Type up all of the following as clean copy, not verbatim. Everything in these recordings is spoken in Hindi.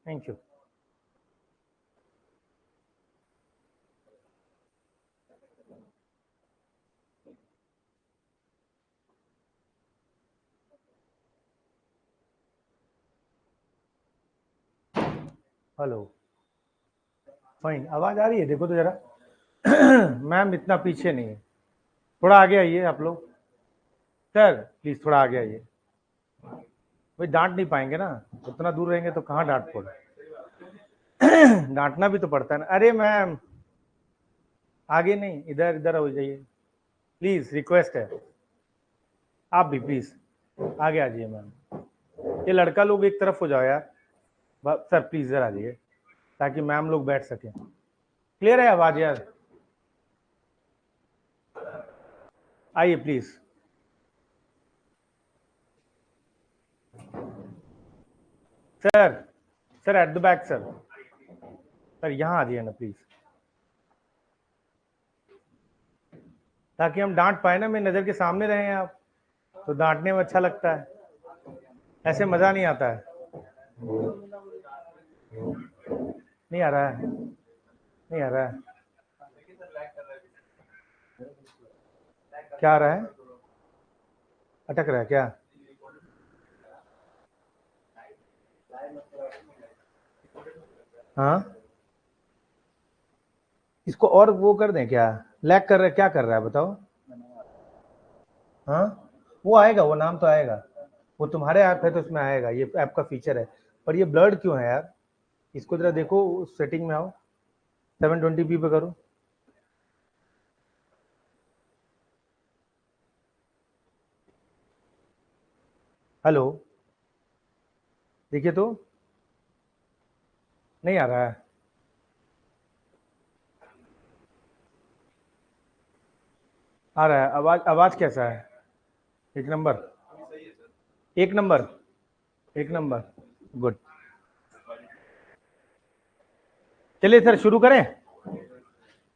Thank you. हेलो, फाइन, आवाज आ रही है? देखो तो जरा। मैम इतना पीछे नहीं है, थोड़ा आगे आइए आप लोग। सर प्लीज थोड़ा आगे आइए, भाई डांट नहीं पाएंगे ना, उतना दूर रहेंगे तो कहाँ डांट पड़े। डांटना भी तो पड़ता है ना। अरे मैम आगे नहीं, इधर इधर हो जाइए प्लीज, रिक्वेस्ट है। आप भी प्लीज आगे आ जाइए मैम। ये लड़का लोग एक तरफ हो जाओ यार। सर प्लीज इधर आ जाइए ताकि मैम लोग बैठ सकें। क्लियर है आवाज यार? आइए please. Sir, sir at the back sir. Sir यहाँ आ जाइए ना प्लीज, ताकि हम डांट पाए ना। मेरी नज़र के सामने रहे हैं आप, तो डांटने में अच्छा लगता है, ऐसे मज़ा नहीं आता है। नहीं आ रहा है, नहीं आ रहा है। क्या आ रहा है? अटक रहा है क्या? हाँ, इसको और वो कर दें क्या? लैग कर रहा है, क्या कर रहा है बताओ? हाँ, वो आएगा, वो नाम तो आएगा, वो तुम्हारे ऐप है तो उसमें आएगा, ये ऐप का फीचर है। पर ये ब्लर्ड क्यों है यार? इसको जरा देखो, सेटिंग में आओ, 720p पे करो। हेलो, देखिए तो, नहीं आ रहा है। आ रहा है आवाज, आवाज कैसा है? एक नंबर, एक नंबर, एक नंबर, गुड। चलिए सर शुरू करें।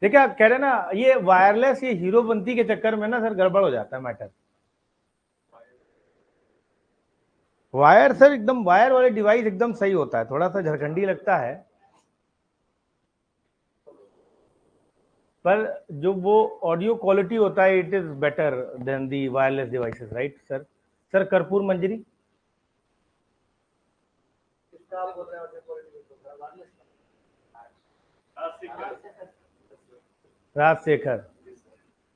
देखिए आप कह रहे हैं ना, ये वायरलेस, ये हीरोपंती के चक्कर में ना सर गड़बड़ हो जाता है मैटर। वायर सर एकदम, वायर वाले डिवाइस एकदम सही होता है, थोड़ा सा झरखंडी लगता है, पर जो वो ऑडियो क्वालिटी होता है it is better than the wireless devices, right sir? Sir कर्पूर मंजरी, राजशेखर,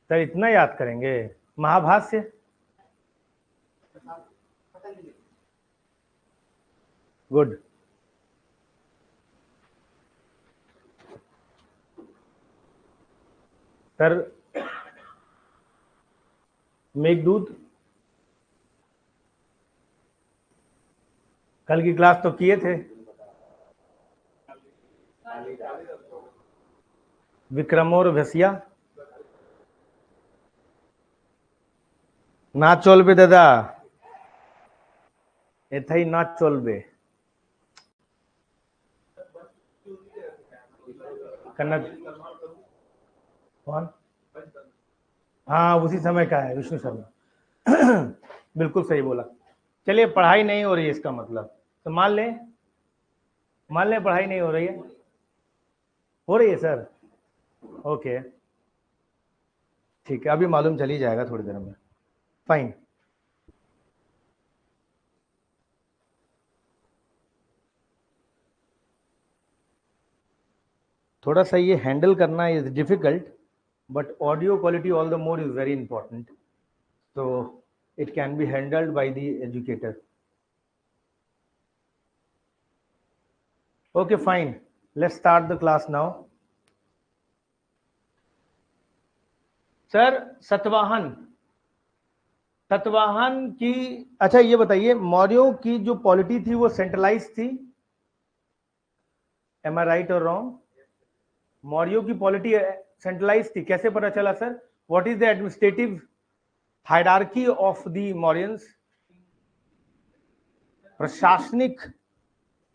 सर इतना याद करेंगे? महाभाष्य, गुड। सर मेघदूत, कल की क्लास तो किए थे। विक्रमोर भसिया, ना चलबे दादा, एथई ना चलबे। कन्नड़ कौन? हाँ उसी समय का है, विष्णु शर्मा। बिल्कुल सही बोला। चलिए पढ़ाई नहीं हो रही है इसका मतलब, तो मान लें, मान लें पढ़ाई नहीं हो रही है। हो रही है सर? ओके ठीक है, अभी मालूम चल ही जाएगा थोड़ी देर में। फाइन। थोड़ा सा ये हैंडल करना is difficult, but audio quality all the more is very important, so it can be handled by the educator. Okay fine, let's start the class now. Sir Satavahana, Satavahana की, अच्छा ये बताइए मौर्यों की जो पॉलिटी थी वो सेंट्रलाइज थी, एम आई राइट और रॉन्ग? मौर्यों की पॉलिटी सेंट्रलाइज थी, कैसे पता चला sir? What is the administrative hierarchy of the Mauryans? प्रशासनिक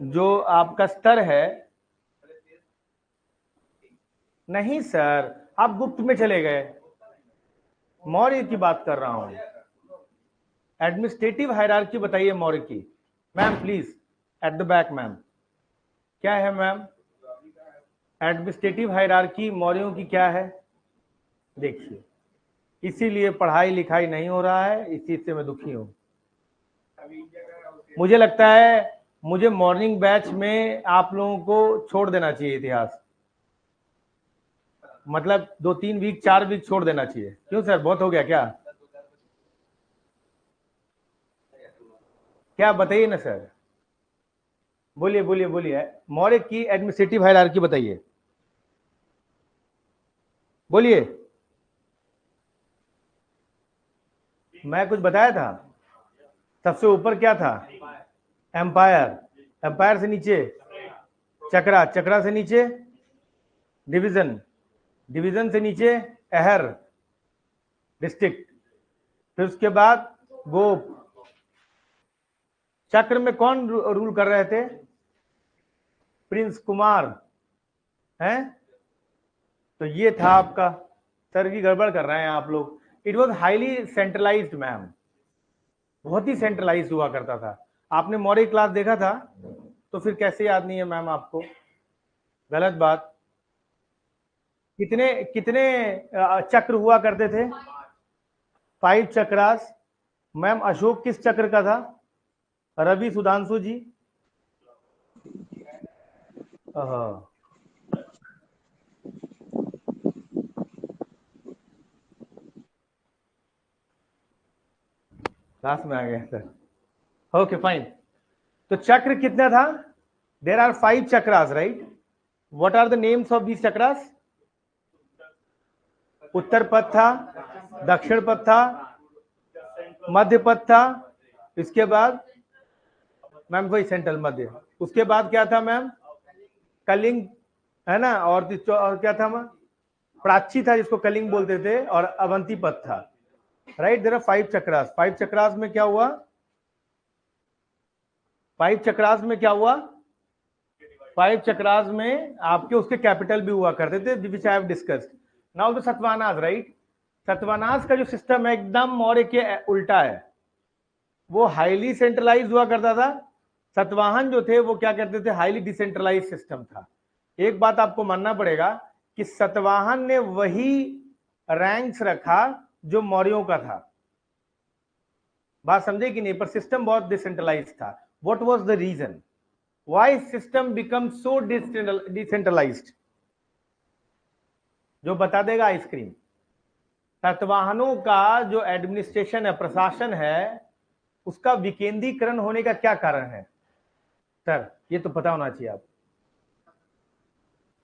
जो आपका स्तर है, नहीं सर आप गुप्त में चले गए, मौर्य की बात कर रहा हूं। एडमिनिस्ट्रेटिव हायरार्की बताइए मौर्य की। Ma'am please at the back ma'am. क्या है मैम? एडमिनिस्ट्रेटिव हायरार्की मौर्यों की क्या है? देखिए, इसीलिए पढ़ाई लिखाई नहीं हो रहा है, इस चीज से मैं दुखी हूं। मुझे लगता है मुझे मॉर्निंग बैच में आप लोगों को छोड़ देना चाहिए इतिहास, मतलब 2-3 वीक 4 वीक छोड़ देना चाहिए। क्यों सर, बहुत हो गया क्या? क्या बताइए ना सर, बोलिए बोलिए बोलिए। मौर्य की एडमिनिस्ट्रेटिव हायरार्की बताइए, बोलिए। मैं कुछ बताया था? सबसे ऊपर क्या था? एम्पायर, एम्पायर से नीचे चक्रा, चक्रा से नीचे डिवीजन, डिवीजन से नीचे एहर डिस्ट्रिक्ट, फिर उसके बाद गोप। चक्र में कौन रूल कर रहे थे? प्रिंस कुमार हैं। तो ये था आपका। सर की गड़बड़ कर रहे हैं आप लोग। It was highly centralised ma'am, बहुत ही सेंट्रलाइज हुआ करता था। आपने मॉडल क्लास देखा था तो फिर कैसे याद नहीं है मैम आपको? गलत बात। कितने कितने चक्र हुआ करते थे? 5 चक्रास। मैम अशोक किस चक्र का था? रवि सुधांशु जी। क्लास में आ गया सर। Okay fine. तो चक्र कितना था? There are 5 chakras, right? What are the names of these chakras? Uttarapatha था, दक्षिण पथ था, मध्य पथ था, इसके बाद मैम वही सेंट्रल मध्य। उसके बाद क्या था मैम? कलिंग, है ना? और क्या था मैम? प्राची था जिसको कलिंग बोलते थे, और अवंती पथ था, राइट? देयर आर 5 चक्रास। 5 चक्रास में क्या हुआ? 5 चक्रास में क्या हुआ? 5 चक्रास में आपके उसके कैपिटल भी हुआ करते थे, which I have discussed. Now the Satavahanas, right? Satavahanas का जो सिस्टम है एकदम मौर्य के उल्टा है। वो हाईली सेंट्रलाइज हुआ करता था। सतवाहन जो थे वो क्या करते थे? हाईली डिसेंट्रलाइज सिस्टम था। एक बात आपको मानना पड़ेगा कि सतवाहन ने वही रैंक्स रखा जो मौर्यों का था। बात समझे कि नहीं? पर सिस्टम बहुत डिसेंट्रलाइज था। What was the reason why system become so decentralised? जो बता देगा आइसक्रीम। सतवाहनों का जो एडमिनिस्ट्रेशन है, प्रशासन है, उसका विकेंद्रीकरण होने का क्या कारण है? सर ये तो पता होना चाहिए आप।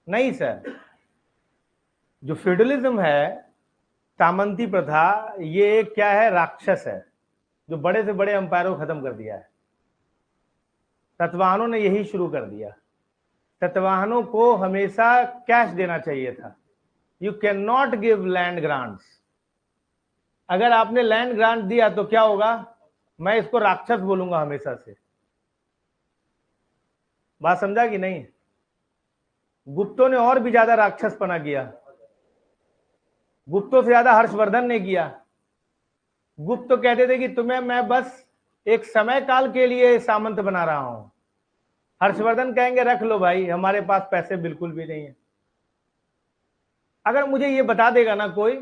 नहीं सर, जो फ्यूडलिज्म है, सामंती प्रथा, ये क्या है? राक्षस है जो बड़े से बड़े अंपायरों को खत्म कर दिया है। सतवाहनों ने यही शुरू कर दिया। सतवाहनों को हमेशा कैश देना चाहिए था। You can not give land grants. अगर आपने लैंड ग्रांट दिया तो क्या होगा? मैं इसको राक्षस बोलूंगा हमेशा से। बात समझा कि नहीं? गुप्तों ने और भी ज्यादा राक्षसपना किया। गुप्तों से ज्यादा हर्षवर्धन ने किया। गुप्त तो कहते थे कि तुम्हें मैं बस एक समय काल के लिए सामंत बना रहा हूं। हर्षवर्धन कहेंगे रख लो भाई, हमारे पास पैसे बिल्कुल भी नहीं है। अगर मुझे ये बता देगा ना कोई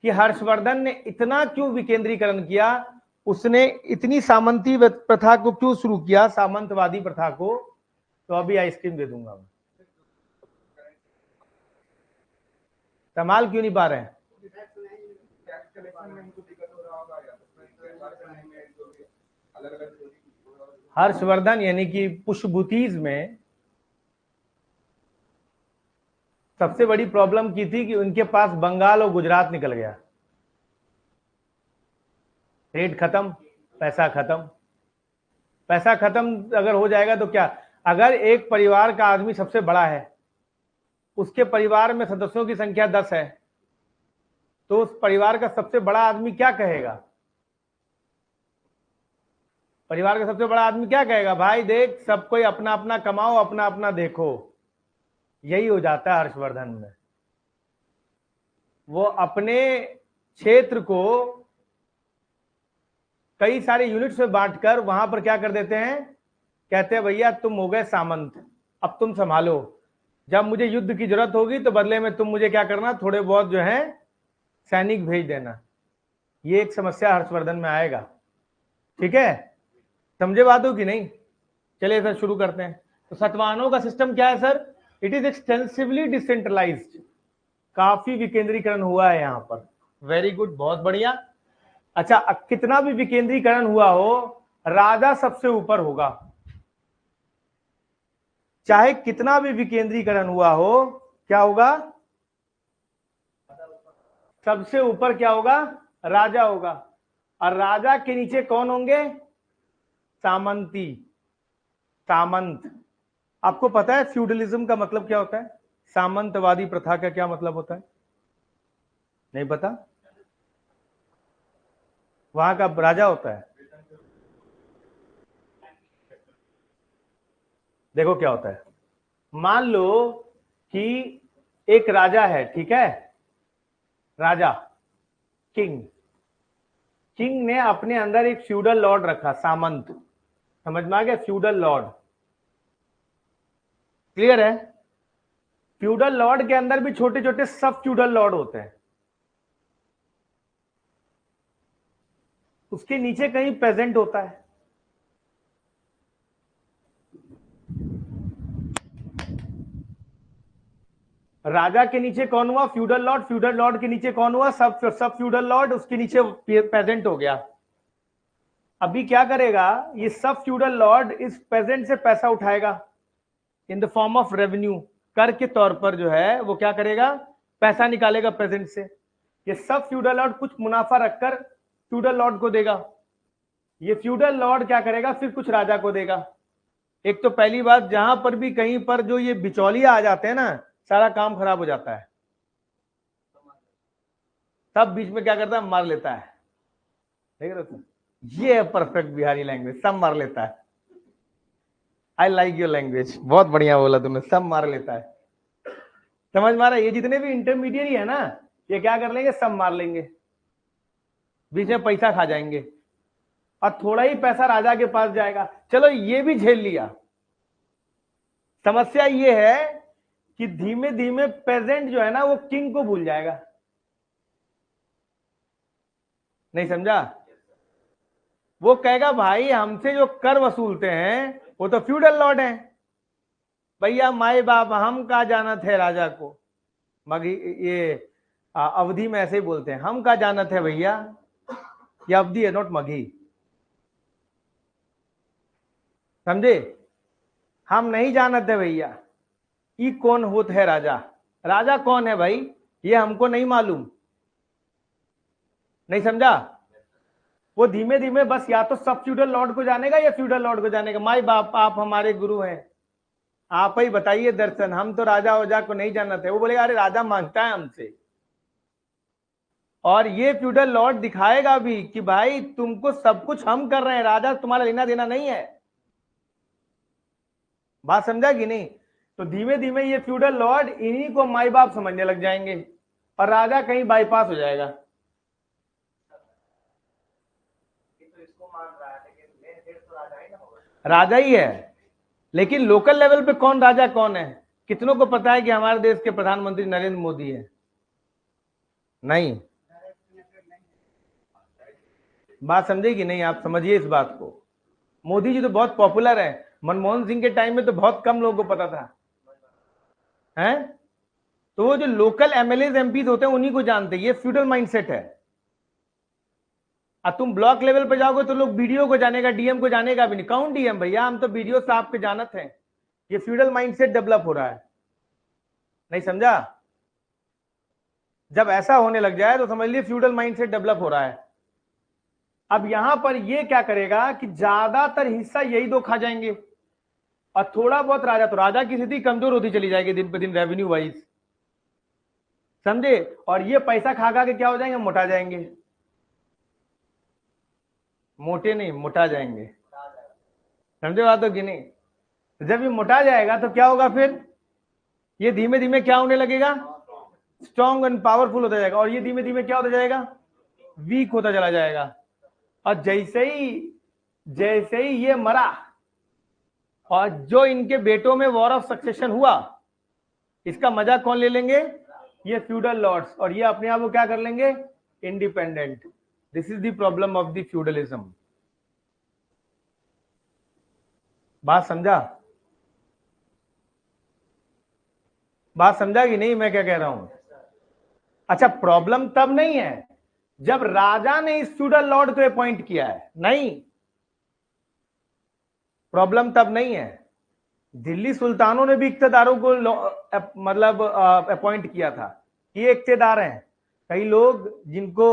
कि हर्षवर्धन ने इतना क्यों विकेंद्रीकरण किया, उसने इतनी सामंती प्रथा को क्यों शुरू किया, सामंतवादी प्रथा को, तो अभी आइसक्रीम दे दूंगा मैं। संभाल क्यों नहीं पा रहे हैं? हर्षवर्धन यानी कि पुष्पभूतिज में सबसे बड़ी प्रॉब्लम की थी कि उनके पास बंगाल और गुजरात निकल गया। ट्रेड खत्म, पैसा खत्म। पैसा खत्म अगर हो जाएगा तो क्या? अगर एक परिवार का आदमी सबसे बड़ा है, उसके परिवार में सदस्यों की संख्या 10 है, तो उस परिवार का सबसे बड़ा आदमी क्या कहेगा? परिवार का सबसे बड़ा आदमी क्या कहेगा? भाई देख, सब कोई अपना अपना कमाओ, अपना अपना देखो। यही हो जाता है हर्षवर्धन में। वो अपने क्षेत्र को कई सारे यूनिट्स में बांटकर वहां पर क्या कर देते हैं? कहते हैं भैया तुम हो गए सामंत, अब तुम संभालो, जब मुझे युद्ध की जरूरत होगी तो बदले में तुम मुझे क्या करना, थोड़े बहुत जो है सैनिक भेज देना। ये एक समस्या हर्षवर्धन में आएगा, ठीक है, समझे बात हो कि नहीं। चलिए सर शुरू करते हैं। तो सतवाहनों का सिस्टम क्या है sir, it is extensively decentralised, काफी विकेंद्रीकरण हुआ है यहाँ पर। वेरी गुड, बहुत बढ़िया। अच्छा, कितना भी विकेंद्रीकरण हुआ हो, राजा सबसे ऊपर होगा। चाहे कितना भी विकेंद्रीकरण हुआ हो, क्या होगा, सबसे ऊपर क्या होगा, राजा होगा। और राजा के नीचे कौन होंगे, सामंती, सामंत। आपको पता है फ्यूडलिज्म का मतलब क्या होता है, सामंतवादी प्रथा का क्या मतलब होता है, नहीं पता। वहां का राजा होता है, देखो क्या होता है, मान लो कि एक राजा है, ठीक है, राजा, किंग, किंग ने अपने अंदर एक फ्यूडल लॉर्ड रखा, सामंत, समझ में आ गया, फ्यूडल लॉर्ड, क्लियर है। फ्यूडल लॉर्ड के अंदर भी छोटे छोटे सब फ्यूडल लॉर्ड होते हैं, उसके नीचे कहीं पेजेंट होता है। राजा के नीचे कौन हुआ, फ्यूडल लॉर्ड, फ्यूडल लॉर्ड के नीचे कौन हुआ, सब सब फ्यूडल लॉर्ड, उसके नीचे पेजेंट हो गया। अभी क्या करेगा, ये सब फ्यूडल लॉर्ड इस पेजेंट से पैसा उठाएगा in the form of revenue, कर के तौर पर जो है वो क्या करेगा, पैसा निकालेगा पेजेंट से। ये सब फ्यूडल लॉर्ड कुछ मुनाफा रखकर फ्यूडल लॉर्ड को देगा, ये फ्यूडल लॉर्ड क्या करेगा, फिर कुछ राजा को देगा। एक तो पहली बात, जहां पर भी कहीं पर जो ये बिचौलिया आ जाते हैं ना, सारा काम खराब हो जाता है, सब बीच में क्या करता है, मार लेता है, देख रहे हो, ये है परफेक्ट बिहारी लैंग्वेज, सब मार लेता है। आई लाइक योर लैंग्वेज, बहुत बढ़िया बोला तुमने, सब मार लेता है, समझ मारा। ये जितने भी इंटरमीडिएट है ना, ये क्या कर लेंगे, सब मार लेंगे, बीच में पैसा खा जाएंगे, और थोड़ा ही पैसा राजा के पास जाएगा। चलो ये भी झेल लिया, समस्या ये है कि धीमे धीमे पेजेंट जो है ना वो किंग को भूल जाएगा, नहीं समझा। वो कहेगा भाई हमसे जो कर वसूलते हैं वो तो फ्यूडल लॉर्ड हैं, भैया माए बाप हम का जानत है राजा को, मगी ये अवधि में ऐसे ही बोलते हैं, हम का जानत है भैया, ये अवधि है नॉट मगी, समझे, हम नहीं जानते भैया ये कौन होत है राजा, राजा कौन है भाई ये हमको नहीं मालूम, नहीं समझा। वो धीमे धीमे बस या तो सब फ्यूडल लॉर्ड को जानेगा या फ्यूडल लॉर्ड को जानेगा, माई बाप आप हमारे गुरु हैं, आप ही बताइए दर्शन, हम तो राजा वजा को नहीं जानते। वो बोलेगा अरे राजा मांगता है हमसे, और ये फ्यूडल लॉर्ड दिखाएगा भी कि भाई तुमको सब कुछ हम कर रहे हैं, राजा तुम्हारा लेना देना नहीं है, बात समझा कि नहीं। तो धीमे धीमे ये फ्यूडल लॉर्ड इन्हीं को माई बाप समझने लग जाएंगे, और राजा कहीं बाईपास हो जाएगा। राजा ही है, लेकिन लोकल लेवल पे कौन राजा कौन है, कितनों को पता है कि हमारे देश के प्रधानमंत्री नरेंद्र मोदी है, नहीं, बात समझे कि नहीं, आप समझिए इस बात को। मोदी जी तो बहुत पॉपुलर है, मनमोहन सिंह के टाइम में तो बहुत कम लोगों को पता था, हैं, तो वो जो लोकल एमएलए एमपी होते हैं उन्हीं को जानते हैं, ये फ्यूडल माइंडसेट है। अब तुम ब्लॉक लेवल पे जाओगे तो लोग बीडीओ को जानेगा, डीएम को जानेगा भी नहीं, कौन डीएम भैया, हम तो बीडीओ साहब के जानत हैं। ये फ्यूडल माइंडसेट डेवलप हो रहा है, नहीं समझा। जब ऐसा होने लग जाए तो समझ लीजिए फ्यूडल माइंडसेट डेवलप हो रहा है। अब यहां पर ये क्या करेगा कि ज्यादातर हिस्सा यही दो खा जाएंगे, और थोड़ा बहुत राजा, तो राजा की स्थिति कमजोर होती चली जाएगी दिन पे दिन रेवेन्यू वाइज, समझे, और ये पैसा खा खा के क्या हो जाएंगे, मोटा जाएंगे, मोटे नहीं मोटा जाएंगे, समझे बात हो कि नहीं। जब ये मोटा जाएगा तो क्या होगा, फिर ये धीमे धीमे क्या होने लगेगा, स्ट्रॉन्ग एंड पावरफुल होता जाएगा, और ये धीमे धीमे क्या होता जाएगा, वीक होता चला जाएगा। और जैसे ही ये मरा, और जो इनके बेटों में वॉर ऑफ सक्सेशन हुआ, इसका मजा कौन ले लेंगे? ये फ्यूडल लॉर्ड्स, और ये अपने आप को क्या कर लेंगे? Independent. This is the problem of the feudalism. बात समझा? बात समझा कि नहीं मैं क्या कह रहा हूं? अच्छा, प्रॉब्लम तब नहीं है जब राजा ने इस फ्यूडल लॉर्ड को अपॉइंट किया है, नहीं, प्रॉब्लम तब नहीं है। दिल्ली सुल्तानों ने भी इक्तेदारों को मतलब अपॉइंट किया था। ये इक्तेदार हैं। कई लोग जिनको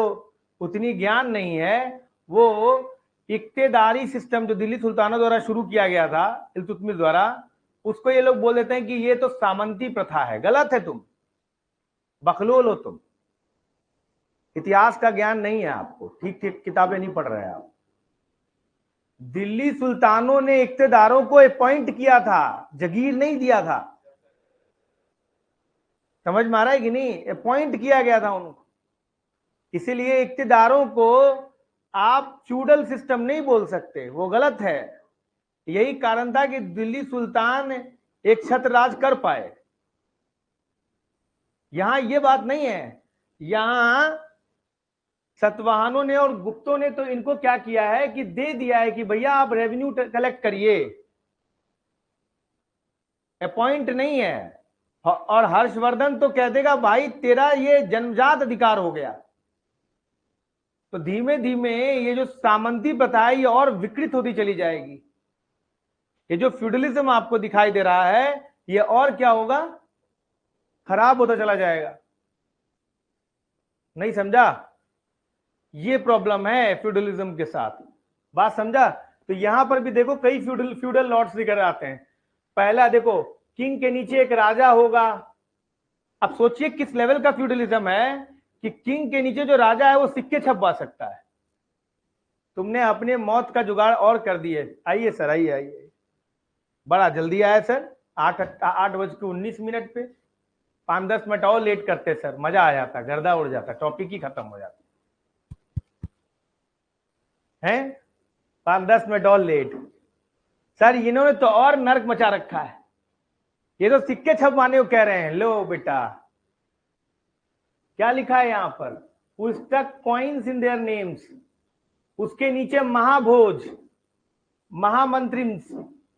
उतनी ज्ञान नहीं है, वो इक्तेदारी सिस्टम जो दिल्ली सुल्तानों द्वारा शुरू किया गया था इल्तुतमिश द्वारा, उसको ये लोग बोल देते हैं कि ये तो सामंती प्रथा है। गलत है, तुम बकलोल हो, तुम इतिहास का ज्ञान नहीं है आपको, ठीक ठीक किताबें नहीं पढ़ रहे हैं आप। दिल्ली सुल्तानों ने इक्तेदारों को अपॉइंट किया था, जगीर नहीं दिया था। समझ में आ रहा है कि नहीं? अपॉइंट किया गया था उनको। इसीलिए इक्तेदारों को आप फ्यूडल सिस्टम नहीं बोल सकते, वो गलत है। यही कारण था कि दिल्ली सुल्तान एक छत्र राज कर पाए। यहां ये बात नहीं है। यहां सतवाहनों ने और गुप्तों ने तो इनको क्या किया है कि दे दिया है कि भैया आप रेवेन्यू कलेक्ट करिए, अपॉइंट नहीं है। और हर्षवर्धन तो कह देगा भाई तेरा ये जन्मजात अधिकार हो गया। तो धीमे धीमे ये जो सामंती प्रथा है ये और विकृत होती चली जाएगी। ये जो फ्यूडलिज्म आपको दिखाई दे रहा है ये और क्या होगा? खराब होता चला जाएगा। नहीं समझा? ये प्रॉब्लम है फ्यूडलिज्म के साथ। बात समझा? तो यहां पर भी देखो कई फ्यूडल लॉर्ड्स निकल आते हैं। पहला देखो, किंग के नीचे एक राजा होगा। अब सोचिए किस लेवल का फ्यूडलिज्म है कि किंग के नीचे जो राजा है वो सिक्के छपवा सकता है। तुमने अपने मौत का जुगाड़ और कर दिए। आइए सर, आइए आइए, बड़ा जल्दी आया सर। 8:19 पे 5-10 मिनट और लेट करते सर, मजा आ जाता, गर्दा उड़ जाता, टॉपिक ही खत्म हो जाता है। 5-10 मिनट और लेट। सर इन्होंने तो और नर्क मचा रखा है। ये तो सिक्के छपवाने को कह रहे हैं। लो बेटा, क्या लिखा है यहां पर? Who struck coins in their names. उसके नीचे महाभोज, महामंत्री,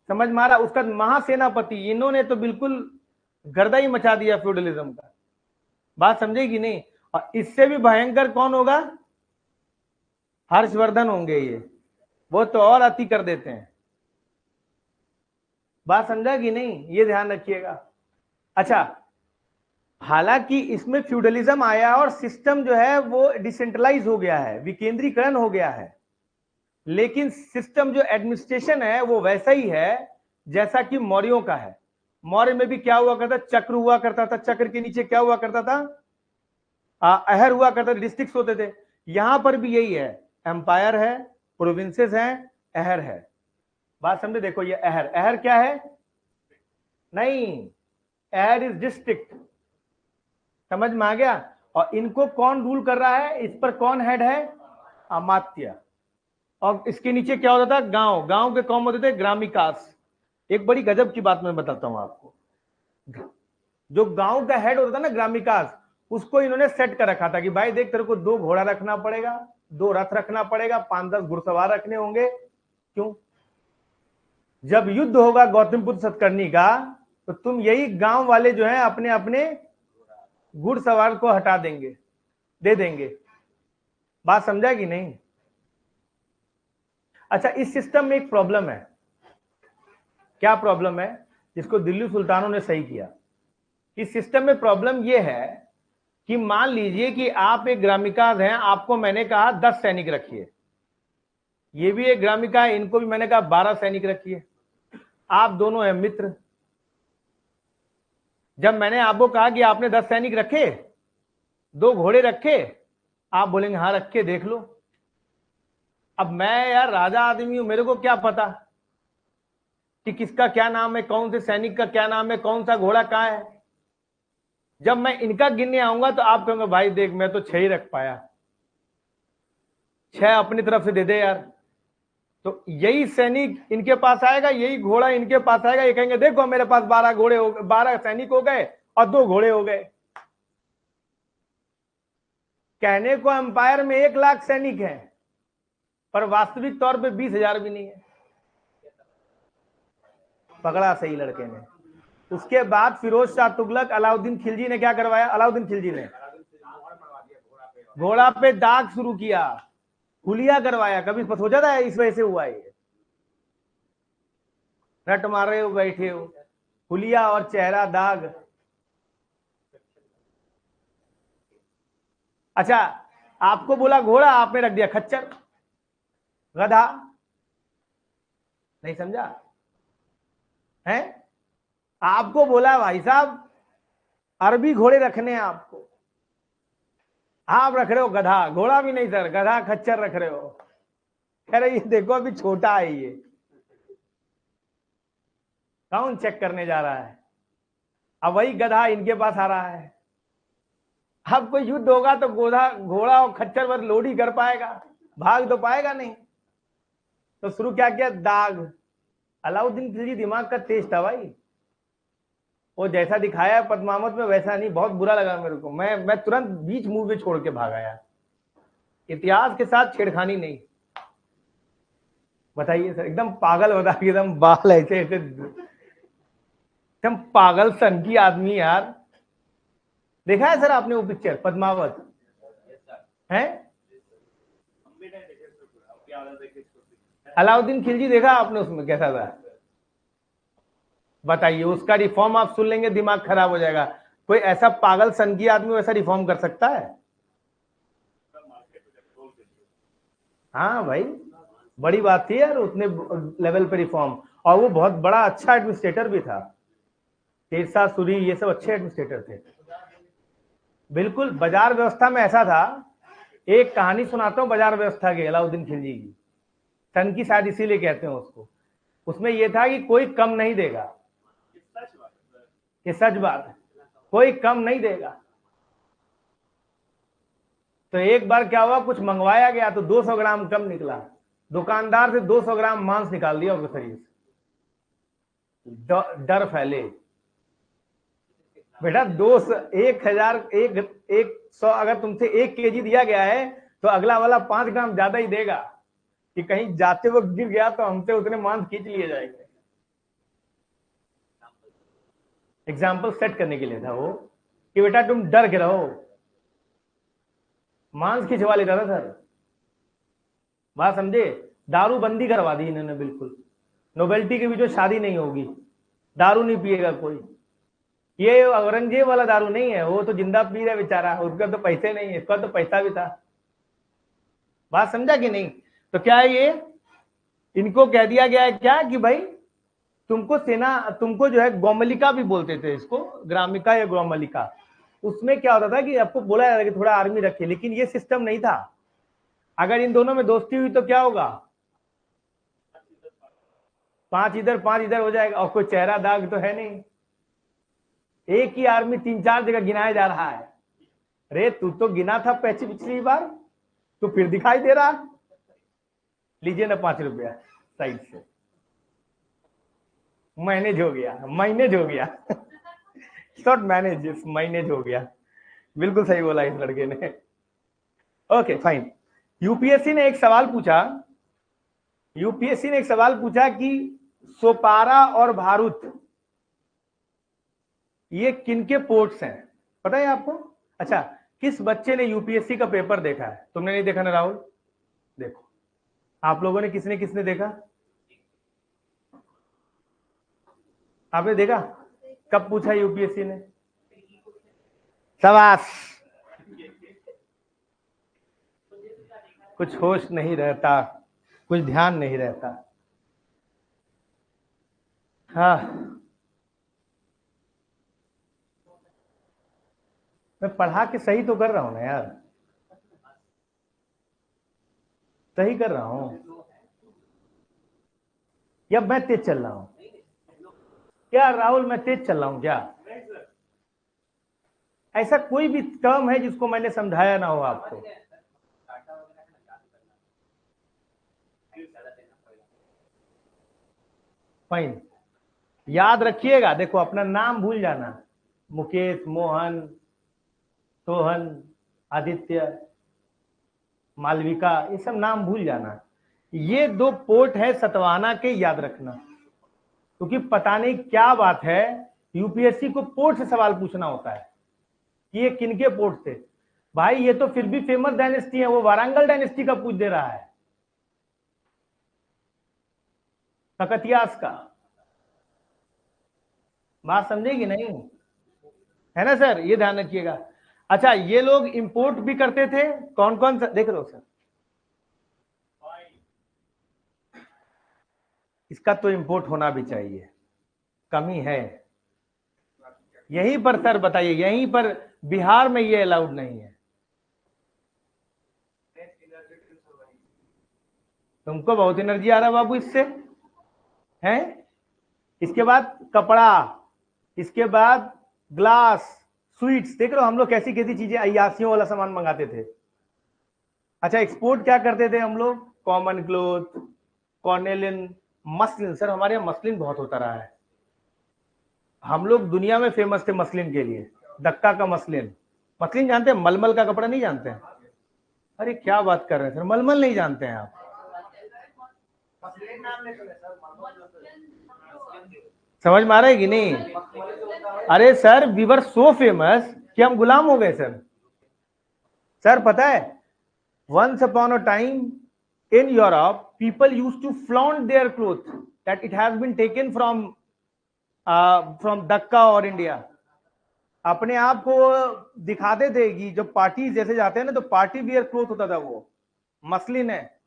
समझ मारा, उसका महासेनापति। इन्होंने तो बिल्कुल गर्दा ही मचा दिया फ्यूडलिज्म का। बात समझेगी नहीं? और इससे भी भयंकर कौन होगा? हर्षवर्धन होंगे ये। वो तो और अति कर देते हैं। बात समझा कि नहीं? ये ध्यान रखिएगा। अच्छा, हालांकि इसमें फ्यूडलिज्म आया और सिस्टम जो है वो डिसेंट्रलाइज हो गया है, विकेंद्रीकरण हो गया है, लेकिन सिस्टम जो एडमिनिस्ट्रेशन है वो वैसा ही है जैसा कि मौर्यों का है। मौर्य में भी क्या हुआ करता? चक्र हुआ करता था। चक्र के नीचे क्या हुआ करता था? अहर हुआ करता था, डिस्ट्रिक्ट्स होते थे। यहां पर भी यही है, एम्पायर है, प्रोविंसेस हैं, अहर है। बात समझे? देखो ये अहर, अहर क्या है? नहीं, अहर इज डिस्ट्रिक्ट। समझ में आ गया? और इनको कौन रूल कर रहा है? इस पर कौन हेड है? अमात्य। और इसके नीचे क्या होता था? गांव। गांव के कौन होते थे? ग्रामिकास। एक बड़ी गजब की बात मैं बताता हूं आपको। जो गांव का हेड होता था ना, ग्रामिकास, उसको इन्होंने सेट कर रखा था कि भाई देख, तेरे को 2 घोड़ा रखना पड़ेगा, 2 रथ रखना पड़ेगा, 5-10 घुड़सवार रखने होंगे। क्यों? जब युद्ध होगा गौतम बुद्ध सतकर्णी का, तो तुम यही गांव वाले जो है अपने अपने घुड़सवार को हटा देंगे, दे देंगे। बात समझा कि नहीं? अच्छा, इस सिस्टम में एक प्रॉब्लम है। क्या प्रॉब्लम है? जिसको दिल्ली सुल्तानों ने सही किया। इस सिस्टम में प्रॉब्लम यह है कि मान लीजिए कि आप एक ग्रामिकाज हैं, आपको मैंने कहा 10 सैनिक रखिए, ये भी एक ग्रामिका है, इनको भी मैंने कहा 12 सैनिक रखिए। आप दोनों हैं मित्र। जब मैंने आपको कहा कि आपने 10 सैनिक रखे, 2 घोड़े रखे, आप बोलेंगे हाँ रखे, देख लो। अब मैं यार राजा आदमी हूं, मेरे को क्या पता कि किसका क्या नाम है, कौन से सैनिक का क्या नाम है, कौन सा घोड़ा कहां है। जब मैं इनका गिनने आऊंगा तो आप कहोगे भाई देख, मैं तो 6 ही रख पाया, 6 अपनी तरफ से दे दे यार। तो यही सैनिक इनके पास आएगा, यही घोड़ा इनके पास आएगा, ये कहेंगे देखो मेरे पास 12 घोड़े हो गए, 12 सैनिक हो गए और 2 घोड़े हो गए। कहने को एम्पायर में 1 लाख सैनिक हैं, पर वास्तविक तौर पे 20,000 भी नहीं है। पकड़ा सही लड़के ने। उसके बाद फिरोज शाह तुगलक, अलाउद्दीन खिलजी ने क्या करवाया? अलाउद्दीन खिलजी ने घोड़ा पे दाग शुरू किया, हुलिया करवाया। कभी सोचा था इस वजह से हुआ ये? रट मार रहे हो, बैठे हो, हुलिया और चेहरा दाग। अच्छा, आपको बोला घोड़ा, आपने रख दिया खच्चर, गधा। नहीं समझा है? आपको बोला भाई साहब अरबी घोड़े रखने हैं आपको, आप रख रहे हो गधा। घोड़ा भी नहीं सर, गधा खच्चर रख रहे हो। कह रहे ये देखो अभी छोटा है ये, कौन चेक करने जा रहा है? अब वही गधा इनके पास आ रहा है। अब कोई युद्ध होगा तो घोड़ा और खच्चर पर लोड ही कर पाएगा, भाग तो पाएगा नहीं। तो शुरू क्या किया? दाग। अलाउद्दीन खिलजी दिमाग का तेज था भाई, वो जैसा दिखाया पद्मावत में वैसा नहीं। बहुत बुरा लगा मेरे को, मैं तुरंत बीच मुंह में छोड़ के भाग आया। इतिहास के साथ छेड़खानी नहीं। बताइए सर, एकदम पागल बता के, एकदम बाल ऐसे ऐसे, एकदम पागल सन की आदमी यार। देखा है सर आपने वो पिक्चर पद्मावत है? अलाउद्दीन खिलजी देखा आपने? उसमें कैसा था बताइए? उसका रिफॉर्म आप सुन लेंगे दिमाग खराब हो जाएगा। कोई ऐसा पागल सन की आदमी वैसा रिफॉर्म कर सकता है? हाँ भाई, बड़ी बात थी यार उतने लेवल पे रिफॉर्म। और वो बहुत बड़ा अच्छा एडमिनिस्ट्रेटर भी था। शेरशाह सूरी ये सब अच्छे एडमिनिस्ट्रेटर थे। बिल्कुल। बाजार व्यवस्था में ऐसा था, एक कहानी सुनाता हूँ बाजार व्यवस्था की, अलाउद्दीन खिलजी की। सन की शायद इसीलिए कहते हैं उसको। उसमें यह था कि कोई कम नहीं देगा। ये सच बात है, कोई कम नहीं देगा। तो एक बार क्या हुआ, कुछ मंगवाया गया तो 200 ग्राम कम निकला। दुकानदार से 200 ग्राम मांस निकाल दिया उसके शरीर से। डर फैले। बेटा 1000 100 अगर तुमसे 1 केजी दिया गया है तो अगला वाला 5 ग्राम ज्यादा ही देगा, कि कहीं जाते वक्त गिर गया तो हमसे उतने मांस खींच लिए जाएंगे। एग्जाम्पल सेट करने के लिए था वो, कि बेटा तुम डर के रहो। मांस खिंचवा लेता था सर। बात समझे? दारू बंदी करवा दी इन्होंने बिल्कुल। नोवेल्टी के बीच में शादी नहीं होगी, दारू नहीं पिएगा कोई। ये औरंगजेब वाला दारू नहीं है, वो तो जिंदा पी रहा बेचारा, उसका तो पैसे नहीं है, इसका तो पैसा भी था। बात समझा कि नहीं? तो क्या है ये, इनको कह दिया गया है क्या कि भाई तुमको सेना, तुमको जो है गौमलिका भी बोलते थे इसको, ग्रामिका या गौमलिका। उसमें क्या होता था कि आपको बोला जाता कि थोड़ा आर्मी रखे, लेकिन ये सिस्टम नहीं था। अगर इन दोनों में दोस्ती हुई तो क्या होगा? 5 इधर 5 इधर हो जाएगा, और कोई चेहरा दाग तो है नहीं। एक ही आर्मी 3-4 जगह गिनाया जा रहा है। रे तू तो गिना था पिछली बार, तो फिर दिखाई दे रहा। लीजिए ना 5 रुपया साइड से, मैनेज हो गया, मैनेज हो गया। शॉर्ट मैनेज, मैनेज हो गया। बिल्कुल सही बोला इस लड़के ने। Okay fine. यूपीएससी ने एक सवाल पूछा, यूपीएससी ने एक सवाल पूछा कि सोपारा और भारूच ये किनके पोर्ट्स हैं, पता है आपको? अच्छा, किस बच्चे ने यूपीएससी का पेपर देखा है? तुमने नहीं देखा ना राहुल? देखो, आप लोगों ने किसने किसने देखा? आपने देखा? कब पूछा यूपीएससी ने? शाबाश। कुछ होश नहीं रहता, कुछ ध्यान नहीं रहता। हाँ, मैं पढ़ा के सही तो कर रहा हूं ना यार, सही कर रहा हूं या मैं तेज चल रहा हूं? क्या राहुल मैं तेज चल रहा हूं क्या? ऐसा कोई भी टर्म है जिसको मैंने समझाया ना हो आपको? फाइन, याद रखिएगा। देखो अपना नाम भूल जाना, मुकेश, मोहन, सोहन, आदित्य, मालविका, ये सब नाम भूल जाना। ये 2 पोर्ट है सतवाहना के, याद रखना, क्योंकि पता नहीं क्या बात है, यूपीएससी को पोर्ट से सवाल पूछना होता है कि ये किनके पोर्ट थे। भाई ये तो फिर भी फेमस डायनेस्टी है, वो वारंगल डायनेस्टी का पूछ दे रहा है, ककतियास का। बात समझेगी नहीं, है ना सर, ये ध्यान रखिएगा। अच्छा, ये लोग इंपोर्ट भी करते थे, कौन कौन सा देख लो सर, इसका तो इंपोर्ट होना भी चाहिए, कमी है यहीं पर सर, बताइए यहीं पर बिहार में ये अलाउड नहीं है। तुमको बहुत एनर्जी आ रहा बाबू इससे, है। इसके बाद कपड़ा, इसके बाद ग्लास, स्वीट्स, देख रहे हो हम लोग कैसी कैसी चीजें, अयासियों वाला सामान मंगाते थे। अच्छा, एक्सपोर्ट क्या करते थे हम लोग, कॉमन क्लोथ, कॉर्नेलिन, मसलिन। सर हमारे यहाँ मसलिन बहुत होता रहा है, हम लोग दुनिया में फेमस थे मसलिन के लिए, दक्का का मसलिन। मसलिन जानते हैं, मलमल का कपड़ा नहीं जानते हैं? अरे क्या बात कर रहे हैं सर, मलमल नहीं जानते हैं आप? समझ में आ रहा है कि नहीं? अरे sir we were so famous कि हम गुलाम हो गए सर। सर पता है, once upon a time in Europe people used to flaunt their clothes that it has been taken from Dhaka और इंडिया। अपने आप को दिखाते थे कि जब पार्टी जैसे जाते हैं ना, तो पार्टी वियर क्लोथ होता था वो, मसलिन है।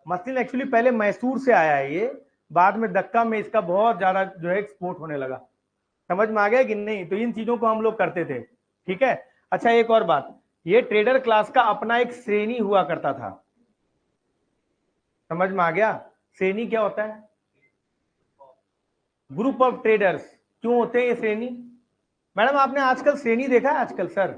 मसलिन एक्चुअली पहले मैसूर से आया है ये, बाद में दक्का में इसका बहुत ज्यादा जो है एक्सपोर्ट होने लगा। समझ में आ गया कि नहीं? तो इन चीजों को हम लोग करते थे, ठीक है। अच्छा एक और बात, ये ट्रेडर क्लास का अपना एक श्रेणी हुआ करता था, समझ में आ गया? श्रेणी क्या होता है? Group of traders. क्यों होते हैं ये श्रेणी? मैडम आपने आजकल श्रेणी देखा है? आजकल सर,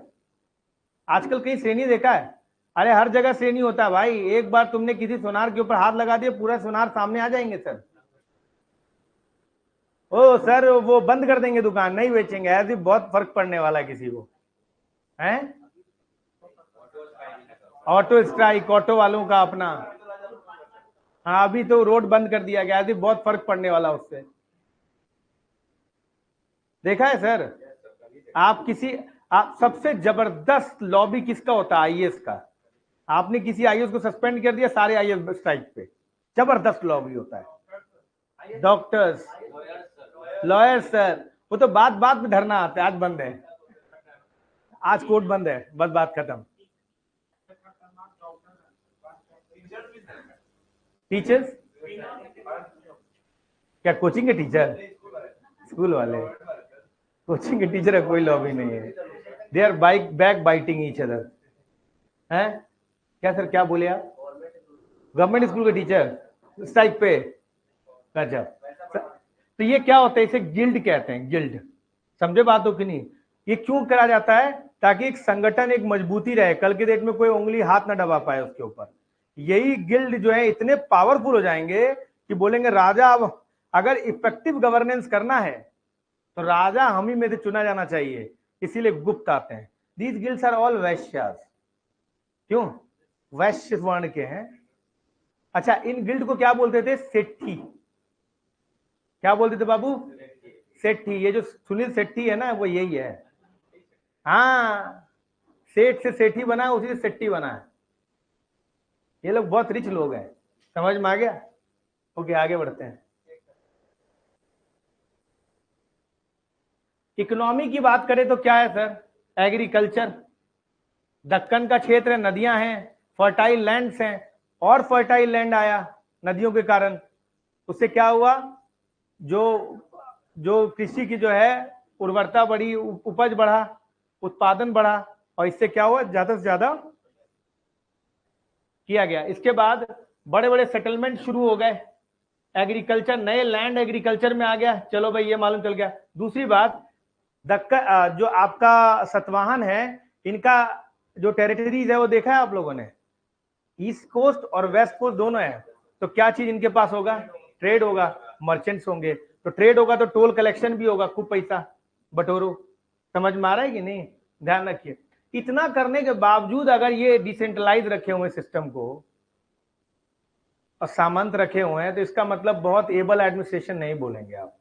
आजकल कहीं श्रेणी देखा है? अरे हर जगह श्रेणी होता है भाई। एक बार तुमने किसी सोनार के ऊपर हाथ लगा दिया, पूरा सोनार सामने आ जाएंगे सर। ओ सर वो बंद कर देंगे दुकान, नहीं बेचेंगे, ऐसे बहुत फर्क पड़ने वाला है किसी को, है। ऑटो स्ट्राइक, ऑटो वालों का अपना, हाँ अभी तो रोड बंद कर दिया गया, ऐसे बहुत फर्क पड़ने वाला उससे। देखा है सर? आप सबसे जबरदस्त लॉबी किसका होता है? आईएएस का। आपने किसी आईएएस को सस्पेंड कर दिया, सारे आईएएस स्ट्राइक पे, जबरदस्त लॉबी होता है। डॉक्टर्स, लॉयर्स सर, वो तो बात बात में धरना आता है, आज बंद है, आज कोर्ट बंद है, बस बात खत्म। टीचर्स क्या, कोचिंग के टीचर, स्कूल वाले? कोचिंग के टीचर है, कोई लॉबी नहीं है, they are backbiting each other, है। क्या सर, क्या बोले आप? गवर्नमेंट स्कूल के टीचर स्ट्राइक पे, गजब। तो ये क्या होता है, इसे गिल्ड कहते हैं, गिल्ड। समझे बात हो कि नहीं? ये क्यों करा जाता है? ताकि एक संगठन, एक मजबूती रहे, कल के डेट में कोई उंगली हाथ ना दबा पाए उसके ऊपर। यही गिल्ड जो है इतने पावरफुल हो जाएंगे कि बोलेंगे राजा, अब अगर इफेक्टिव गवर्नेंस करना है तो राजा हम ही में से चुना जाना चाहिए, इसीलिए गुप्त आते हैं। These guilds are all Vaishyas. क्यों? वैश्य वर्ण के हैं। अच्छा, इन गिल्ड को क्या बोलते थे? सेठी। क्या बोलते थे बाबू? सेठी। ये जो सुनील सेट्टी है ना, वो यही है। हाँ, सेठ से सेठी बना, उसी से सेट्टी बना है। ये लोग बहुत रिच लोग हैं, समझ में आ गया? ओके, आगे बढ़ते हैं। इकोनॉमी की बात करें तो क्या है सर? एग्रीकल्चर, दक्कन का क्षेत्र है, नदियां हैं, फर्टाइल लैंड्स हैं, और फर्टाइल लैंड आया नदियों के कारण। उससे क्या हुआ? जो कृषि की जो है उर्वरता बढ़ी, उपज बढ़ा, उत्पादन बढ़ा, और इससे क्या हुआ? ज्यादा से ज्यादा किया गया। इसके बाद बड़े बड़े सेटलमेंट शुरू हो गए, एग्रीकल्चर, नए लैंड एग्रीकल्चर में आ गया। चलो भाई, ये मालूम चल गया। दूसरी बात, दक्कन जो आपका सतवाहन है, इनका जो टेरिटरीज है वो देखा है आप लोगों ने? ईस्ट कोस्ट और वेस्ट कोस्ट दोनों है। तो क्या चीज इनके पास होगा? ट्रेड होगा, मर्चेंट्स होंगे। तो ट्रेड होगा तो टोल कलेक्शन भी होगा, खूब पैसा बटोरो। समझ में आ रहा है कि नहीं? ध्यान रखिए। इतना करने के बावजूद अगर ये डिसेंट्रलाइज रखे हुए सिस्टम को और सामंत रखे हुए हैं, तो इसका मतलब बहुत एबल एडमिनिस्ट्रेशन नहीं बोलेंगे आप।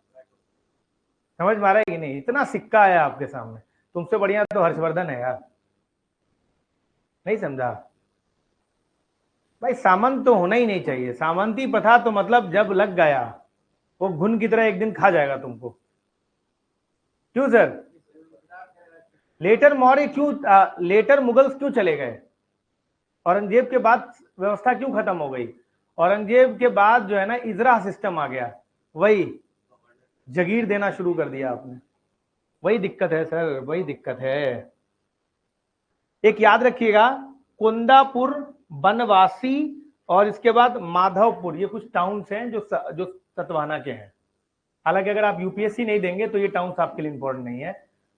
समझ में आ रहा है कि नहीं? इतना सिक्का है आपके सामने, तुमसे बढ़िया तो हर्षवर्धन है यार। नहीं समझा भाई? सामंत तो होना ही नहीं चाहिए। सामंती प्रथा तो मतलब जब लग गया वो घुन की तरह एक दिन खा जाएगा तुमको। क्यों सर? लेटर मौर्य क्यों, लेटर मुगल्स क्यों चले गए? औरंगजेब के बाद व्यवस्था क्यों खत्म हो गई? औरंगजेब के बाद जो है ना इजरा सिस्टम आ गया, वही जगीर देना शुरू कर दिया आपने। वही दिक्कत है सर, वही दिक्कत है। एक याद रखिएगा, कुंदापुर, बनवासी और इसके बाद माधवपुर, ये कुछ टाउन्स हैं जो सतवाहना के हैं। हालांकि अगर आप यूपीएससी नहीं देंगे तो ये टाउन्स आपके लिए इंपॉर्टेंट नहीं है।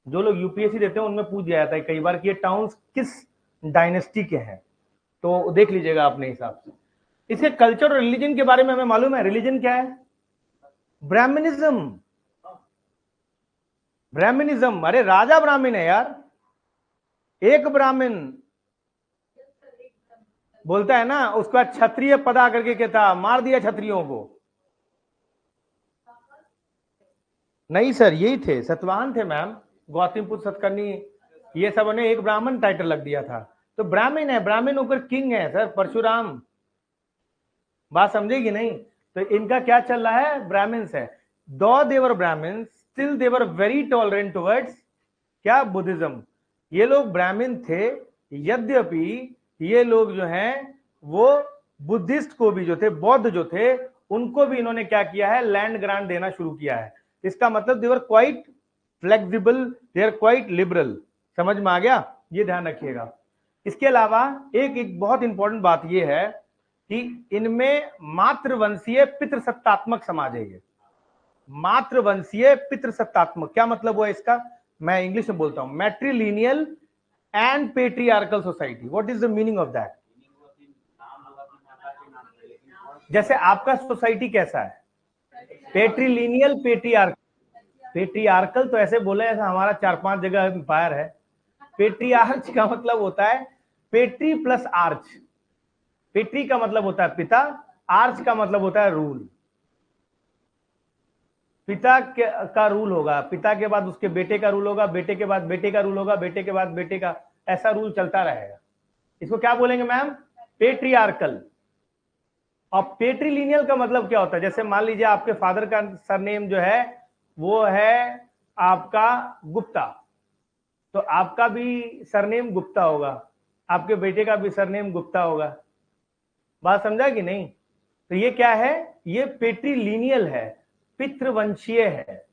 जो लोग यूपीएससी देते हैं उनमें पूछ जाता है कई बार कि ये टाउन्स किस डायनेस्टी के हैं, तो देख लीजिएगा अपने हिसाब से। इसके कल्चर और रिलीजन के बारे में हमें मालूम है। रिलीजन क्या है? ब्राह्मणिज्म। ब्राह्मणिज्म, अरे राजा ब्राह्मण है यार, एक ब्राह्मण बोलता है ना, उसका क्षत्रिय पदा करके क्या था, मार दिया क्षत्रियों को। नहीं सर, यही थे, सतवाहन थे मैम, गौतमपुत्र, सतकर्णी, ये सब ने एक ब्राह्मण टाइटल लग दिया था। तो ब्राह्मण है, ब्राह्मण होकर किंग है सर, परशुराम। बात समझेगी नहीं? तो इनका क्या चल रहा है? ब्राह्मण्स है। दो देवर ब्राह्मण, still they were very tolerant towards क्या, बुद्धिज्म। ये लोग ब्राह्मण थे, यद्यपि ये लोग जो हैं वो बुद्धिस्ट को भी जो थे, बौद्ध जो थे, उनको भी इन्होंने क्या किया है, लैंड ग्रांट देना शुरू किया है। इसका मतलब they were quite flexible, they are quite liberal. समझ में आ गया? ये ध्यान रखिएगा। इसके अलावा एक बहुत इंपॉर्टेंट बात यह है कि इनमें मातृवंशीय पितृसत्तात्मक समाज है। ये मातृवंशीय पितृसत्तात्मक क्या मतलब हुआ इसका? मैं इंग्लिश में बोलता हूं, matrilineal and patriarchal society. What is the meaning of that? जैसे आपका सोसाइटी कैसा है? पेट्रिलिनियल, पेट्रियार्कल तो ऐसे बोले ऐसा हमारा 4-5 जगह एम्पायर है। पेट्रियार्च का मतलब होता है पेट्री प्लस आर्च। पेट्री का मतलब होता है पिता, आर्च का मतलब होता है रूल। पिता का रूल होगा, पिता के बाद उसके बेटे का रूल होगा, बेटे के बाद बेटे का रूल होगा, बेटे के बाद बेटे का, ऐसा रूल चलता रहेगा। इसको क्या बोलेंगे मैम? पेट्रियार्कल। और पेट्रीलिनियल का मतलब क्या होता है? जैसे मान लीजिए आपके फादर का सरनेम जो है वो है आपका गुप्ता, तो आपका भी सरनेम गुप्ता होगा, आपके बेटे का भी सरनेम गुप्ता होगा। बात समझा कि नहीं? तो ये क्या है? ये पेट्रीलिनियल है, पितृवंशीय है।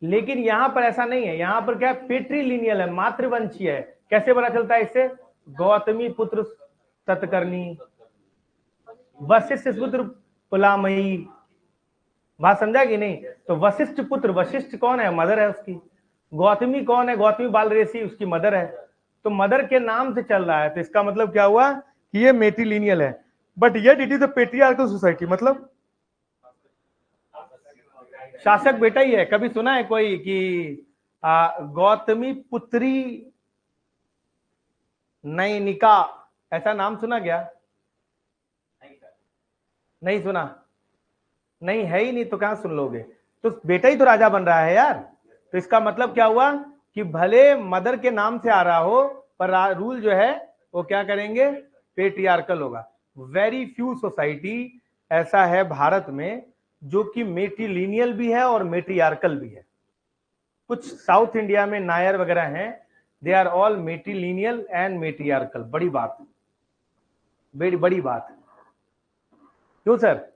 लेकिन यहां पर ऐसा नहीं है, यहां पर क्या है? पेट्रीलिनियल है, मातृवंशीय है। कैसे पता चलता है इससे? गौतमी पुत्र सतकर्णी, वशिष्ठ पुत्र पुलामयी। बात समझा कि नहीं? तो वशिष्ठ पुत्र, वशिष्ठ कौन है? मदर है उसकी। गौतमी कौन है? गौतमी बाल ऋषि, उसकी मदर है। तो मदर के नाम से चल रहा है, तो इसका मतलब क्या हुआ कि ये मेट्रिलिनियल है। But yet it is a patriarchal society. मतलब शासक बेटा ही है। कभी सुना है कोई कि गौतमी पुत्री नयनिका, ऐसा नाम सुना क्या? नहीं सुना? नहीं है ही नहीं तो कहां सुन लोगे? तो बेटा ही तो राजा बन रहा है यार। तो इसका मतलब क्या हुआ कि भले मदर के नाम से आ रहा हो, पर रूल जो है वो क्या करेंगे? पेट्रियार्कल होगा। वेरी फ्यू सोसाइटी ऐसा है भारत में जो कि मेट्रिलिनियल भी है और मेट्रियार्कल भी है। कुछ साउथ इंडिया में नायर वगैरह हैं, they are all matrilineal and matriarchal. बड़ी बात, बड़ी बात। क्यों सर?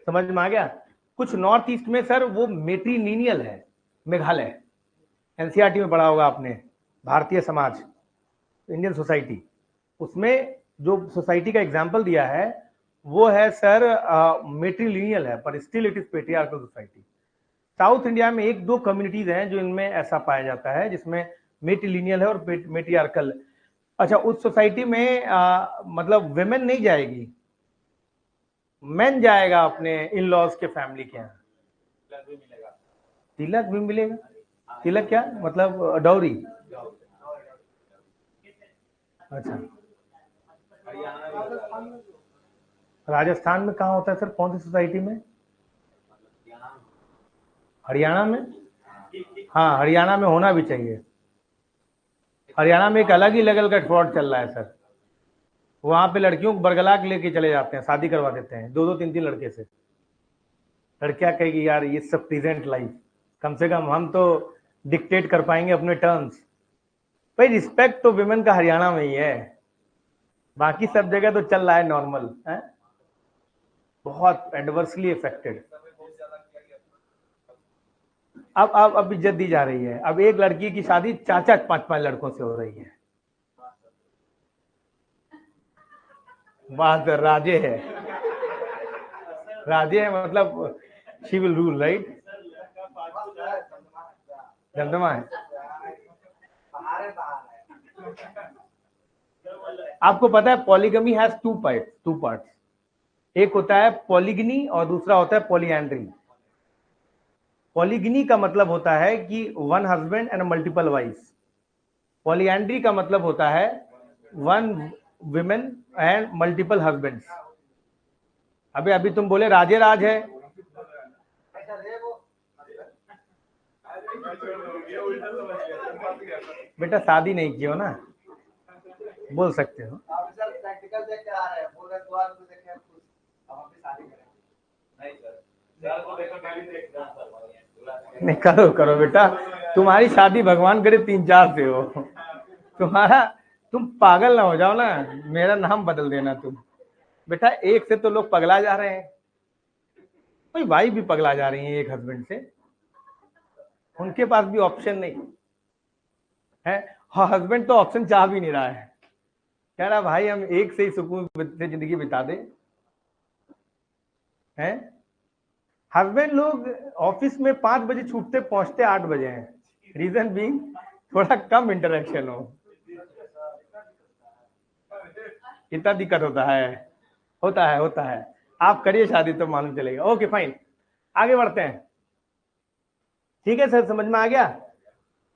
समझ में आ गया? कुछ नॉर्थ ईस्ट में सर वो मेट्रिलिनियल है। मेघालय, एनसीईआरटी में पढ़ा होगा आपने, भारतीय समाज, इंडियन सोसाइटी, उसमें जो सोसाइटी का एग्जाम्पल दिया है वो है सर मेट्रिलिनियल है, पर still it is patriarchal society. South India में 1-2 कम्युनिटीज हैं जो इनमें ऐसा पाया जाता है, जिसमें मेट्रिलिनियल है और मेट्रियार्कल। अच्छा, उस सोसाइटी में मतलब विमेन नहीं जाएगी, मैन जाएगा अपने इन लॉज के फैमिली के यहाँ। तिलक भी मिलेगा? तिलक क्या मतलब? डॉरी? अच्छा, राजस्थान में कहाँ होता है सर? कौन सी सोसाइटी में? हरियाणा में? हाँ, हरियाणा में होना भी चाहिए। हरियाणा में एक अलग ही लेवल का फ्रॉड चल रहा है सर। वहां पे लड़कियों को बरगला के लेके चले जाते हैं, शादी करवा देते हैं दो दो तीन तीन लड़के से। लड़कियां कहेगी यार ये सब प्रेजेंट लाइफ, कम से कम हम तो डिक्टेट कर पाएंगे अपने टर्म्स। भाई रिस्पेक्ट तो विमेन का हरियाणा में ही है, बाकी सब जगह तो चल रहा है नॉर्मल है। बहुत एडवर्सली इफेक्टेड। अब इज्जत दी जा रही है। अब एक लड़की की शादी चार चार पांच पांच लड़कों से हो रही है। वाह सर, राजे है। राजे है मतलब she will rule right. Damdama है। आपको पता है पॉलीगमी हैज टू पार्ट्स। एक होता है पॉलीगनी और दूसरा होता है पॉलीएंड्री। पॉलीगनी का मतलब होता है कि one husband and multiple wives. Polyandry का मतलब होता है one women and multiple husbands. अभी अभी तुम बोले राजे राज है। बेटा शादी नहीं की हो ना, बोल सकते हो। नहीं करो करो बेटा, तुम्हारी शादी भगवान करे 3-4 से हो। तुम्हारा, तुम पागल ना हो जाओ ना, मेरा नाम बदल देना तुम। बेटा एक से तो लोग पगला जा रहे हैं, कोई वाइफ भी पगला जा रही है एक हस्बैंड से, उनके पास भी ऑप्शन नहीं है। हस्बैंड तो ऑप्शन चाह भी नहीं रहा है, कह रहा भाई हम एक से ही सुकून से जिंदगी बिता दे हैं। हस्बैंड लोग ऑफिस में 5 बजे छूटते पहुंचते 8 बजे हैं, रीजन भी थोड़ा कम इंटरेक्शन हो। कितना दिक्कत होता है, होता है। आप करिए शादी तो मालूम चलेगा। ओके फाइन, आगे बढ़ते हैं। ठीक है सर, समझ में आ गया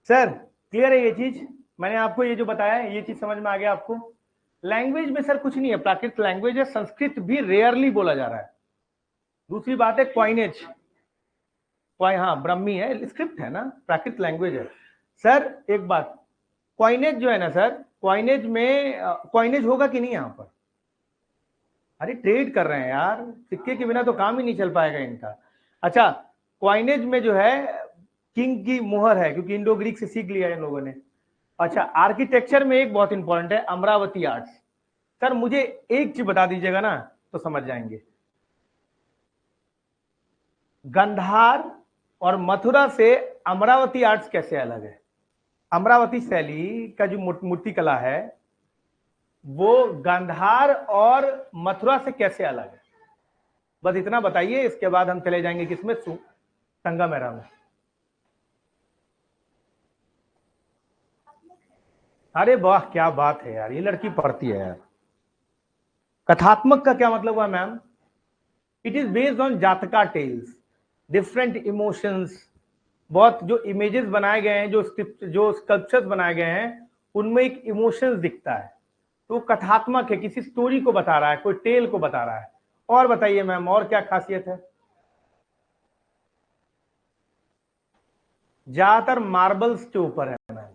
सर? क्लियर है ये चीज? मैंने आपको ये जो बताया ये चीज समझ में आ गया आपको? लैंग्वेज में सर कुछ नहीं है, प्राकृत लैंग्वेज है, संस्कृत भी रेयरली बोला जा रहा है। दूसरी बात है क्वाइनेज, हाँ ब्रह्मी है, स्क्रिप्ट है ना, प्राकृत लैंग्वेज है। सर एक बात, क्वाइनेज जो है ना सर, क्वाइनेज में क्वाइनेज होगा कि नहीं यहाँ पर? अरे ट्रेड कर रहे हैं यार, सिक्के के बिना तो काम ही नहीं चल पाएगा इनका। अच्छा, क्वाइनेज में जो है किंग की मुहर है, क्योंकि इंडो ग्रीक से सीख लिया इन लोगों ने। अच्छा, आर्किटेक्चर में एक बहुत इंपॉर्टेंट है अमरावती आर्ट्स। सर मुझे एक चीज बता दीजिएगा ना तो समझ जाएंगे, गंधार और मथुरा से अमरावती आर्ट्स कैसे अलग है? अमरावती शैली का जो मूर्ति कला है वो गांधार और मथुरा से कैसे अलग है? बस इतना बताइए, इसके बाद हम चले जाएंगे किसमें, संगमेरा में। अरे वाह क्या बात है यार, ये लड़की पढ़ती है यार। कथात्मक का क्या मतलब हुआ ma'am? It is based on जातका टेल्स, डिफरेंट इमोशंस। बहुत जो इमेजेस बनाए गए हैं, जो स्कल्पचर्स बनाए गए हैं, उनमें एक इमोशंस दिखता है, तो कथात्मक है, किसी स्टोरी को बता रहा है, कोई टेल को बता रहा है। और बताइए मैम, और क्या खासियत है? ज्यादातर मार्बल्स के ऊपर है मैम,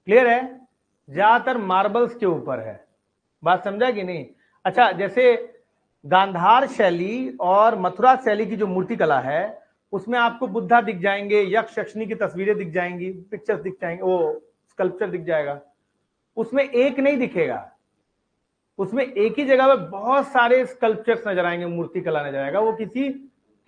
क्लियर है? ज्यादातर मार्बल्स के ऊपर है, बात समझा कि नहीं? अच्छा, जैसे गांधार शैली और मथुरा शैली की जो मूर्ति कला है, उसमें आपको बुद्धा दिख जाएंगे, यक्ष यक्षिणी की तस्वीरें दिख जाएंगी, पिक्चर्स दिख जाएंगे, वो स्कल्पचर दिख जाएगा। उसमें एक नहीं दिखेगा, उसमें एक ही जगह पे बहुत सारे स्कल्पचर्स नजर आएंगे, मूर्ति कला नजर आएगा, वो किसी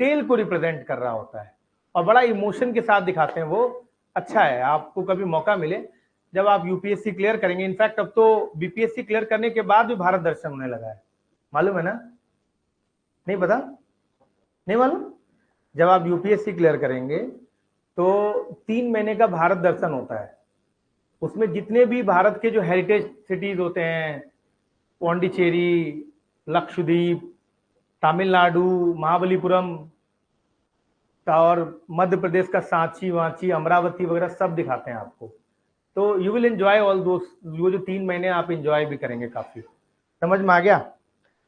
टेल को रिप्रेजेंट कर रहा होता है और बड़ा इमोशन के साथ दिखाते हैं वो। अच्छा है, आपको कभी मौका मिले जब आप यूपीएससी क्लियर करेंगे, इनफैक्ट अब तो बीपीएससी क्लियर करने के बाद भी भारत दर्शन होने लगा है, मालूम है ना? नहीं पता? नहीं मालूम? जब आप यूपीएससी क्लियर करेंगे तो 3 महीने का भारत दर्शन होता है, उसमें जितने भी भारत के जो हेरिटेज सिटीज होते हैं, पौंडीचेरी, लक्षद्वीप, तमिलनाडु, महाबलीपुरम, और मध्य प्रदेश का सांची वाची अमरावती वगैरह सब दिखाते हैं आपको। तो you will enjoy all those, वो जो 3 महीने आप एंजॉय भी करेंगे काफी। समझ में आ गया,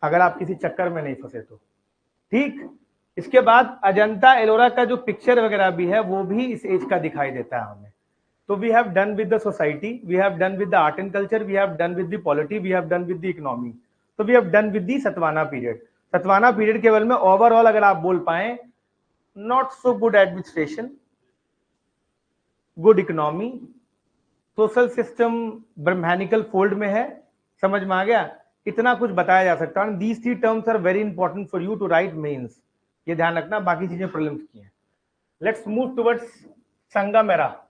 अगर आप किसी चक्कर में नहीं फंसे तो। ठीक, इसके बाद अजंता एलोरा का जो पिक्चर वगैरह भी है वो भी इस एज का दिखाई देता है हमें। तो we have done with the society, we have done with the art and culture, we have done with the polity, we have done with the economy. तो we have done with the Satavahana period. Satavahana period केवल में ओवरऑल अगर आप बोल पाए, not so good administration, good economy, social system Brahmanical fold में है। समझ में आ गया, इतना कुछ बताया जा सकता है। These 3 terms are very important for you to write mains, ये ध्यान रखना, बाकी चीजें प्रीलिम्स की हैं। Let's move towards Sangam era.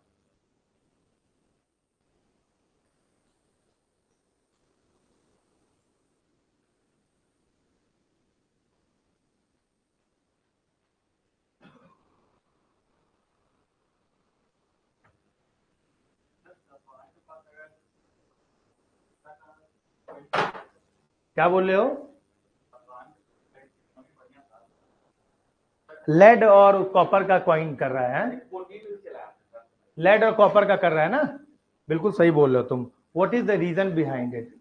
क्या बोल रहे हो? लेड और कॉपर का कॉइन कर रहा है, लेड और कॉपर का कर रहा है ना, बिल्कुल सही बोल रहे हो तुम। What is the reason behind it?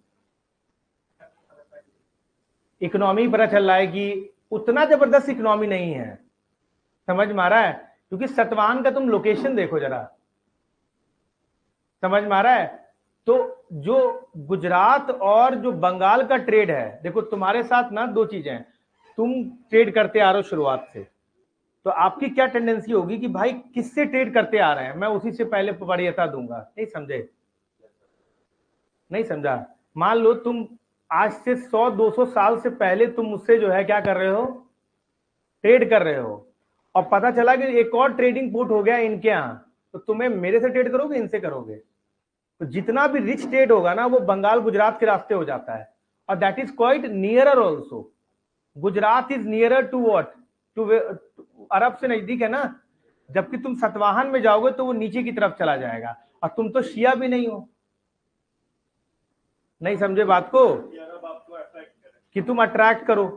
Economy पता चल रहा है कि उतना जबरदस्त इकोनॉमी नहीं है। समझ में आ रहा है, क्योंकि सतवान का तुम लोकेशन देखो जरा, समझ में आ रहा है। तो जो गुजरात और जो बंगाल का ट्रेड है, देखो तुम्हारे साथ ना 2 चीजें, तुम ट्रेड करते आ रहे हो शुरुआत से, तो आपकी क्या टेंडेंसी होगी कि भाई किससे ट्रेड करते आ रहे हैं, मैं उसी से पहले वरीयता दूंगा। नहीं समझे? नहीं समझा? मान लो तुम आज से 100-200 साल से पहले तुम मुझसे जो है क्या कर रहे हो, ट्रेड कर रहे हो, और पता चला कि एक और ट्रेडिंग पोर्ट हो गया इनके यहां, तो तुम्हें मेरे से ट्रेड करोगे, इनसे करोगे? तो जितना भी रिच ट्रेड होगा ना वो बंगाल गुजरात के रास्ते हो जाता है, और that is quite nearer also. Gujarat is nearer to what, to Arab से नजदीक है ना, जबकि तुम सतवाहन में जाओगे तो वो नीचे की तरफ चला जाएगा, और तुम तो शिया भी नहीं हो। नहीं समझे बात को, कि तुम अट्रैक्ट करो,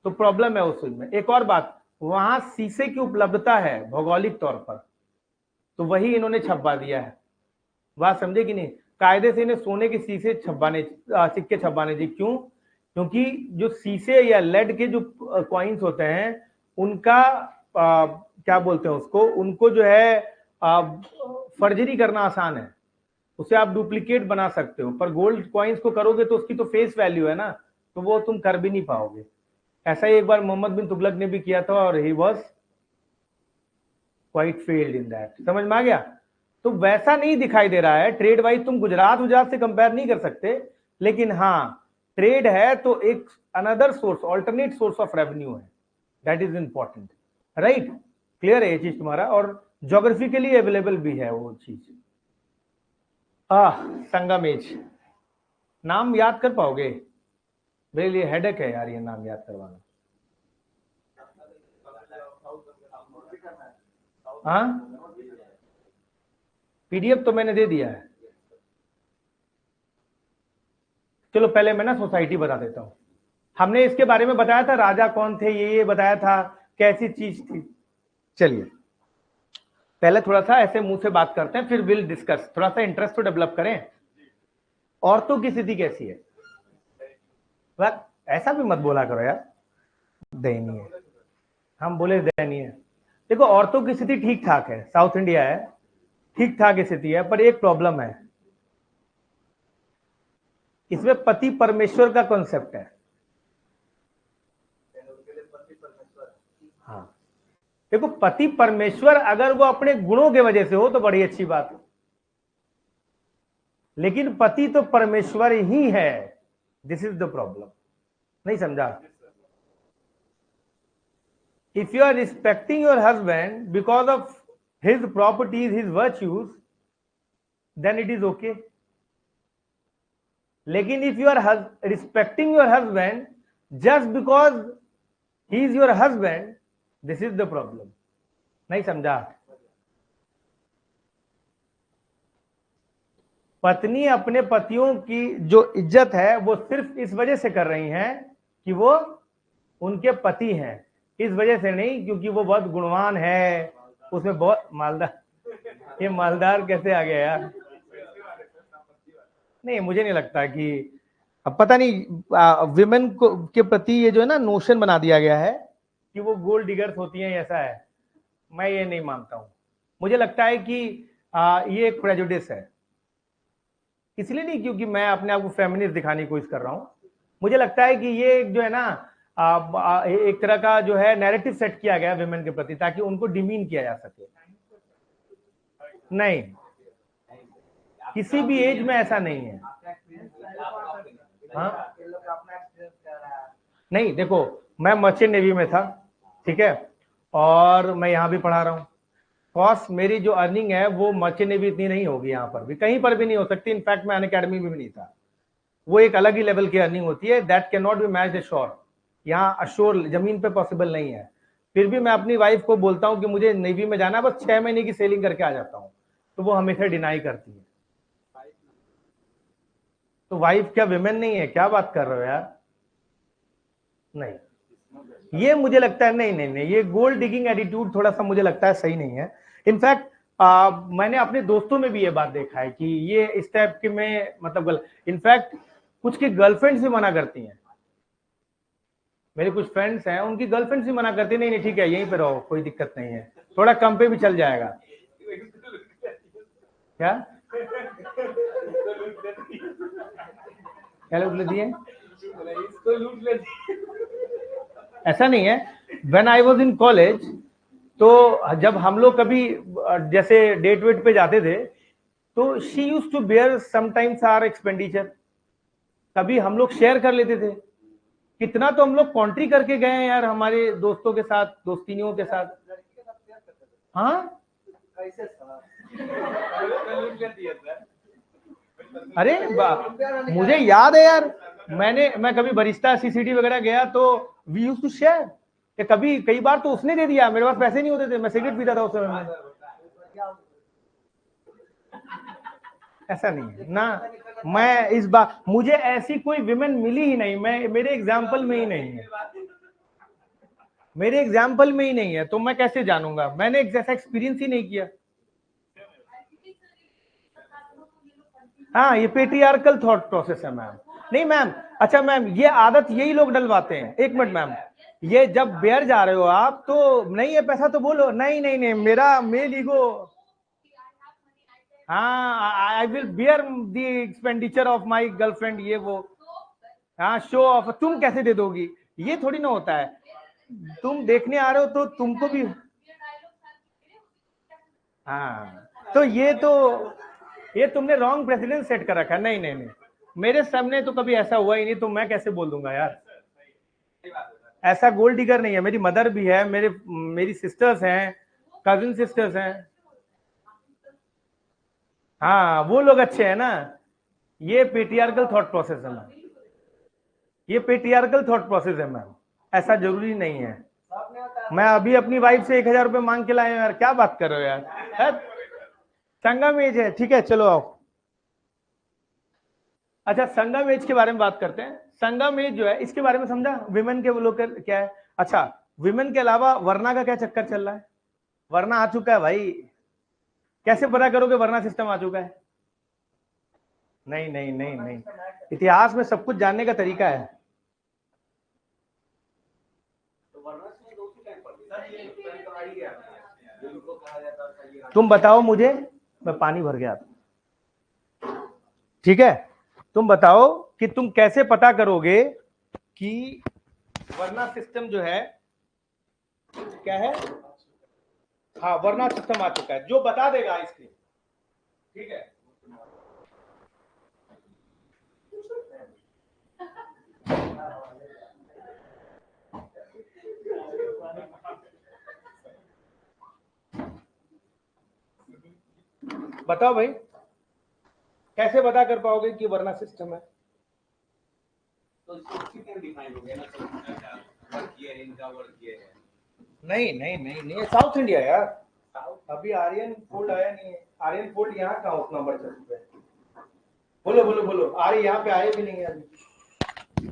तो प्रॉब्लम है उसमें। एक और बात, वहां शीशे की उपलब्धता है भौगोलिक तौर पर, तो वही इन्होंने छपवा दिया है। बात समझे कि नहीं? कायदे से इन्हें सोने के शीशे छपवाने, सिक्के छपवाने चाहिए। क्यों? क्योंकि जो शीशे या लेड के जो कॉइन्स होते हैं उनका क्या बोलते हैं उसको, उनको जो है फर्जरी करना आसान है, उसे आप डुप्लीकेट बना सकते हो, पर गोल्ड कॉइन्स को करोगे तो उसकी तो फेस वैल्यू है ना, तो वो तुम कर भी नहीं पाओगे। ऐसा ही एक बार मोहम्मद बिन तुगलक ने भी किया था और he was quite failed in that. समझ में आ गया? तो वैसा नहीं दिखाई दे रहा है ट्रेड वाइज, तुम गुजरात से कंपेयर नहीं कर सकते, लेकिन हाँ ट्रेड है तो एक another source, alternate source of revenue है, that is important. Right, clear है ये चीज तुम्हारा, और ज्योग्राफिकली अवेलेबल भी है वो चीज। संगमेश, नाम याद कर पाओगे? मेरे लिए हेडेक है यार ये नाम याद करवाना। हाँ, पीडीएफ तो मैंने दे दिया है। चलो पहले मैं ना सोसाइटी बता देता हूं। हमने इसके बारे में बताया था, राजा कौन थे, ये बताया था, कैसी चीज थी। चलिए पहले थोड़ा सा ऐसे मुंह से बात करते हैं, फिर विल डिस्कस, थोड़ा सा इंटरेस्ट तो डेवलप करें। औरतों की स्थिति कैसी है? ऐसा भी मत बोला करो यार, दयनीय। हम बोले दयनीय? देखो औरतों की स्थिति ठीक ठाक है, साउथ इंडिया है, ठीक ठाक स्थिति है, पर एक प्रॉब्लम है, इसमें पति परमेश्वर का कॉन्सेप्ट है। हाँ देखो, पति परमेश्वर अगर वो अपने गुणों के वजह से हो तो बड़ी अच्छी बात है, लेकिन पति तो परमेश्वर ही है, दिस इज द प्रॉब्लम। नहीं समझा? If you are respecting your husband because of his properties, his virtues, then it is okay. लेकिन if you are respecting your husband just because he is your husband, this is the problem. नहीं समझा? पत्नी अपने पतियों की जो इज्जत है वो सिर्फ इस वजह से कर रही हैं कि वो उनके पति हैं। इस वजह से नहीं, क्योंकि वो बहुत गुणवान है, उसमें बहुत मालदार। ये मालदार कैसे आ गया यार? नहीं, मुझे नहीं लगता कि, अब पता नहीं विमेन को के प्रति ये जो है ना नोशन बना दिया गया है कि वो गोल्ड डिगर्स होती हैं, ऐसा है। मैं ये नहीं मानता हूं। मुझे लगता है कि ये एक प्रेजुडिस है, इसलिए नहीं क्योंकि मैं अपने आप को फेमिनिस्ट दिखाने की कोशिश कर रहा हूं। मुझे लगता है कि ये जो है ना एक तरह का जो है नैरेटिव सेट किया गया विमेन के प्रति, ताकि उनको डिमीन किया जा सके। नहीं, किसी भी एज में ऐसा नहीं है। हाँ, नहीं देखो, मैं मर्चेंट नेवी में था, ठीक है, और मैं यहाँ भी पढ़ा रहा हूँ। कॉस्ट मेरी जो अर्निंग है वो मर्चेंट नेवी इतनी नहीं होगी, यहाँ पर भी कहीं पर भी नहीं हो सकती। इनफैक्ट मैं अनअकैडमी में भी नहीं था। वो एक अलग ही लेवल की अर्निंग होती है, that can not be matched assure. यहाँ अश्योर जमीन पे पॉसिबल नहीं है। फिर भी मैं अपनी वाइफ को बोलता हूँ कि मुझे नेवी में जाना, बस 6 महीने की सेलिंग करके आ जाता हूँ, तो वो हमेशा डिनाई करती है। तो वाइफ क्या विमेन नहीं है? क्या बात कर रहे हो यार? नहीं, ये मुझे लगता है नहीं नहीं नहीं, ये गोल्ड डिगिंग एटीट्यूड थोड़ा सा मुझे लगता है सही नहीं है। इनफैक्ट मैंने अपने दोस्तों में भी ये बात देखा है कि ये इस टाइप के में मतलब इनफैक्ट कुछ की गर्लफ्रेंड्स भी मना करती हैं। मेरे कुछ फ्रेंड्स हैं, उनकी गर्लफ्रेंड्स भी मना करती, नहीं नहीं ठीक है यहीं पे रहो, कोई दिक्कत नहीं है, थोड़ा कम पे भी चल जाएगा। क्या क्या लूट लेती है? ऐसा नहीं है। When I was in college, तो जब हम लोग कभी जैसे डेट वेट पे जाते थे, तो she use to bear sometimes our expenditure. कभी हम लोग शेयर कर लेते थे। कितना तो हम लोग कॉन्ट्री करके गए हैं यार, हमारे दोस्तों के साथ, दोस्तिनियों के साथ। हाँ, अरे मुझे याद है यार, मैं कभी बरिस्ता सीसीडी वगैरह गया तो वी यूज टू शेयर। कभी कई बार तो उसने दे दिया, मेरे पास पैसे नहीं होते थे, मैं सिगरेट पीता था उस समय में। ऐसा नहीं है ना। मैं इस बार मुझे ऐसी कोई विमेन मिली ही नहीं, मैं मेरे एग्जाम्पल में ही नहीं है, मेरे एग्जाम्पल में ही नहीं है, तो मैं कैसे जानूंगा? मैंने ऐसा एक्सपीरियंस ही नहीं किया। हाँ, ये पेट्रियार्कल थॉट प्रोसेस है मैम। नहीं मैम, अच्छा मैम, ये आदत यही लोग डलवाते हैं। एक मिनट मैम, ये जब बेयर जा रहे हो आप तो नहीं है पैसा तो बोलो, नहीं नहीं नहीं मेरा मेल ईगो, हाँ I will bear the expenditure of my girlfriend, ये वो, हाँ शो ऑफ, तुम कैसे दे दोगी? ये थोड़ी ना होता है। तुम देखने आ रहे हो तो तुमको भी, हाँ, तो ये तुमने रॉन्ग प्रेसिडेंट सेट कर रखा है। नहीं नहीं नहीं, मेरे सामने तो कभी ऐसा हुआ ही नहीं, तो मैं कैसे बोल दूंगा यार? ऐसा गोल्ड डिगर नहीं है। मेरी मदर भी है, मेरी सिस्टर्स हैं, कजिन सिस्टर्स हैं। हाँ, वो लोग अच्छे हैं ना। ये पेट्रियार्कल थॉट प्रोसेस है मैम, ये पेट्रियार्कल थॉट प्रोसेस है मैम, ऐसा जरूरी नहीं है। मैं अभी अपनी वाइफ से 1,000 रुपए मांग के लाए हूं यार, क्या बात कर रहे हो यार? संगम एज है, ठीक है चलो आओ। अच्छा, संगम एज के बारे में बात करते हैं। संगम एज जो है, इसके बारे में समझा विमेन के वो लोग क्या है? अच्छा, विमेन के अलावा वरना का क्या चक्कर चल रहा है? वरना आ चुका है भाई। कैसे पता करोगे वरना सिस्टम आ चुका है? नहीं नहीं नहीं नहीं, इतिहास में सब कुछ जानने का तरीका है। तुम बताओ मुझे, मैं पानी भर गया, ठीक है, तुम बताओ कि तुम कैसे पता करोगे कि वरना सिस्टम जो है क्या है? हाँ, वरना सिस्टम आ चुका है, जो बता देगा इसके, ठीक है। बताओ भाई, कैसे पता कर पाओगे कि वरना सिस्टम है? नहीं नहीं नहीं नहीं, साउथ इंडिया यार, अभी आर्यन फोल्ड आया नहीं है। आर्यन फोल्ड यहाँ का उतना बढ़ चुका है। बोलो बोलो बोलो, आर्य यहाँ पे आए भी नहीं है अभी।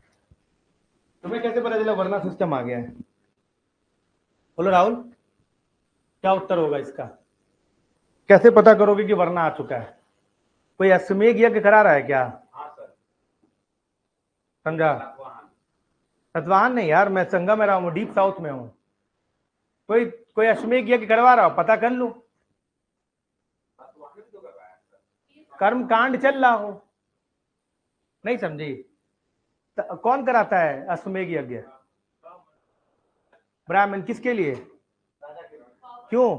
तुम्हें कैसे पता चला वरना सिस्टम आ गया है? बोलो राहुल, क्या उत्तर होगा इसका? कैसे पता करोगे कि वरना आ चुका है? कोई अश्वमेघ यज्ञ करा रहा है क्या? समझा? सतवाहन नहीं यार, मैं संगम में रहा हूँ, डीप साउथ में हूँ। कोई कोई अश्वमेघ यज्ञ करवा रहा हो, पता कर लो। कर्म कांड चल रहा हो, नहीं समझी? कौन कराता है अश्वमेघ यज्ञ? ब्राह्मण। किसके लिए? क्यों?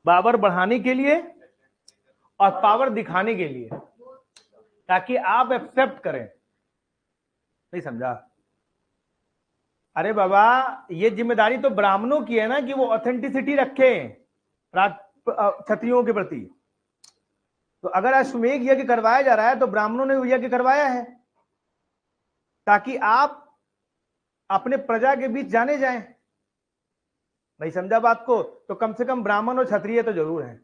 पावर बढ़ाने के लिए और पावर दिखाने के लिए, ताकि आप एक्सेप्ट करें। नहीं समझा? अरे बाबा, ये जिम्मेदारी तो ब्राह्मणों की है ना कि वो ऑथेंटिसिटी रखें क्षत्रियों के प्रति। तो अगर अश्वमेघ यज्ञ करवाया जा रहा है तो ब्राह्मणों ने यज्ञ करवाया है ताकि आप अपने प्रजा के बीच जाने जाएं। नहीं समझा बात को? तो कम से कम ब्राह्मण और क्षत्रिय तो जरूर है।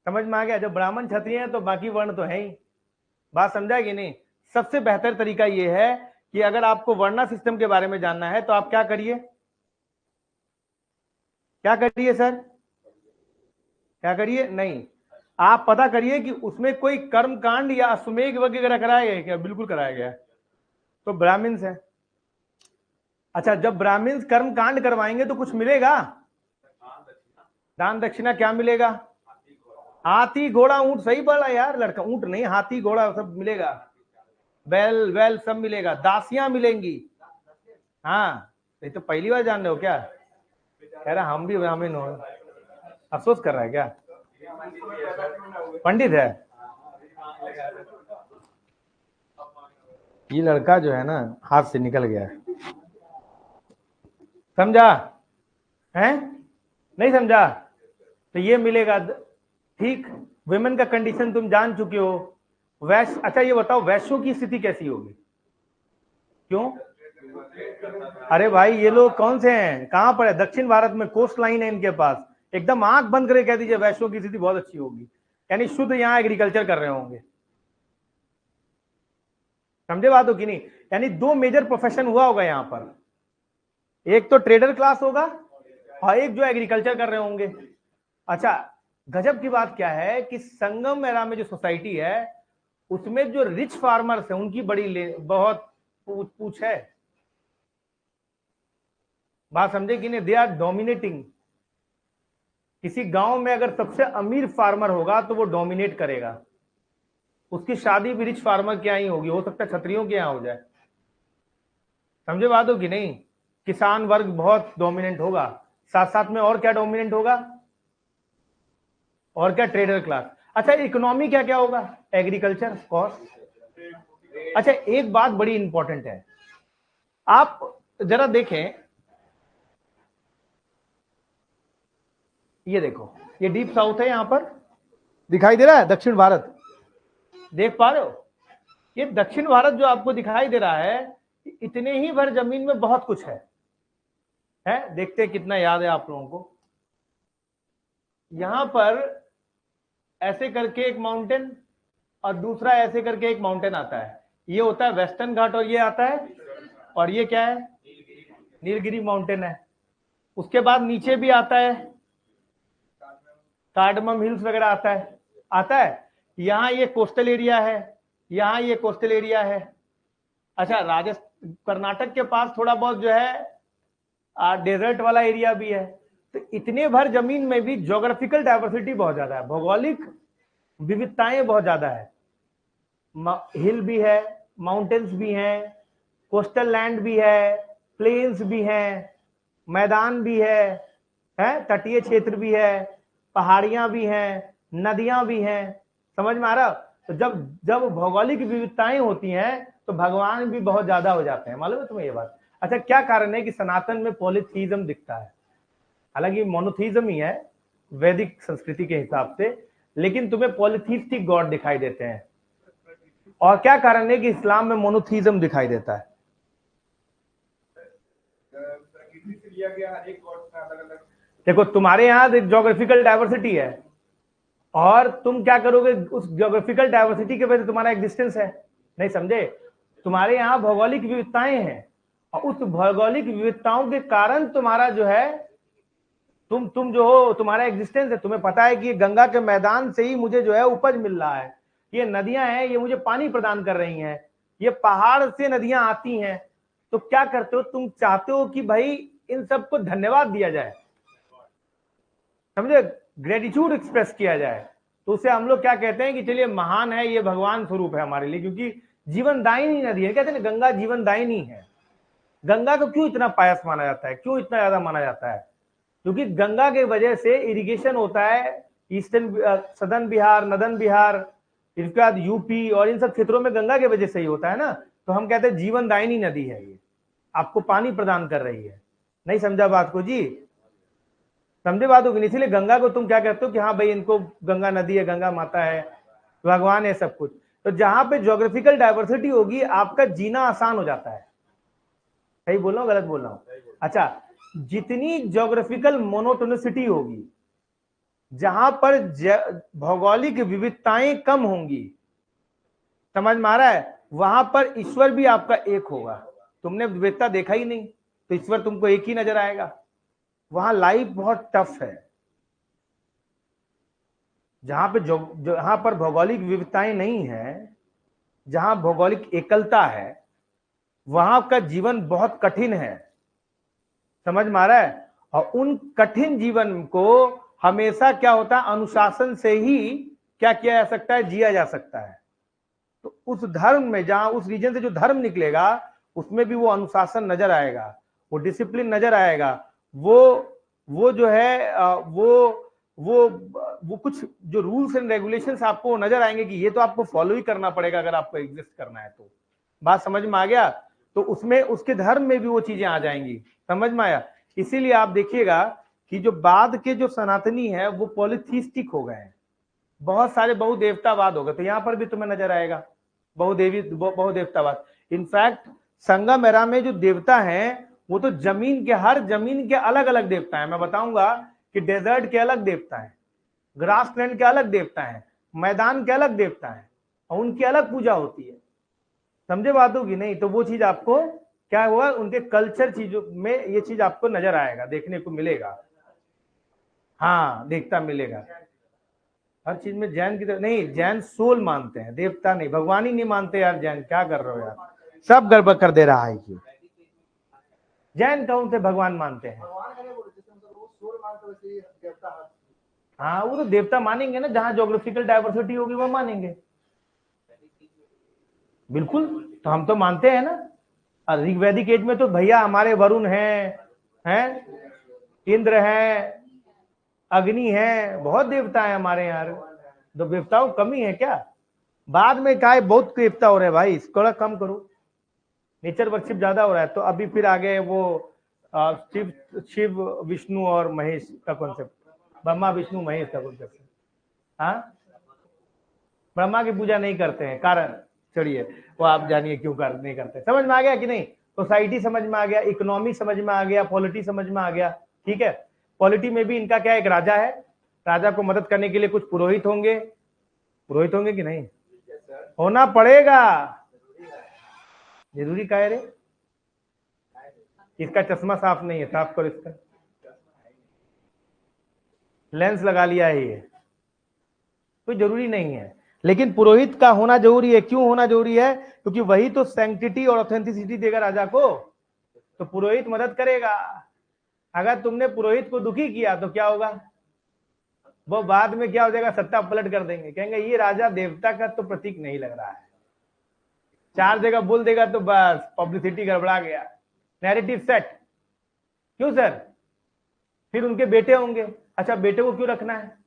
समझ में आ गया? जब ब्राह्मण क्षत्रिय हैं तो बाकी वर्ण तो है ही। बात समझा कि नहीं? सबसे बेहतर तरीका यह है कि अगर आपको वर्णा सिस्टम के बारे में जानना है तो आप क्या करिए, क्या करिए सर, क्या करिए? नहीं, आप पता करिए कि उसमें कोई कर्म कांड या अश्वमेघ वगैरह कराया गया क्या? बिल्कुल कराया गया। तो ब्राह्मण्स है। अच्छा, जब ब्राह्मण्स कर्म कांड करवाएंगे तो कुछ मिलेगा? दान दक्षिणा क्या मिलेगा? हाथी घोड़ा ऊंट। सही बोला यार लड़का, ऊंट नहीं, हाथी घोड़ा सब मिलेगा। बैल वैल सब मिलेगा, दासियां मिलेंगी। हाँ, ये तो पहली बार जान रहे हो क्या? कह रहा हम भी ब्राह्मण हो। अफसोस कर रहा है क्या? पंडित है ये लड़का, जो है ना हाथ से निकल गया है। समझा है? नहीं समझा? तो ये मिलेगा। ठीक, विमेन का कंडीशन तुम जान चुके हो। वैश्य। अच्छा ये बताओ, वैश्यों की स्थिति कैसी होगी? क्यों? अरे भाई, ये लोग कौन से हैं, कहां पर है? दक्षिण भारत में कोस्ट लाइन है इनके पास। एकदम आंख बंद करके कह दीजिए वैश्यों की स्थिति बहुत अच्छी होगी, यानी शुद्ध यहाँ एग्रीकल्चर कर रहे होंगे। समझे बात हो कि नहीं? यानी दो मेजर प्रोफेशन हुआ होगा यहाँ पर, एक तो ट्रेडर क्लास होगा और एक जो एग्रीकल्चर कर रहे होंगे। अच्छा, गजब की बात क्या है कि संगम एरा में जो सोसाइटी है उसमें जो रिच फार्मर्स हैं उनकी बहुत पूछ है। बात समझे कि नहीं? They are dominating. किसी गांव में अगर सबसे अमीर फार्मर होगा तो वो डोमिनेट करेगा। उसकी शादी भी रिच फार्मर के यहाँ ही होगी, हो सकता है क्षत्रियों के यहाँ हो जाए। समझे बात हो कि नहीं? किसान वर्ग बहुत डोमिनेंट होगा, साथ साथ में और क्या डोमिनेंट होगा? और क्या? Trader class. अच्छा, इकोनॉमी क्या क्या होगा? Agriculture, cost. अच्छा, एक बात बड़ी इंपॉर्टेंट है, आप जरा देखें, ये देखो, ये डीप साउथ है, यहां पर दिखाई दे रहा है दक्षिण भारत, देख पा रहे हो? ये दक्षिण भारत जो आपको दिखाई दे रहा है, इतने ही भर जमीन में बहुत कुछ है। देखते हैं कितना याद है आप लोगों को। यहां पर ऐसे करके एक माउंटेन और दूसरा ऐसे करके एक माउंटेन आता है, ये होता है वेस्टर्न घाट, और ये आता है, और ये क्या है? नीलगिरी माउंटेन है। उसके बाद नीचे भी आता है, कार्डमम हिल्स वगैरह आता है। यहाँ ये कोस्टल एरिया है, यहाँ ये कोस्टल एरिया है। अच्छा, राजस्थान कर्नाटक के पास थोड़ा बहुत जो है डेजर्ट वाला एरिया भी है। तो इतने भर जमीन में भी ज्योग्राफिकल डाइवर्सिटी बहुत ज्यादा है, भौगोलिक विविधताएं बहुत ज्यादा है। हिल भी है, माउंटेन्स भी हैं, कोस्टल लैंड भी है, प्लेन्स भी हैं, मैदान भी है, तटीय क्षेत्र भी है, पहाड़ियां भी हैं, नदियां भी हैं। समझ में आ रहा? तो जब जब भौगोलिक विविधताएं होती हैं तो भगवान भी बहुत ज्यादा हो जाते हैं। मालूम है तुम्हें ये बात? अच्छा, क्या कारण है कि सनातन में पॉलीथीज्म दिखता है? हालांकि मोनोथीज्म ही है वैदिक संस्कृति के हिसाब से, लेकिन तुम्हें पॉलीथीस्टिक गॉड दिखाई देते हैं। और क्या कारण है कि इस्लाम में मोनोथीज्म दिखाई देता है? देखो, तुम्हारे यहां ज्योग्राफिकल डाइवर्सिटी है, और तुम क्या करोगे उस ज्योग्राफिकल डाइवर्सिटी के वजह से तुम्हारा एग्जिस्टेंस है। नहीं समझे? तुम्हारे यहाँ भौगोलिक विविधताएं हैं और उस भौगोलिक विविधताओं के कारण तुम्हारा जो है तुम जो हो, तुम्हारा एग्जिस्टेंस है। तुम्हें पता है कि ये गंगा के मैदान से ही मुझे जो है उपज मिल रहा है, ये नदियां हैं ये मुझे पानी प्रदान कर रही हैं, ये पहाड़ से नदियां आती हैं। तो क्या करते हो, तुम चाहते हो कि भाई इन सबको धन्यवाद दिया जाए, समझे, ग्रेटिट्यूड एक्सप्रेस किया जाए। तो उसे हम लोग क्या कहते हैं कि चलिए महान है, ये भगवान स्वरूप है हमारे लिए, क्योंकि जीवनदायिनी नदी है। कहते हैं ना गंगा जीवनदायिनी है। गंगा को क्यों इतना पायस माना जाता है, क्यों इतना ज्यादा माना जाता है? क्योंकि गंगा के वजह से इरिगेशन होता है eastern southern Bihar, northern Bihar, इसके बाद यूपी और इन सब क्षेत्रों में गंगा के वजह से ही होता है ना। तो हम कहते हैं जीवनदायिनी नदी है, ये आपको पानी प्रदान कर रही है। नहीं समझा बात को जी? समझे बात होगी। इसीलिए गंगा को तुम क्या कहते हो कि हाँ भाई इनको गंगा नदी है, गंगा माता है, भगवान है, सब कुछ। तो जहां पे ज्योग्राफिकल डाइवर्सिटी होगी आपका जीना आसान हो जाता है। सही बोल रहा हूँ गलत बोल रहा हूँ? अच्छा, जितनी ज्योग्राफिकल मोनोटोनिसिटी होगी, जहां पर भौगोलिक विविधताएं कम होंगी, समझ में आ रहा है, वहां पर ईश्वर भी आपका एक होगा। तुमने विविधता देखा ही नहीं तो ईश्वर तुमको एक ही नजर आएगा। वहां लाइफ बहुत टफ है। जहां पे जहां पर भौगोलिक विविधताएं नहीं है, जहां भौगोलिक एकलता है, वहां का जीवन बहुत कठिन है। समझ में आ रहा है? और उन कठिन जीवन को हमेशा क्या होता है, अनुशासन से ही क्या किया जा सकता है, जिया जा सकता है। तो उस धर्म में, जहां उस रीजन से जो धर्म निकलेगा उसमें भी वो अनुशासन नजर आएगा, वो डिसिप्लिन नजर आएगा, वो जो है वो कुछ जो रूल्स एंड रेगुलेशंस आपको नजर आएंगे कि ये तो आपको फॉलो ही करना पड़ेगा अगर आपको एग्जिस्ट करना है। तो बात समझ में आ गया? तो उसमें उसके धर्म में भी वो चीजें आ जाएंगी। समझ में आया? इसीलिए आप देखिएगा कि जो बाद के जो सनातनी है वो पॉलिथीस्टिक हो गए हैं, बहुत सारे बहुदेवतावाद हो गए। तो यहां पर भी तुम्हें नजर आएगा बहुदेवतावाद। इनफैक्ट संगम एरा में जो देवता हैं वो तो हर जमीन के अलग अलग देवता हैं। मैं बताऊंगा कि डेजर्ट के अलग देवता हैं, ग्रासलैंड के अलग देवता हैं, मैदान के अलग देवता हैं, और उनकी अलग पूजा होती है। समझे बात होगी नहीं? तो वो चीज आपको क्या हुआ, उनके कल्चर चीजों में ये चीज आपको नजर आएगा, देखने को मिलेगा। हाँ, देखता मिलेगा हर चीज में। जैन की नहीं, जैन सोल मानते हैं, देवता नहीं, भगवान ही नहीं मानते यार। जैन क्या कर रहे हो यार, सब गड़बड़ कर दे रहा है ये। जैन कौन से भगवान मानते हैं? हाँ, वो तो देवता मानेंगे ना, जहां ज्योग्राफिकल डाइवर्सिटी होगी वो मानेंगे। बिल्कुल, तो हम तो मानते हैं ना। ऋग्वैदिक एज में तो भैया हमारे वरुण हैं, इंद्र हैं, अग्नि है, बहुत देवता है हमारे यहाँ। तो देवताओं कमी है क्या? बाद में क्या है, बहुत देवता हो रहे हैं भाई, थोड़ा कम करो। नेचर वर्शिप ज्यादा हो रहा है। तो अभी फिर आगे वो शिव विष्णु और महेश का कॉन्सेप्ट, ब्रह्मा विष्णु महेश का कॉन्सेप्ट। हाँ, ब्रह्मा की पूजा नहीं करते हैं, कारण चलिए वो आप जानिए क्यों नहीं करते। समझ में आ गया कि नहीं? सोसाइटी समझ में आ गया, इकोनॉमी समझ में आ गया, पॉलिटी समझ में आ गया। ठीक है, पॉलिटी में भी इनका क्या, एक राजा है, राजा को मदद करने के लिए कुछ पुरोहित होंगे। पुरोहित होंगे कि नहीं? होना पड़ेगा, जरूरी का है रे। इसका चश्मा साफ नहीं है, साफ करो इसका, लेंस लगा लिया है ये, कोई जरूरी नहीं है। लेकिन पुरोहित का होना जरूरी है। क्यों होना जरूरी है? क्योंकि वही तो सैंक्टिटी और ऑथेंटिसिटी देगा राजा को। तो पुरोहित मदद करेगा। अगर तुमने पुरोहित को दुखी किया तो क्या होगा, वो बाद में क्या हो जाएगा, सत्ता पलट कर देंगे, कहेंगे ये राजा देवता का तो प्रतीक नहीं लग रहा है। 4 जगह बोल देगा तो बस पब्लिसिटी गड़बड़ा गया, नैरेटिव सेट। क्यों सर? फिर उनके बेटे होंगे। अच्छा, बेटे को क्यों रखना है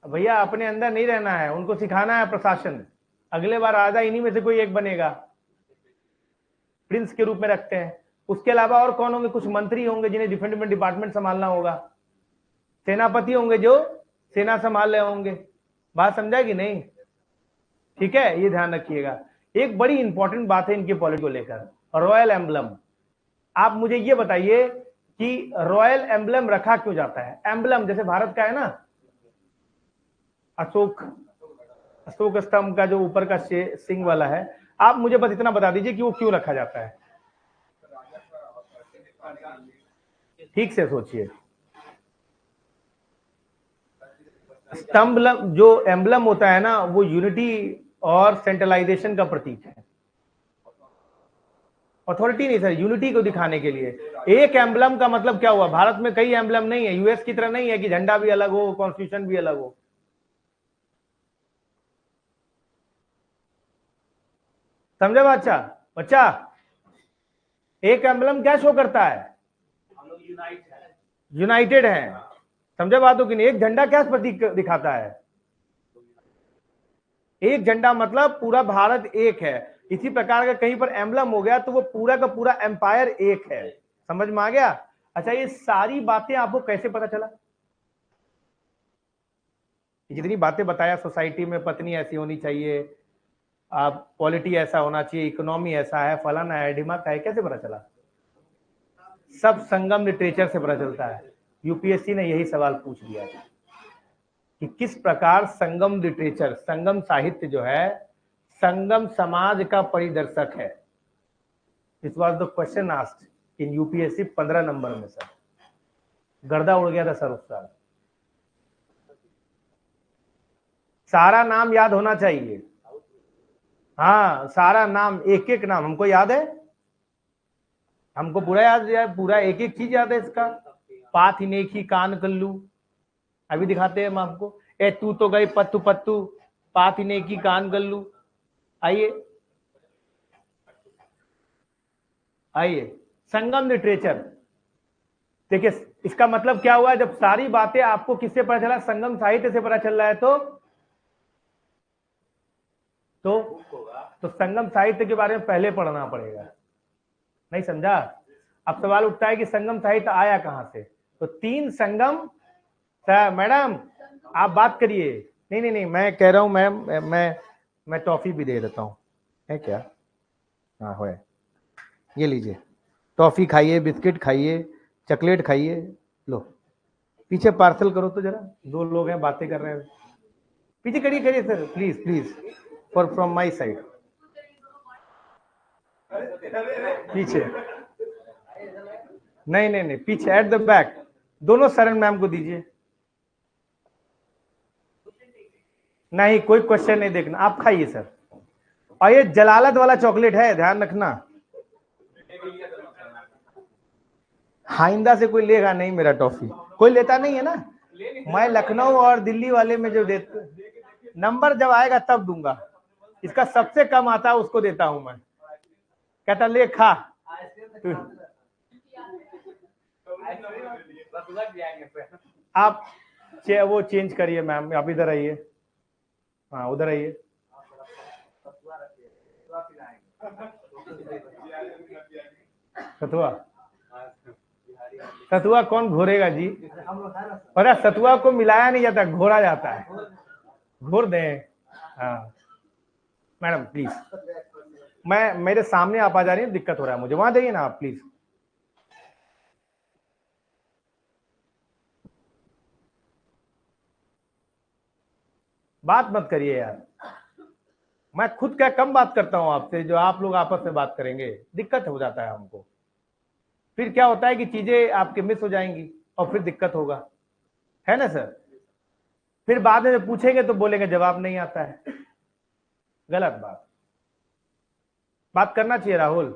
भैया? अपने अंदर नहीं रहना है, उनको सिखाना है प्रशासन। अगले बार राजा इन्हीं में से कोई एक बनेगा, प्रिंस के रूप में रखते हैं। उसके अलावा और कौन होंगे? कुछ मंत्री होंगे जिन्हें डिफेंस डिपार्टमेंट संभालना होगा, सेनापति होंगे जो सेना संभाल रहे होंगे। बात समझा कि नहीं? ठीक है, ये ध्यान रखिएगा। एक बड़ी इंपॉर्टेंट बात है इनकी पॉलिटी को लेकर, रॉयल एम्बलम। आप मुझे ये बताइए कि रॉयल एम्बलम रखा क्यों जाता है? एम्बलम जैसे भारत का है ना, अशोक, अशोक स्तंभ का जो ऊपर का सिंह वाला है, आप मुझे बस इतना बता दीजिए कि वो क्यों रखा जाता है। ठीक से सोचिए। स्तंभ जो एम्बलम होता है ना, वो यूनिटी और सेंट्रलाइजेशन का प्रतीक है। अथॉरिटी नहीं सर, यूनिटी को दिखाने के लिए। एक एम्बलम का मतलब क्या हुआ, भारत में कई एम्बलम नहीं है, यूएस की तरह नहीं है कि झंडा भी अलग हो, कॉन्स्टिट्यूशन भी अलग हो। समझा बच्चा? बच्चा, एक एम्बलम क्या शो करता है? यूनाइटेड है। समझा बात हो कि नहीं? एक झंडा क्या प्रतीक दिखाता है? एक झंडा मतलब पूरा भारत एक है। इसी प्रकार का कहीं पर एम्बलम हो गया तो वो पूरा का पूरा एम्पायर एक है। समझ में आ गया? अच्छा, ये सारी बातें आपको कैसे पता चला? जितनी बातें बताया, सोसाइटी में पत्नी ऐसी होनी चाहिए, आप पॉलिटी ऐसा होना चाहिए, इकोनॉमी ऐसा है, फलाना है, ढिमाका है, कैसे पता चला? सब संगम लिटरेचर से पता चलता है। यूपीएससी ने यही सवाल पूछ लिया था कि किस प्रकार संगम लिटरेचर, संगम साहित्य जो है, संगम समाज का परिदर्शक है। This was the question asked in UPSC 15 number में सर। गर्दा उड़ गया था सर उस साल। सारा नाम याद होना चाहिए। हाँ, सारा नाम, एक एक नाम हमको याद है, हमको पूरा याद है, पूरा एक एक चीज याद है इसका। पाथ इनेखी कान कल्लू, अभी दिखाते हैं हम आपको। ए तू तो गई पत्तू पत्तू, पाथ इनेखी कान कल्लू। आइए आइए, संगम लिटरेचर। देखिए इसका मतलब क्या हुआ, जब सारी बातें आपको किससे पता चला, संगम साहित्य से पता चल रहा है, तो संगम साहित्य के बारे में पहले पढ़ना पड़ेगा। नहीं समझा? अब सवाल उठता है कि संगम साहित्य आया कहां से? तो 3 संगम। सर मैडम आप बात करिए। नहीं नहीं नहीं, मैं कह रहा हूं मैम, मैं टॉफी भी दे देता हूं, है क्या? हाँ है, ये लीजिए, टॉफी खाइए, बिस्किट खाइए, चॉकलेट खाइए। लो, पीछे पार्सल करो तो जरा, 2 लोग हैं बातें कर रहे हैं। पीछे करिए करिए sir, please please, for from my side. पीछे नहीं नहीं नहीं, पीछे एट द बैक। दोनों शरण मैम को दीजिए। नहीं, कोई क्वेश्चन नहीं देखना, आप खाइए सर। और ये जलालत वाला चॉकलेट है, ध्यान रखना। आइंदा से कोई लेगा नहीं मेरा टॉफी, कोई लेता नहीं है ना। मैं लखनऊ और दिल्ली वाले में जो देते, नंबर जब आएगा तब दूंगा। इसका सबसे कम आता है उसको देता हूं मैं। कहता ले खा। आप वो चेंज करिए मैम, आप इधर आइए। हाँ उधर आइए। सतुआ, सतुआ कौन घोरेगा जी? अरे सतुआ को मिलाया नहीं जाता, घोरा जाता है। घोर दें। हाँ मैडम प्लीज, मैं मेरे सामने आप आ जा रही है, दिक्कत हो रहा है मुझे, वहां जाइए ना आप प्लीज। बात मत करिए यार, मैं खुद क्या कम बात करता हूं आपसे, जो आप लोग आपस में बात करेंगे दिक्कत हो जाता है हमको। फिर क्या होता है कि चीजें आपके मिस हो जाएंगी और फिर दिक्कत होगा, है ना सर? फिर बाद में जब पूछेंगे तो बोलेंगे जवाब नहीं आता है। गलत बात करना चाहिए राहुल,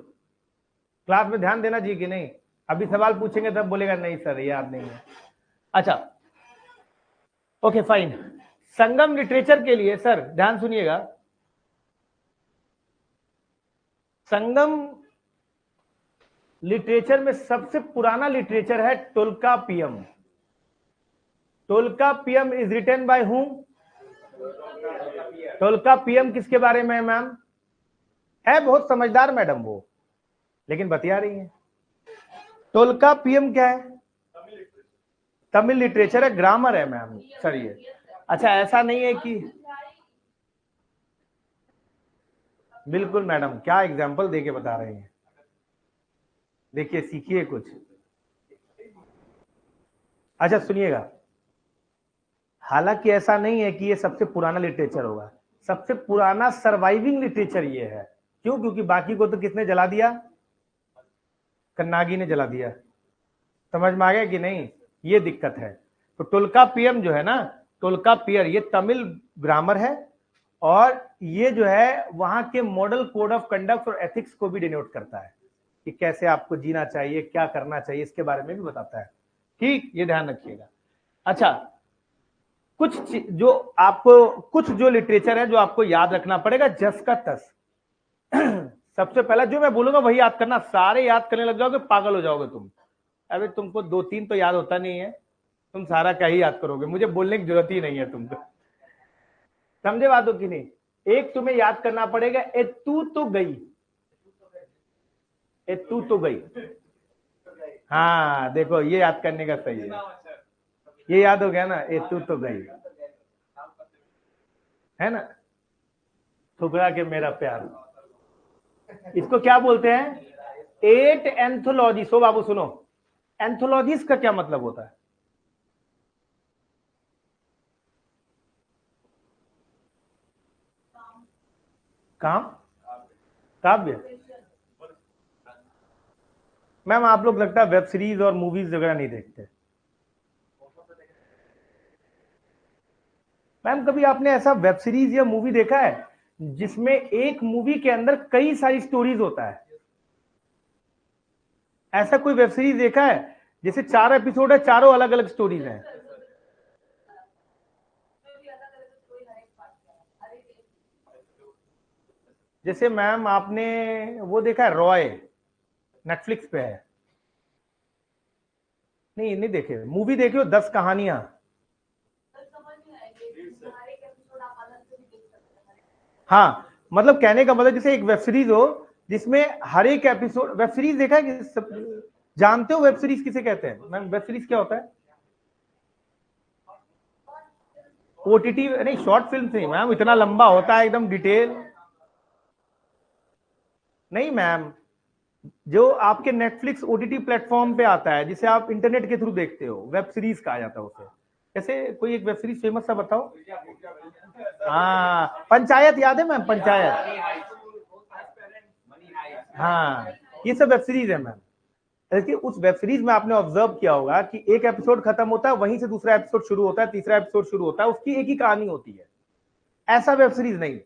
क्लास में ध्यान देना चाहिए कि नहीं? अभी सवाल पूछेंगे तब बोलेगा नहीं सर याद नहीं है। अच्छा ओके फाइन। संगम लिटरेचर के लिए सर ध्यान सुनिएगा, संगम लिटरेचर में सबसे पुराना लिटरेचर है टोल्कापियम। टोल्कापियम इज रिटन बाय हूम? टोल्कापियम किसके बारे में है मैम? है बहुत समझदार मैडम वो, लेकिन बतिया रही है। टोल्कापियम क्या है? तमिल लिटरेचर है, ग्रामर है मैम सर ये। अच्छा ऐसा नहीं है कि, बिल्कुल मैडम, क्या एग्जाम्पल देके बता रहे हैं, देखिए सीखिए कुछ। अच्छा सुनिएगा, हालांकि ऐसा नहीं है कि ये सबसे पुराना लिटरेचर होगा, सबसे पुराना सर्वाइविंग लिटरेचर ये है। क्यों? क्योंकि बाकी को तो किसने जला दिया? कन्नागी ने जला दिया। समझ में आ गया कि नहीं? ये दिक्कत है। तो टोल्कापियम जो है ना, टोल्कापियर, ये तमिल ग्रामर है और ये जो है वहां के मॉडल कोड ऑफ कंडक्ट और एथिक्स को भी डिनोट करता है कि कैसे आपको जीना चाहिए, क्या करना चाहिए, इसके बारे में भी बताता है। ठीक, ये ध्यान रखिएगा। अच्छा, कुछ जो लिटरेचर है जो आपको याद रखना पड़ेगा जस का तस। सबसे पहला जो मैं बोलूंगा वही याद करना, सारे याद करने लग जाओगे पागल हो जाओगे तुम। अबे तुमको 2-3 तो याद होता नहीं है, तुम सारा क्या ही याद करोगे, मुझे बोलने की जरूरत ही नहीं है तुमको। समझे बातों की नहीं? एक तुम्हें याद करना पड़ेगा, ए तू तो गई, ए तू तो गई। हाँ देखो, ये याद करने का सही है, ये याद हो गया ना, ए तू तो गई, है ना? ठुकरा के मेरा प्यार, इसको क्या बोलते हैं? 8 एंथोलॉजी। सो बाबू सुनो, एंथोलॉजीज का क्या मतलब होता है? काम, काव्य। मैम आप लोग लगता है वेब सीरीज और मूवीज वगैरह नहीं देखते। मैम कभी आपने ऐसा वेब सीरीज या मूवी देखा है जिसमें एक मूवी के अंदर कई सारी स्टोरीज होता है? ऐसा कोई वेब सीरीज देखा है जैसे 4 एपिसोड है, चारों अलग अलग स्टोरीज हैं? जैसे मैम आपने वो देखा है रॉय, नेटफ्लिक्स पे है? नहीं नहीं देखे, मूवी देखे हो 10 कहानियां। हाँ, मतलब कहने का मतलब जैसे एक वेब सीरीज हो जिसमें हर एक एपिसोड, वेब सीरीज देखा है कि जानते हो वेब सीरीज किसे कहते हैं? मैम वेब सीरीज क्या होता है? ओटीटी नहीं, शॉर्ट फिल्म नहीं मैम, इतना लंबा होता है एकदम डिटेल। नहीं मैम, जो आपके नेटफ्लिक्स ओटीटी प्लेटफॉर्म पे आता है जिसे आप इंटरनेट के थ्रू देखते हो, वेब सीरीज कहा जाता है उसे। कैसे कोई एक वेब सीरीज फेमस सा बताओ। हाँ, पंचायत याद है मैम? पंचायत, हाँ, ये सब वेब सीरीज है मैम। देखिए उस वेब सीरीज में आपने ऑब्जर्व किया होगा कि एक एपिसोड खत्म होता है, वहीं से दूसरा एपिसोड शुरू होता है, तीसरा एपिसोड शुरू होता है, उसकी एक ही कहानी होती है। ऐसा वेब सीरीज नहीं,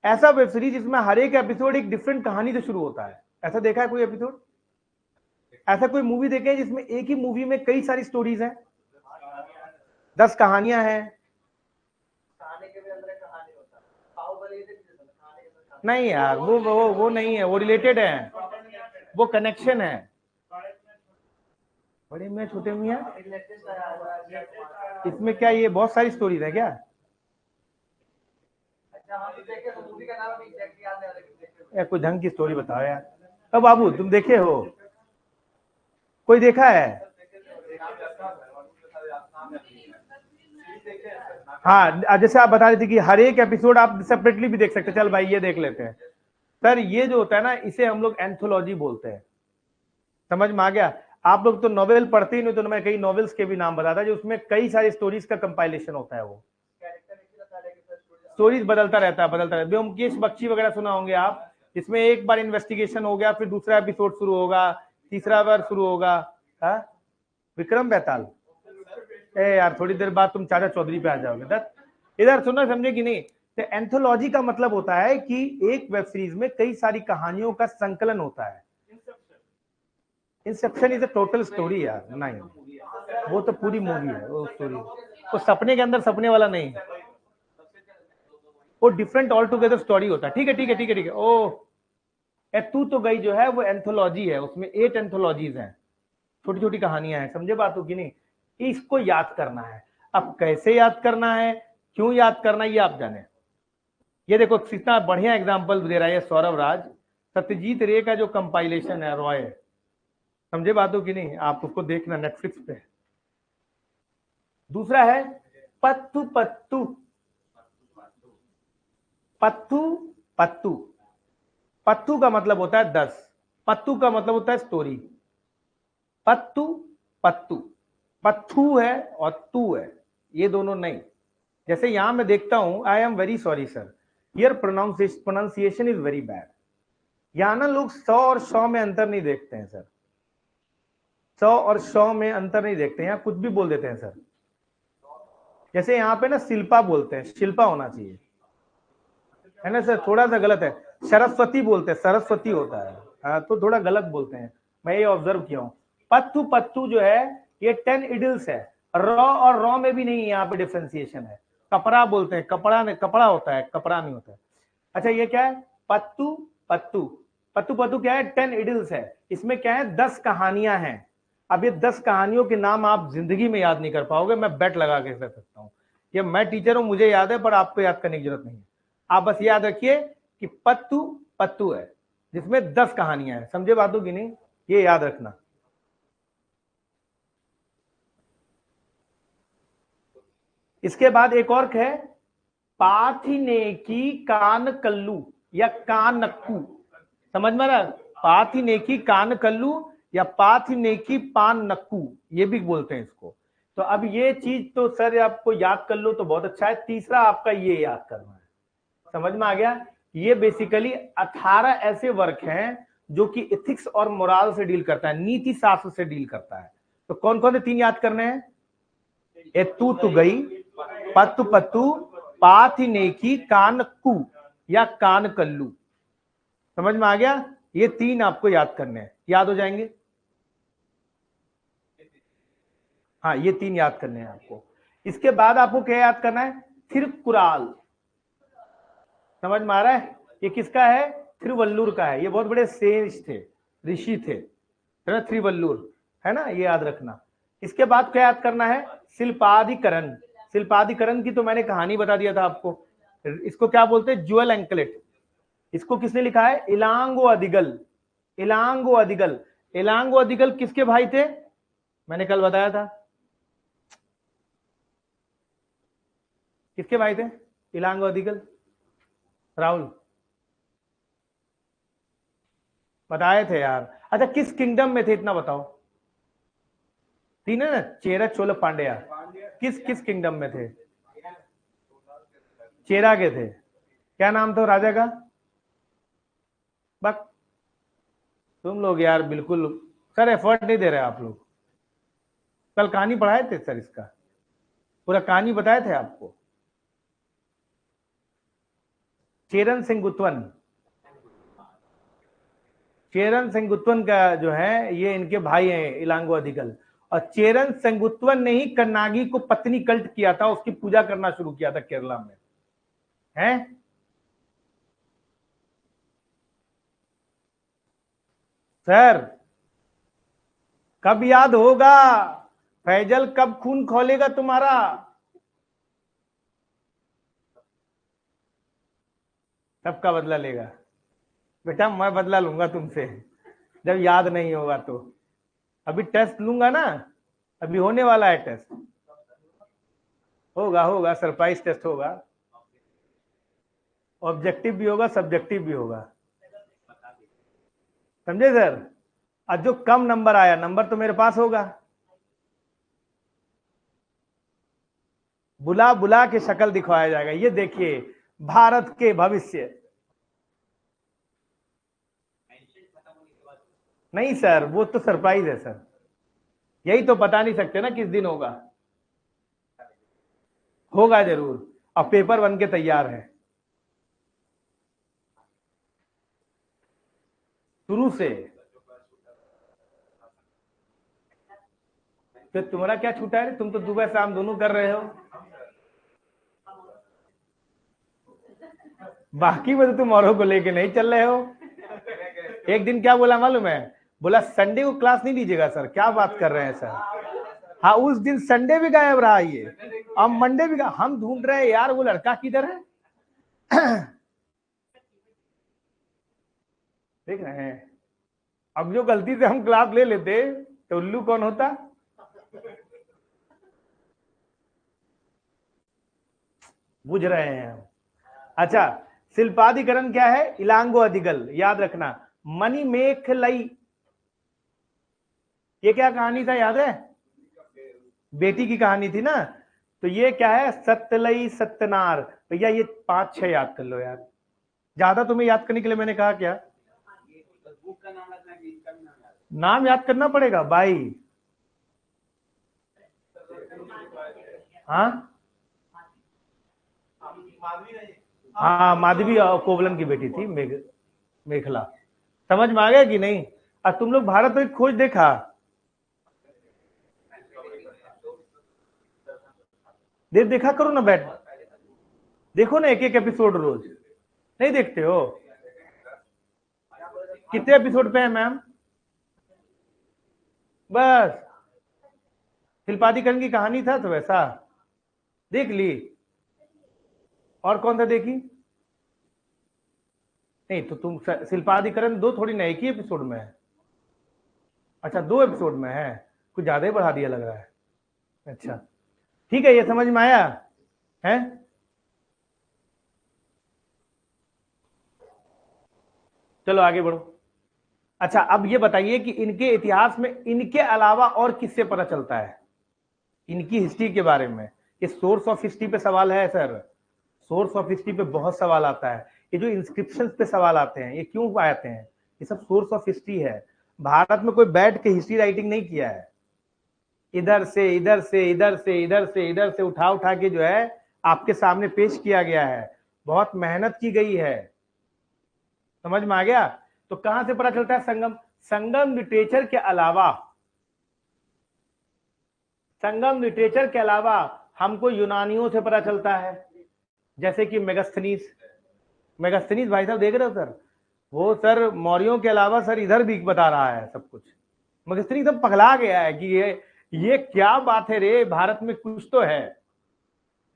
ऐसा वेब सीरीज जिसमें हर एक एपिसोड एक डिफरेंट कहानी से शुरू होता है। ऐसा देखा है कोई एपिसोड? ऐसा कोई मूवी देखे है जिसमें एक ही मूवी में कई सारी स्टोरीज हैं, 10 कहानियां हैं? नहीं यार, वो नहीं है, वो रिलेटेड है, वो कनेक्शन है। बड़े मियां छोटे मियां, इसमें क्या ये बहुत सारी स्टोरीज है क्या? या कोई ढंग की स्टोरी बताओ यार। अब बाबू तुम देखे हो, कोई देखा है? हाँ, जैसे आप बता रहे थे कि हर एक एपिसोड आप सेपरेटली भी देख सकते हैं, चल भाई ये देख लेते हैं। सर ये जो होता है ना, इसे हम लोग एंथोलॉजी बोलते हैं। समझ में आ गया? आप लोग तो नॉवेल पढ़ते ही नहीं, तो मैं कई नॉवेल्स के भी नाम बताता जो उसमें कई सारी स्टोरीज का कंपाइलेशन होता है। वो स्टोरीज बदलता रहता है, बदलता रहता है। ब्योमकेश बख्शी वगैरह सुना होंगे आप, इसमें एक बार इन्वेस्टिगेशन हो गया, फिर दूसरा एपिसोड शुरू होगा, तीसरा बार शुरू होगा। हा? विक्रम बेताल, ए यार थोड़ी देर बाद तुम चाचा चौधरी पे आ जाओगे। इधर सुनना, समझे कि नहीं? तो एंथोलॉजी का मतलब होता है कि एक वेब सीरीज में कई सारी कहानियों का संकलन होता है। Inception is a total story यार, नहीं वो तो पूरी मूवी है वो स्टोरी, वो सपने के अंदर सपने वाला नहीं है, वो डिफरेंट ऑल टुगेदर स्टोरी होता है। ठीक है ठीक है ठीक है ठीक है। ओ तू तो गई जो है वो एंथोलॉजी है, उसमें 8 एंथोलॉजीज हैं, छोटी छोटी कहानियां हैं। समझे बात हो कि नहीं? इसको याद करना है। अब कैसे याद करना है, क्यों याद करना है, ये आप जाने। ये देखो कितना बढ़िया एग्जाम्पल दे रहा है सौरभ राज, सत्यजीत रे का जो कंपाइलेशन है रॉय। समझे बात हो कि नहीं? आप उसको देखना, नेटफ्लिक्स पे। दूसरा है पत्तू पत्तू, पत्तू पत्तू, पत्तू का मतलब होता है 10, पत्तू का मतलब होता है स्टोरी। पत्तू पत्तू, पत्थू है और तू है, ये दोनों नहीं। जैसे यहां मैं देखता हूं, I am very sorry sir, here pronunciation is very bad. यहां ना लोग 100 और 100 में अंतर नहीं देखते हैं सर, 100 और 100 में अंतर नहीं देखते हैं, यहाँ कुछ भी बोल देते हैं सर। जैसे यहाँ पे ना शिल्पा बोलते हैं, शिल्पा होना चाहिए, है ना सर, थोड़ा सा गलत है। सरस्वती बोलते हैं, सरस्वती होता है, हाँ, तो थोड़ा गलत बोलते हैं, मैं ये ऑब्जर्व किया हूँ। पत्तू पत्तू जो है ये 10 इडल्स है, रॉ और रॉ में भी नहीं यहाँ पे डिफ्रेंसिएशन है। कपड़ा बोलते हैं, कपड़ा नहीं, कपड़ा होता है, कपड़ा नहीं होता है। अच्छा ये क्या है, पत्तू पत्तू, पत्तू पत्तू क्या है, 10 इडल्स है, इसमें क्या है 10 कहानियां हैं। अब ये 10 कहानियों के नाम आप जिंदगी में याद नहीं कर पाओगे, मैं बेट लगा के कह सकता हूँ। ये मैं टीचर हूं, मुझे याद है, पर आपको याद करने की जरूरत नहीं है। आप बस याद रखिए कि पत्तू पत्तू है जिसमें 10 कहानियां हैं, समझे बातों की नहीं, ये याद रखना। इसके बाद एक और है पाथिनेकी कान कल्लू या कान नक्कू, समझ में रहा, पाथिनेकी कान कल्लू या पाथिनेकी पान नक्कू, ये भी बोलते हैं इसको। तो अब ये चीज तो सर आपको याद कर लो तो बहुत अच्छा है। तीसरा आपका ये याद करना है, समझ में आ गया। ये बेसिकली 18 ऐसे वर्क हैं जो कि इथिक्स और मोरल से डील करता है, नीति शास्त्र से डील करता है। तो कौन कौन से 3 याद करने हैं, एतू तु गई, पत्तु पत्तू, पाथिनेकी कानकू या कान कल्लू, समझ में आ गया। ये 3 आपको याद करने हैं, याद हो जाएंगे। हाँ ये 3 याद करने हैं आपको। इसके बाद आपको क्या याद करना है, थिरुकुराल, समझ में आ रहा है, ये किसका है, थिरुवल्लुर का है। ये बहुत बड़े सेज थे, ऋषि थे, है ना, थिरुवल्लुर, है ना, ये याद रखना। इसके बाद क्या याद करना है, शिल्पाधिकरण। शिल्पाधिकरण की तो मैंने कहानी बता दिया था आपको। इसको क्या बोलते हैं, ज्वेल एंकलेट। इसको किसने लिखा है, इलांगो अधिगल। इलांगो अधिगल, इलांगो अधिगल किसके भाई थे, मैंने कल बताया था, किसके भाई थे इलांगो अधिगल, राहुल बताए थे यार। अच्छा किस किंगडम में थे इतना बताओ, तीन है ना, चेरा चोल पांड्या, किस किस किंगडम में थे, चेरा के थे, क्या नाम था राजा का, बक तुम लोग यार बिल्कुल सर एफर्ट नहीं दे रहे आप लोग। कल कहानी पढ़ाए थे सर, इसका पूरा कहानी बताए थे आपको। चेरन सेंगुत्वन, चेरन सेंगुत्वन का जो है ये इनके भाई हैं इलांगो अधिगल। और चेरन सेंगुत्वन ने ही कन्नागी को पत्नी कल्ट किया था, उसकी पूजा करना शुरू किया था केरला में, है। सर कब याद होगा, फैजल कब खून खोलेगा तुम्हारा, सबका बदला लेगा बेटा, मैं बदला लूंगा तुमसे जब याद नहीं होगा तो। अभी टेस्ट लूंगा ना, अभी होने वाला है टेस्ट, होगा होगा सरप्राइज टेस्ट होगा, ऑब्जेक्टिव भी होगा सब्जेक्टिव भी होगा, समझे सर। और जो कम नंबर आया, नंबर तो मेरे पास होगा, बुला बुला के शक्ल दिखवाया जाएगा, ये देखिए भारत के भविष्य। नहीं सर वो तो सरप्राइज है सर, यही तो बता नहीं सकते ना किस दिन होगा, होगा जरूर। अब पेपर बन के तैयार है शुरू से। तो तुम्हारा क्या छूटा है, तुम तो सुबह शाम दोनों कर रहे हो, बाकी में तो तुम औरों को लेके नहीं चल रहे हो। एक दिन क्या बोला मालूम है, बोला संडे को क्लास नहीं लीजिएगा सर, क्या बात कर रहे हैं सर। हाँ उस दिन संडे भी गायब रहा ये, अब मंडे भी हम ढूंढ रहे हैं यार वो लड़का किधर है। देख रहे हैं, अब जो गलती से हम क्लास ले लेते तो उल्लू कौन होता। बुझ रहे हैं हम। अच्छा शिल्पाधिकरण क्या है, इलांगो अधिगल, याद रखना। मणिमेखलई, ये क्या कहानी था याद है, बेटी की कहानी थी ना। तो ये क्या है, सतलई सतनार। भैया ये 5-6 याद कर लो यार, ज्यादा तुम्हें याद करने के लिए मैंने कहा क्या, नाम याद करना पड़ेगा भाई। हाँ हाँ, माधवी कोवलन की बेटी थी मेखला। समझ में आ गया कि नहीं। और तुम लोग भारत में खोज देखा, देखा करो ना, बैठ देखो ना, एक एक एपिसोड रोज। नहीं देखते हो? कितने एपिसोड पे है मैम? बस शिल्पाधिकरण की कहानी था तो वैसा देख ली। और कौन सा देखी? नहीं तो तुम शिल्पाधिकरण दो थोड़ी ना, एक ही एपिसोड में है। अच्छा 2 एपिसोड में है, कुछ ज्यादा ही बढ़ा दिया लग रहा है। अच्छा ठीक है, ये समझ में आया है। चलो आगे बढ़ो। अच्छा अब ये बताइए कि इनके इतिहास में इनके अलावा और किससे पता चलता है, इनकी हिस्ट्री के बारे में। ये सोर्स ऑफ हिस्ट्री पे सवाल है सर, सोर्स ऑफ हिस्ट्री पे बहुत सवाल आता है। ये जो इंस्क्रिप्शन पे सवाल आते हैं, ये क्यों आते हैं, ये सब सोर्स ऑफ हिस्ट्री है। भारत में कोई बैठ के हिस्ट्री राइटिंग नहीं किया है, इधर से इधर से इधर से इधर से इधर से उठा उठा के जो है आपके सामने पेश किया गया है, बहुत मेहनत की गई है। समझ में आ गया। तो कहां से पता चलता है, संगम, संगम लिटरेचर के अलावा, संगम लिटरेचर के अलावा हमको यूनानियों से पता चलता है, जैसे कि मेगास्थनीज। मेगास्थनीज भाई साहब देख रहे हो सर, वो सर मौर्यों के अलावा सर इधर भी बता रहा है सब कुछ। मेगास्थनीज एकदम पगला गया है कि ये क्या बात है रे, भारत में कुछ तो है,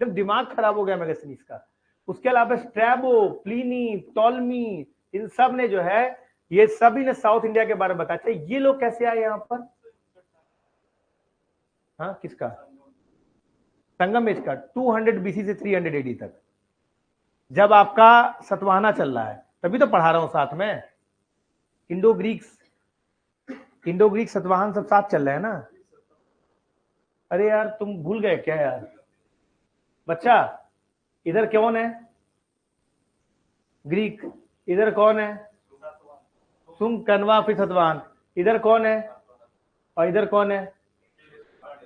जब दिमाग खराब हो गया मेगास्थनीज का। उसके अलावा स्ट्रैबो, प्लीनी, टॉलमी, इन सब ने जो है, ये सभी ने साउथ इंडिया के बारे में बताया। अच्छा ये लोग कैसे आए यहाँ पर? हाँ किसका? संगम एज का 200 बीसी से 300 एडी तक, जब आपका सतवाहना चल रहा है, तभी तो पढ़ा रहा हूं साथ में। Indo Greeks, Indo Greek Satavahana सब साथ चल रहे हैं ना। अरे यार तुम भूल गए क्या यार बच्चा, इधर कौन है ग्रीक, इधर कौन है सुंग, कनवा, फिर सतवाहन, इधर कौन है और इधर कौन है,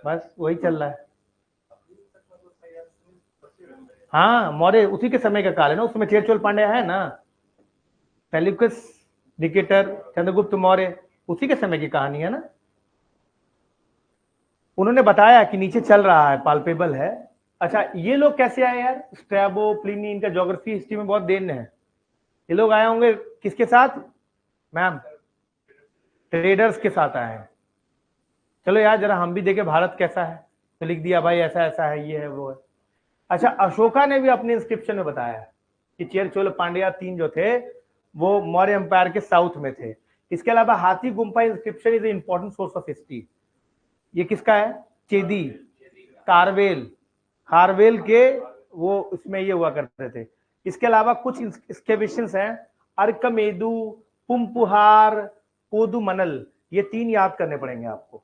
बस वही चल रहा है। हाँ मौर्य उसी के समय का काल है ना, उसमें चेर चोल पांड्या है ना, सेल्यूकस निकेटर, चंद्रगुप्त मौर्य, उसी के समय की कहानी है ना। उन्होंने बताया कि नीचे चल रहा है, पाल्पेबल है। अच्छा ये लोग कैसे आए यार, स्ट्रैबो, प्लिनी, इनका ज्योग्राफी हिस्ट्री में बहुत देन है। ये लोग आए होंगे किसके साथ मैम? ट्रेडर्स के साथ आए हैं। चलो यार जरा हम भी देखें भारत कैसा है, तो लिख दिया भाई ऐसा ऐसा है, ये है वो है। अच्छा अशोका ने भी अपने इंस्क्रिप्शन में बताया कि चेर चोल पांड्या 3 जो थे वो मौर्य एम्पायर के साउथ में थे। इसके अलावा Hathigumpha inscription is important source of history. ये किसका है? चेदी, कारवेल, खारवेल के वो उसमें ये हुआ करते थे। इसके अलावा कुछ एक्सकेवेशंस हैं, अर्कमेदु, पुम्पुहार, कोदुमनल, ये 3 याद करने पड़ेंगे आपको।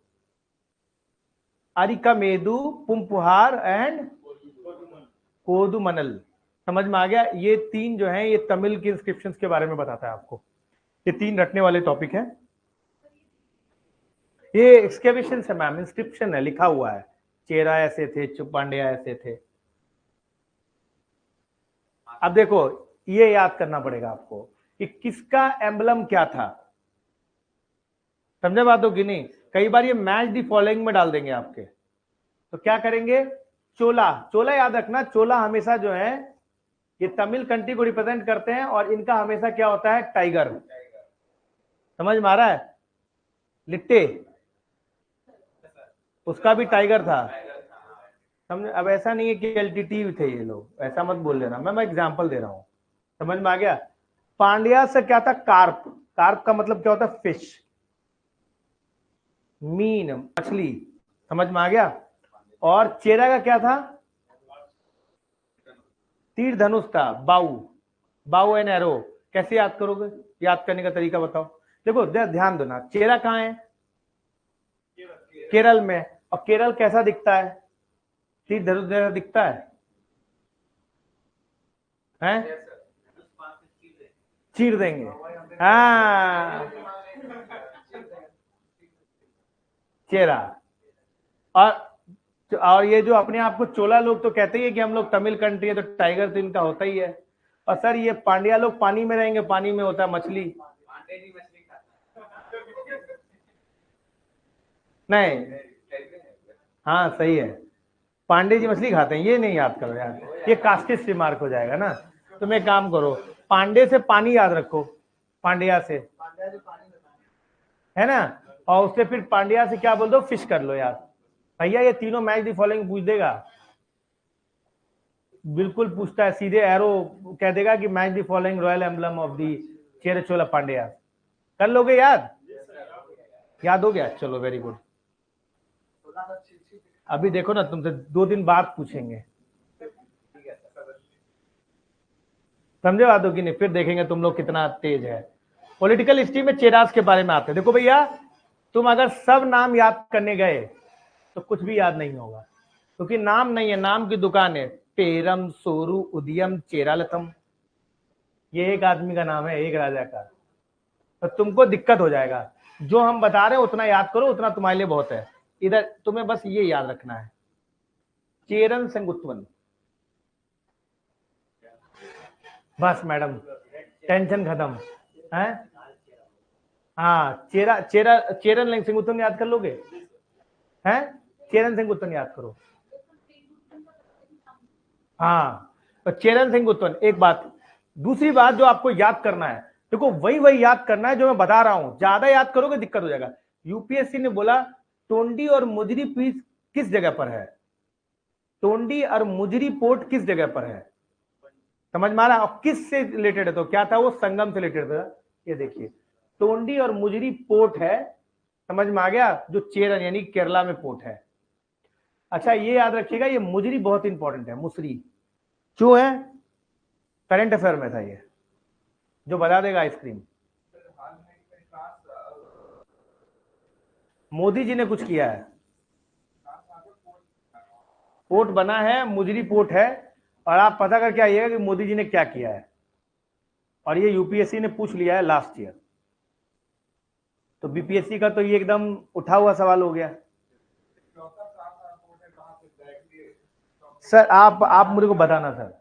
अरिकामेदु, पुम्पुहार एंड कोदुमनल। समझ में आ गया। ये 3 जो है ये तमिल के इंस्क्रिप्शंस के बारे में बताता है आपको। ये 3 रटने वाले टॉपिक है। ये एक्सकेवेशन है मैम, इंस्क्रिप्शन है, लिखा हुआ है, चेरा ऐसे थे, चुपांड्या ऐसे थे। अब देखो ये याद करना पड़ेगा आपको कि किसका एम्बलम क्या था, समझे बातों की नहीं। कई बार ये मैच दी फॉलोइंग में डाल देंगे आपके, तो क्या करेंगे, चोला, चोला याद रखना, चोला हमेशा जो है ये तमिल कंट्री को रिप्रेजेंट करते हैं और इनका हमेशा क्या होता है, टाइगर। समझ में आ रहा है। लिट्टे, उसका भी टाइगर था, समझ। अब ऐसा नहीं है कि एलटीटी थे ये लोग, ऐसा मत बोल लेना, मैं एग्जांपल दे रहा हूं। समझ में आ गया। पांड्या से क्या था, कार्प, कार्प का मतलब क्या होता है, फिश, मीन, मछली। समझ में आ गया। और चेरा का क्या था, तीर धनुष था, बाऊ, बाऊ एंड एरो। कैसे याद करोगे, याद करने का तरीका बताओ। देखो ध्यान देना, चेरा कहां है, केरल में। और केरल कैसा दिखता है, तीर धनुष दिखता है हैं? चीर देंगे। हाँ, चेरा। और ये जो अपने आप को चोला लोग तो कहते ही है कि हम लोग तमिल कंट्री है, तो टाइगर तो इनका होता ही है। और सर ये पांड्या लोग पानी में रहेंगे, पानी में होता है मछली। नहीं, हाँ सही है, पांडे जी मछली खाते हैं, ये नहीं याद करो यार, ये कास्टिस्ट रिमार्क हो जाएगा ना। तुम एक काम करो, पांडे से पानी याद रखो, पांड्या से, है ना। और उससे फिर पांड्या से क्या बोल दो, फिश कर लो यार। भैया ये तीनों मैच दी फॉलोइंग पूछ देगा, बिल्कुल पूछता है, सीधे एरो कह देगा कि match the following royal emblem of the Chera Chola Pandya. कर लोगे याद? याद हो गया, चलो वेरी गुड। अभी देखो ना, तुमसे 2 दिन बाद पूछेंगे, समझे बातों की नहीं, फिर देखेंगे तुम लोग कितना तेज है। पॉलिटिकल हिस्ट्री में चेरास के बारे में आते हैं। देखो भैया, तुम अगर सब नाम याद करने गए तो कुछ भी याद नहीं होगा, क्योंकि नाम नहीं है, नाम की दुकान है। पेरम, सोरू, उदयम, चेरालतम, ये एक आदमी का नाम है, एक राजा का। तो तुमको दिक्कत हो जाएगा। जो हम बता रहे हैं उतना याद करो, उतना तुम्हारे लिए बहुत है। इधर तुम्हें बस ये याद रखना है, चेरन सेंगुत्वन, बस मैडम, टेंशन खत्म है। हाँ, चेरन सेंगुत्वन याद कर लोगे हैं? चेरन सेंगुत्वन याद करो। हाँ, तो चेरन सेंगुत्वन एक बात। दूसरी बात जो आपको याद करना है, देखो वही याद करना है जो मैं बता रहा हूं, ज्यादा याद करोगे दिक्कत हो जाएगा। यूपीएससी ने बोला टोंडी और मुजरी पीस किस जगह पर है, टोंडी और मुजरी पोर्ट किस जगह पर है, समझ में आ रहा? और किस से रिलेटेड है, तो क्या था वो, संगम से रिलेटेड था। ये देखिए, टोंडी और मुजरी पोर्ट है, समझ में आ गया, जो चेरन यानी केरला में पोर्ट है। अच्छा ये याद रखिएगा, ये मुजरी बहुत इंपॉर्टेंट है, मुसरी क्यों है, करंट अफेयर में था ये, जो बता देगा आइसक्रीम। मोदी जी ने कुछ किया है, पोर्ट बना है, मुजरी पोर्ट है, और आप पता करके आइएगा कि मोदी जी ने क्या किया है। और ये यूपीएससी ने पूछ लिया है लास्ट ईयर, तो बीपीएससी का तो ये एकदम उठा हुआ सवाल हो गया। सर आप मुझे को बताना सर।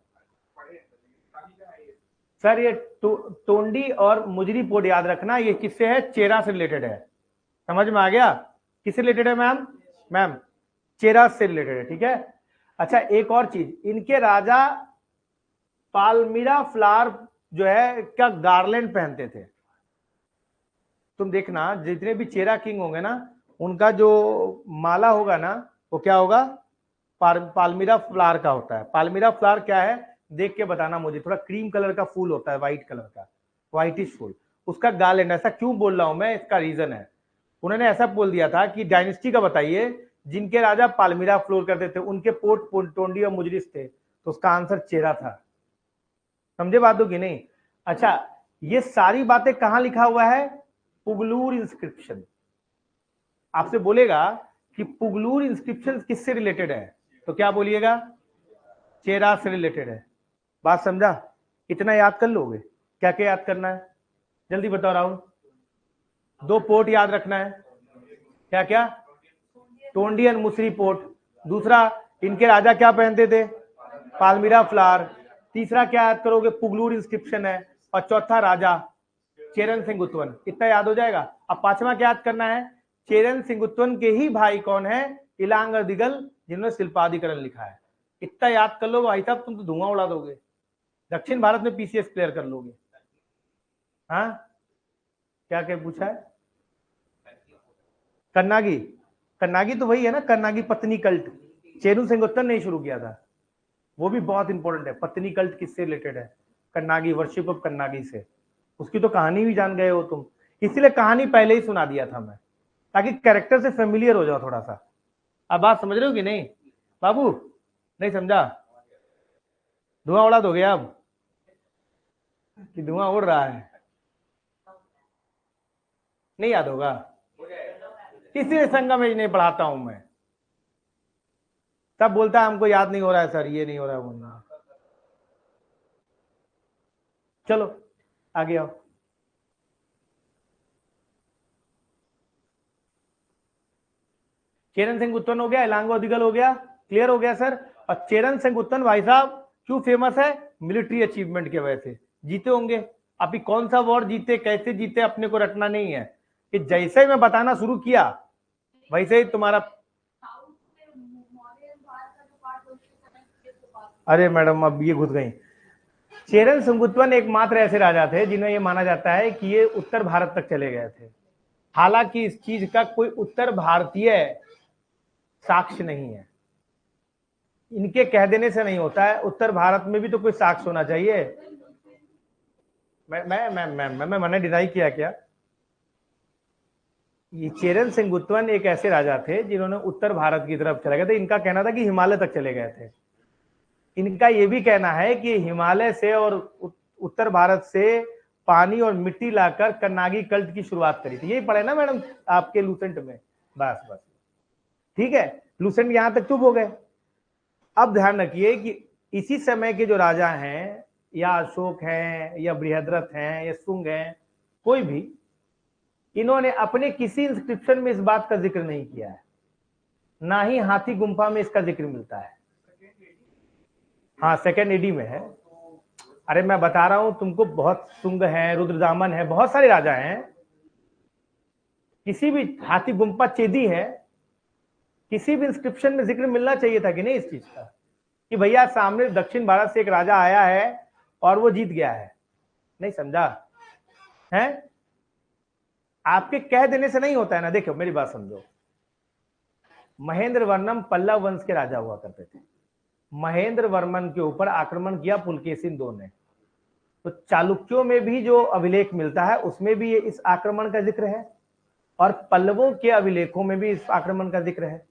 सर ये टोंडी और मुजरी पोर्ट याद रखना, ये किससे है, चेरा से रिलेटेड है, समझ में आ गया? किससे रिलेटेड है मैम? मैम चेरा से रिलेटेड है, ठीक है। अच्छा एक और चीज, इनके राजा पालमीरा फ्लावर जो है क्या गार्लैंड पहनते थे। तुम देखना जितने भी चेरा किंग होंगे ना, उनका जो माला होगा ना, वो क्या होगा, पालमीरा फ्लावर का होता है। पालमीरा फ्लावर क्या है देख के बताना मुझे, थोड़ा क्रीम कलर का फूल होता है, व्हाइट कलर का, व्हाइटिश फूल, उसका गार्लैंड। ऐसा क्यों बोल रहा हूं मैं, इसका रीजन है, उन्होंने ऐसा बोल दिया था कि डायनेस्टी का बताइए जिनके राजा पालमीरा फ्लोर करते थे, उनके पोर्ट टोंडी और मुजरिस थे, तो उसका आंसर चेरा था। समझे बातों की नहीं? अच्छा ये सारी बातें कहां लिखा हुआ है, पुगलूर इंस्क्रिप्शन। आपसे बोलेगा कि पुगलूर इंस्क्रिप्शन किससे रिलेटेड है, तो क्या बोलिएगा, चेरा से रिलेटेड है। बात समझा? इतना याद कर लोगे? क्या क्या याद करना है जल्दी बताओ राहुल। 2 पोर्ट याद रखना है, क्या क्या, टोंडी एंड मुसरी पोर्ट। दूसरा, इनके राजा क्या पहनते थे, पालमीरा फ्लावर। तीसरा क्या याद करोगे, पुगलूर इंस्क्रिप्शन है। और चौथा राजा चेरन सेंगुत्वन। इतना याद हो जाएगा। अब पांचवा क्या याद करना है, चेरन सेंगुत्वन के ही भाई कौन है, इलांग और दिगल, जिन्होंने शिल्पाधिकरण लिखा है। इतना याद कर लो भाई साहब, तुम तो धुआं उड़ा दोगे, दक्षिण भारत में पीसीएस क्लियर कर लोगे। हाँ क्या क्या पूछा है, कन्नागी, कन्नागी तो वही है ना, कन्नागी पत्नी कल्ट, चेरू सेंगुत्वन ने शुरू किया था, वो भी बहुत इंपॉर्टेंट है। पत्नी कल्ट किससे रिलेटेड है, कन्नागी, वर्शिप ऑफ कन्नागी से, उसकी तो कहानी भी जान गए हो तुम, इसीलिए कहानी पहले ही सुना दिया था मैं, ताकि कैरेक्टर से फेमिलियर हो जाओ थोड़ा सा। अब बात समझ रहे हो कि नहीं बाबू, नहीं समझा? धुआं उड़ा दोगे अब कि धुआं उड़ रहा है, नहीं याद होगा, इसीलिए संगम में नहीं पढ़ाता हूं मैं। तब बोलता है हमको याद नहीं हो रहा है सर, ये नहीं हो रहा है, वो नहीं। चलो आगे आओ। चेरन सेंगुत्तवन हो गया, इलांगो अदिगल हो गया, क्लियर हो गया सर। और चेरन सेंगुत्तवन भाई साहब क्यों फेमस है? मिलिट्री अचीवमेंट की वजह से। जीते होंगे अभी, कौन सा वॉर जीते, कैसे जीते, अपने को रटना नहीं है, कि जैसे ही मैं बताना शुरू किया वैसे ही तुम्हारा। अरे मैडम अब ये घुस गई। चेरन सेंगुत्तवन एकमात्र ऐसे राजा थे जिन्हें ये माना जाता है कि ये उत्तर भारत तक चले गए थे। हालांकि इस चीज का कोई उत्तर भारतीय साक्ष्य नहीं है, इनके कह देने से नहीं होता है, उत्तर भारत में भी तो कोई साक्ष्य होना चाहिए। मैंने डिनाई किया क्या? ये चेरन सेंगुत्तवन एक ऐसे राजा थे जिन्होंने उत्तर भारत की तरफ चले गए थे। इनका कहना था कि हिमालय तक चले गए थे। इनका ये भी कहना है कि हिमालय से और उत्तर भारत से पानी और मिट्टी लाकर कन्नागी कल्ट की शुरुआत करी थी। यही पढ़े ना मैडम आपके लूसेंट में? बस बस ठीक है, लूसेंट यहां तक चुप हो गए। अब ध्यान रखिए कि इसी समय के जो राजा हैं, या अशोक हैं, या बृहद्रथ हैं, या शुंग हैं, कोई भी, इन्होंने अपने किसी इंस्क्रिप्शन में इस बात का जिक्र नहीं किया है, ना ही हाथी गुम्फा में इसका जिक्र मिलता है। हाँ, सेकेंड एडी में है। अरे मैं बता रहा हूं तुमको, बहुत शुंग है, रुद्रदामन है, बहुत सारे राजा हैं, किसी भी हाथी गुम्फा चेदी है, किसी भी इंस्क्रिप्शन में जिक्र मिलना चाहिए था कि नहीं इस चीज का, कि भैया सामने दक्षिण भारत से एक राजा आया है और वो जीत गया है। नहीं समझा है? आपके कह देने से नहीं होता है ना। देखो मेरी बात समझो, महेंद्र वर्मन पल्लव वंश के राजा हुआ करते थे। महेंद्र वर्मन के ऊपर आक्रमण किया पुलकेशिन II ने। तो चालुक्यों में भी जो अभिलेख मिलता है उसमें भी ये इस आक्रमण का जिक्र है, और पल्लवों के अभिलेखों में भी इस आक्रमण का जिक्र है।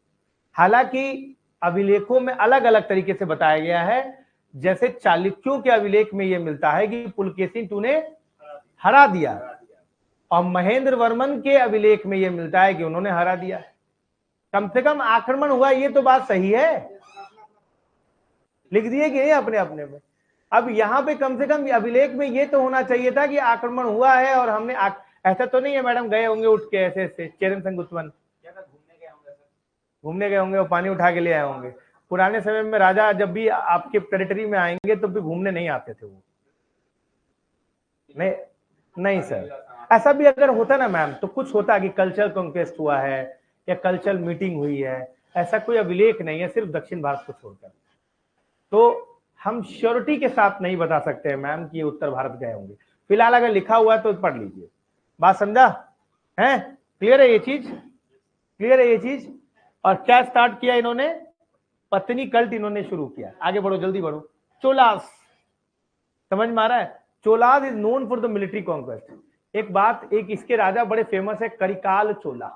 हालांकि अभिलेखों में अलग अलग तरीके से बताया गया है। जैसे चालुक्यों के अभिलेख में यह मिलता है कि पुलकेशिन II ने हरा दिया, और महेंद्र वर्मन के अभिलेख में यह मिलता है कि उन्होंने हरा दिया। कम से कम आक्रमण हुआ, ये तो बात सही है। लिख दिए कि नहीं अपने अपने में? अब यहां पे कम से कम अभिलेख में ये तो होना चाहिए था कि आक्रमण हुआ है और हमने ऐसा तो नहीं है मैडम गए होंगे उठ के ऐसे ऐसे चेरन सेंगुत्तवन घूमने गए होंगे, वो पानी उठा के ले आए होंगे। पुराने समय में राजा जब भी आपके टेरिटरी में आएंगे तो भी घूमने नहीं आते थे वो। नहीं सर, ऐसा भी अगर होता ना मैम तो कुछ होता कि कल्चरल कॉन्क्वेस्ट हुआ है या कल्चरल मीटिंग हुई है। ऐसा कोई अभिलेख नहीं है, सिर्फ दक्षिण भारत को छोड़कर। तो हम श्योरिटी के साथ नहीं बता सकते हैं मैम कि ये उत्तर भारत गए होंगे। फिलहाल अगर लिखा हुआ है तो पढ़ लीजिए। बात समझा है? क्लियर है ये चीज? क्लियर है ये चीज? और क्या स्टार्ट किया इन्होंने? पत्नी कल्ट इन्होंने शुरू किया। आगे बढ़ो, जल्दी बढ़ो। चोलास, समझ में आ रहा है? Cholas is known for the military conquest. एक बात, एक इसके राजा बड़े फेमस है, करिकाल चोला।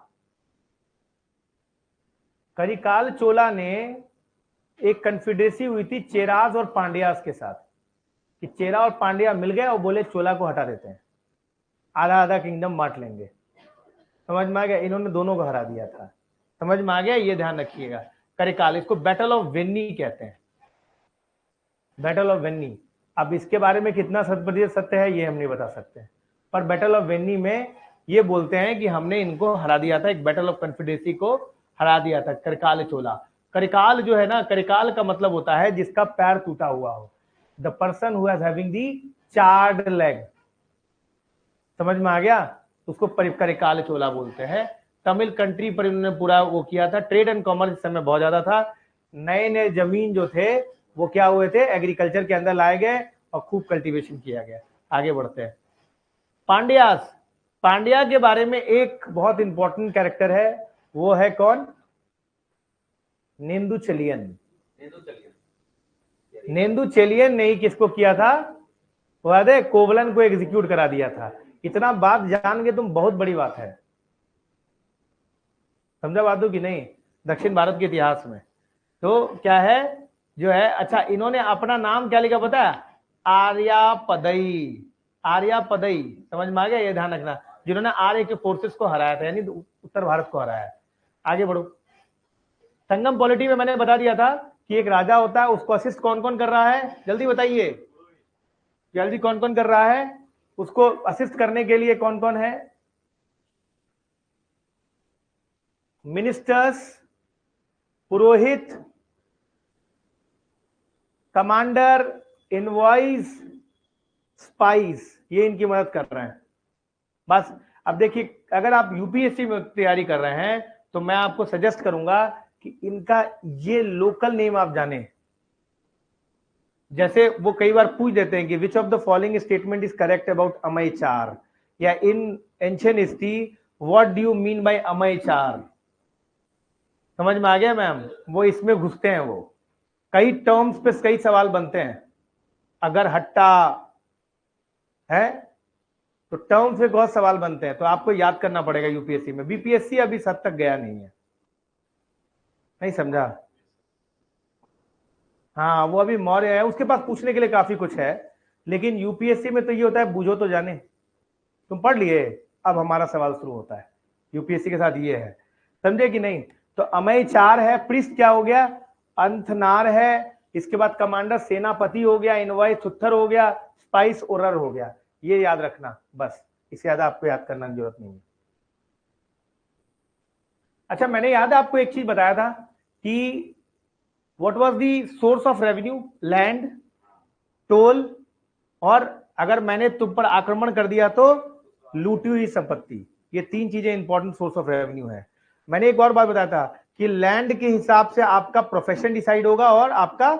करिकाल चोला ने एक कन्फेडरेसी हुई थी चेराज और पांड्यास के साथ, कि चेरा और पांड्या मिल गए और बोले चोला को हटा देते हैं, आधा आधा किंगडम बांट लेंगे। समझ में आ गया? इन्होंने दोनों को हरा दिया था। समझ में आ गया? ये ध्यान रखिएगा। करिकाल, इसको बैटल ऑफ वेन्नी कहते हैं, बैटल ऑफ वेन्नी। अब इसके बारे में कितना 100% सत्य है ये हम नहीं बता सकते, पर बैटल ऑफ वेन्नी में ये बोलते हैं कि हमने इनको हरा दिया था, एक बैटल ऑफ कन्फेडरेसी को हरा दिया था, करिकाल चोला। करिकाल जो है ना, करिकाल का मतलब होता है जिसका पैर टूटा हुआ हो, the person who has having the charred leg. समझ में आ गया? उसको करिकाल चोला बोलते हैं। तमिल कंट्री पर इन्होंने पूरा वो किया था। ट्रेड एंड कॉमर्स इस समय बहुत ज्यादा था। नए नए जमीन जो थे वो क्या हुए थे, एग्रीकल्चर के अंदर लाए गए और खूब कल्टीवेशन किया गया। आगे बढ़ते हैं। पांड्यास, पांड्या के बारे में एक बहुत इंपॉर्टेंट कैरेक्टर है, वो है कौन? नेंदुचेलियन। नेंदुचेलियन ने किसको किया था? वो याद है? कोवलन को एग्जीक्यूट करा दिया था। इतना बात जान के तुम, बहुत बड़ी बात है। समझा बात हो कि नहीं? दक्षिण भारत के इतिहास में तो क्या है जो है, अच्छा इन्होंने अपना नाम क्या लिखा पता है? आर्यापदई। आर्यापदई, समझ में आ गया? ये ध्यान रखना, जिन्होंने आर्य के फोर्सेस को हराया था, यानी उत्तर भारत को हराया। आगे बढ़ो। संगम पॉलिटी में मैंने बता दिया था कि एक राजा होता है, उसको असिस्ट कौन कौन कर रहा है, जल्दी बताइए, जल्दी कौन कौन कर रहा है, उसको असिस्ट करने के लिए कौन कौन है, मिनिस्टर्स, पुरोहित, कमांडर, इनवॉइस, स्पाइस, ये इनकी मदद कर रहे हैं बस। अब देखिए, अगर आप यूपीएससी में तैयारी कर रहे हैं तो मैं आपको सजेस्ट करूंगा कि इनका ये लोकल नेम आप जाने। जैसे वो कई बार पूछ देते हैं कि which of the following statement is correct about Amay चार, या इन ancient history what do you mean bye Amay चार। समझ में आ गया मैम? वो इसमें घुसते हैं, वो कई टर्म्स पे कई सवाल बनते हैं। अगर हट्टा है तो टर्म से बहुत सवाल बनते हैं, तो आपको याद करना पड़ेगा यूपीएससी में। बीपीएससी अभी इस हद तक गया नहीं है, नहीं समझा? हाँ, वो अभी मौर्य है, उसके पास पूछने के लिए काफी कुछ है, लेकिन यूपीएससी में तो ये होता है बूझो तो जाने। तुम पढ़ लिए, अब हमारा सवाल शुरू होता है। यूपीएससी के साथ ये है, समझे कि नहीं? तो अमय चार है, प्रिस्ट क्या हो गया, अंथनार है, इसके बाद कमांडर सेनापति हो गया, इनवॉइस थुत्थर हो गया, स्पाइस ओरर हो गया। ये याद रखना बस, इससे ज्यादा आपको याद करने की जरूरत नहीं है। अच्छा, मैंने याद है आपको एक चीज बताया था कि what was the source of revenue, land, toll, और अगर मैंने तुम पर आक्रमण कर दिया तो लूटी हुई संपत्ति। ये तीन चीजें इंपॉर्टेंट सोर्स ऑफ रेवेन्यू है। मैंने एक और बात बताया था कि लैंड के हिसाब से आपका प्रोफेशन डिसाइड होगा और आपका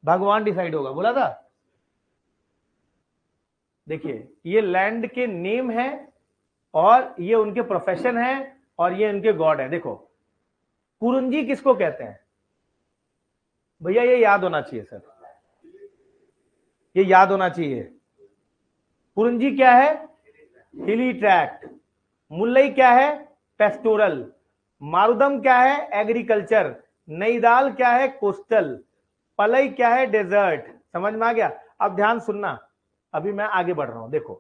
भगवान डिसाइड होगा, बोला था। देखिए, ये लैंड के नेम है और ये उनके प्रोफेशन है और ये उनके गॉड है। देखो, कुरुंजी किसको कहते हैं भैया, ये याद होना चाहिए सर, ये याद होना चाहिए। कुरुंजी क्या है, हिली ट्रैक्ट। मुल्लई क्या है, पेस्टोरल। मारुदम क्या है, एग्रीकल्चर। नईदाल क्या है, कोस्टल। पलई क्या है, डेजर्ट। समझ में आ गया? अब ध्यान सुनना, अभी मैं आगे बढ़ रहा हूं। देखो,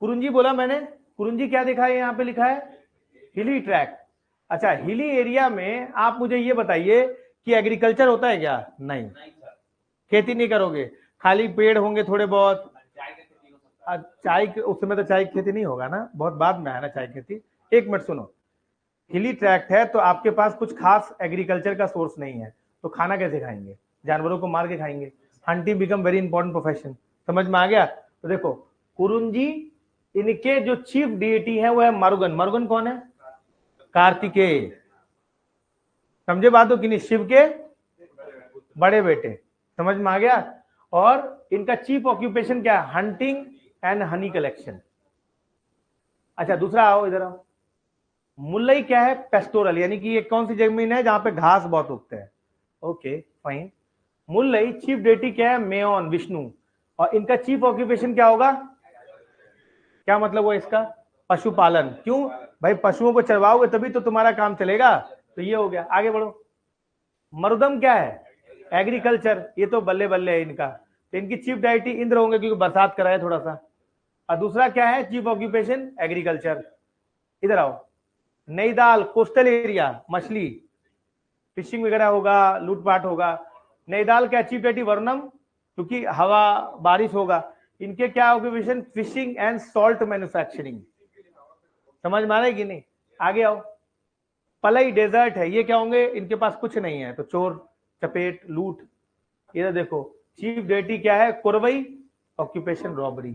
कुरुंजी बोला मैंने, कुरुंजी क्या दिखा है, यहां पे लिखा है हिली ट्रैक्ट। अच्छा, हिली एरिया में आप मुझे ये बताइए कि एग्रीकल्चर होता है क्या? नहीं, खेती नहीं करोगे, खाली पेड़ होंगे थोड़े बहुत। चाय उस समय तो चाय की खेती नहीं होगा ना, बहुत बाद में आया ना चाय खेती। एक मिनट सुनो, हिली ट्रैक्ट है तो आपके पास कुछ खास एग्रीकल्चर का सोर्स नहीं है, तो खाना कैसे खाएंगे? जानवरों को मार के खाएंगे। Hunting become very important profession. समझ में आ गया? तो देखो, कुरुंजी, इनके जो चीफ डीएटी है वो है मरुगन। मरुगन कौन है? कार्तिकेय। समझे बात हो कि नहीं? शिव के बड़े बेटे। समझ में आ गया? और इनका चीफ ऑक्यूपेशन क्या है? Hunting and honey collection. अच्छा, दूसरा आओ, इधर आओ। मुल्लई क्या है? पेस्टोरल, यानी कि ये कौन सी जमीन है जहां पे घास बहुत उगते हैं। Okay fine. Mullai chief deity क्या है? मेयोन, विष्णु। और इनका चीफ ऑक्यूपेशन क्या होगा? क्या मतलब हुआ इसका? पशुपालन। क्यों भाई? पशुओं को चरवाओगे तभी तो तुम्हारा काम चलेगा। तो ये हो गया, आगे बढ़ो। मरुदम क्या है? एग्रीकल्चर। ये तो बल्ले बल्ले है इनका। तो इनकी चीफ डाइटी इंद्र होंगे क्योंकि बरसात कराए थोड़ा सा। और दूसरा क्या है चीफ ऑक्यूपेशन? एग्रीकल्चर। इधर आओ। नईदाल कोस्टल एरिया, मछली, फिशिंग वगैरह होगा, लूटपाट होगा। नईदाल क्या चीफ डाइटी? वर्णम, क्योंकि हवा बारिश होगा। इनके क्या occupation? Fishing and salt manufacturing. समझ में आ रहा है कि नहीं? आगे आओ। पलई डेजर्ट है, ये क्या होंगे? इनके पास कुछ नहीं है तो चोर चपेट लूट। इधर देखो, चीफ डेटी क्या है? Kurwai, occupation robbery.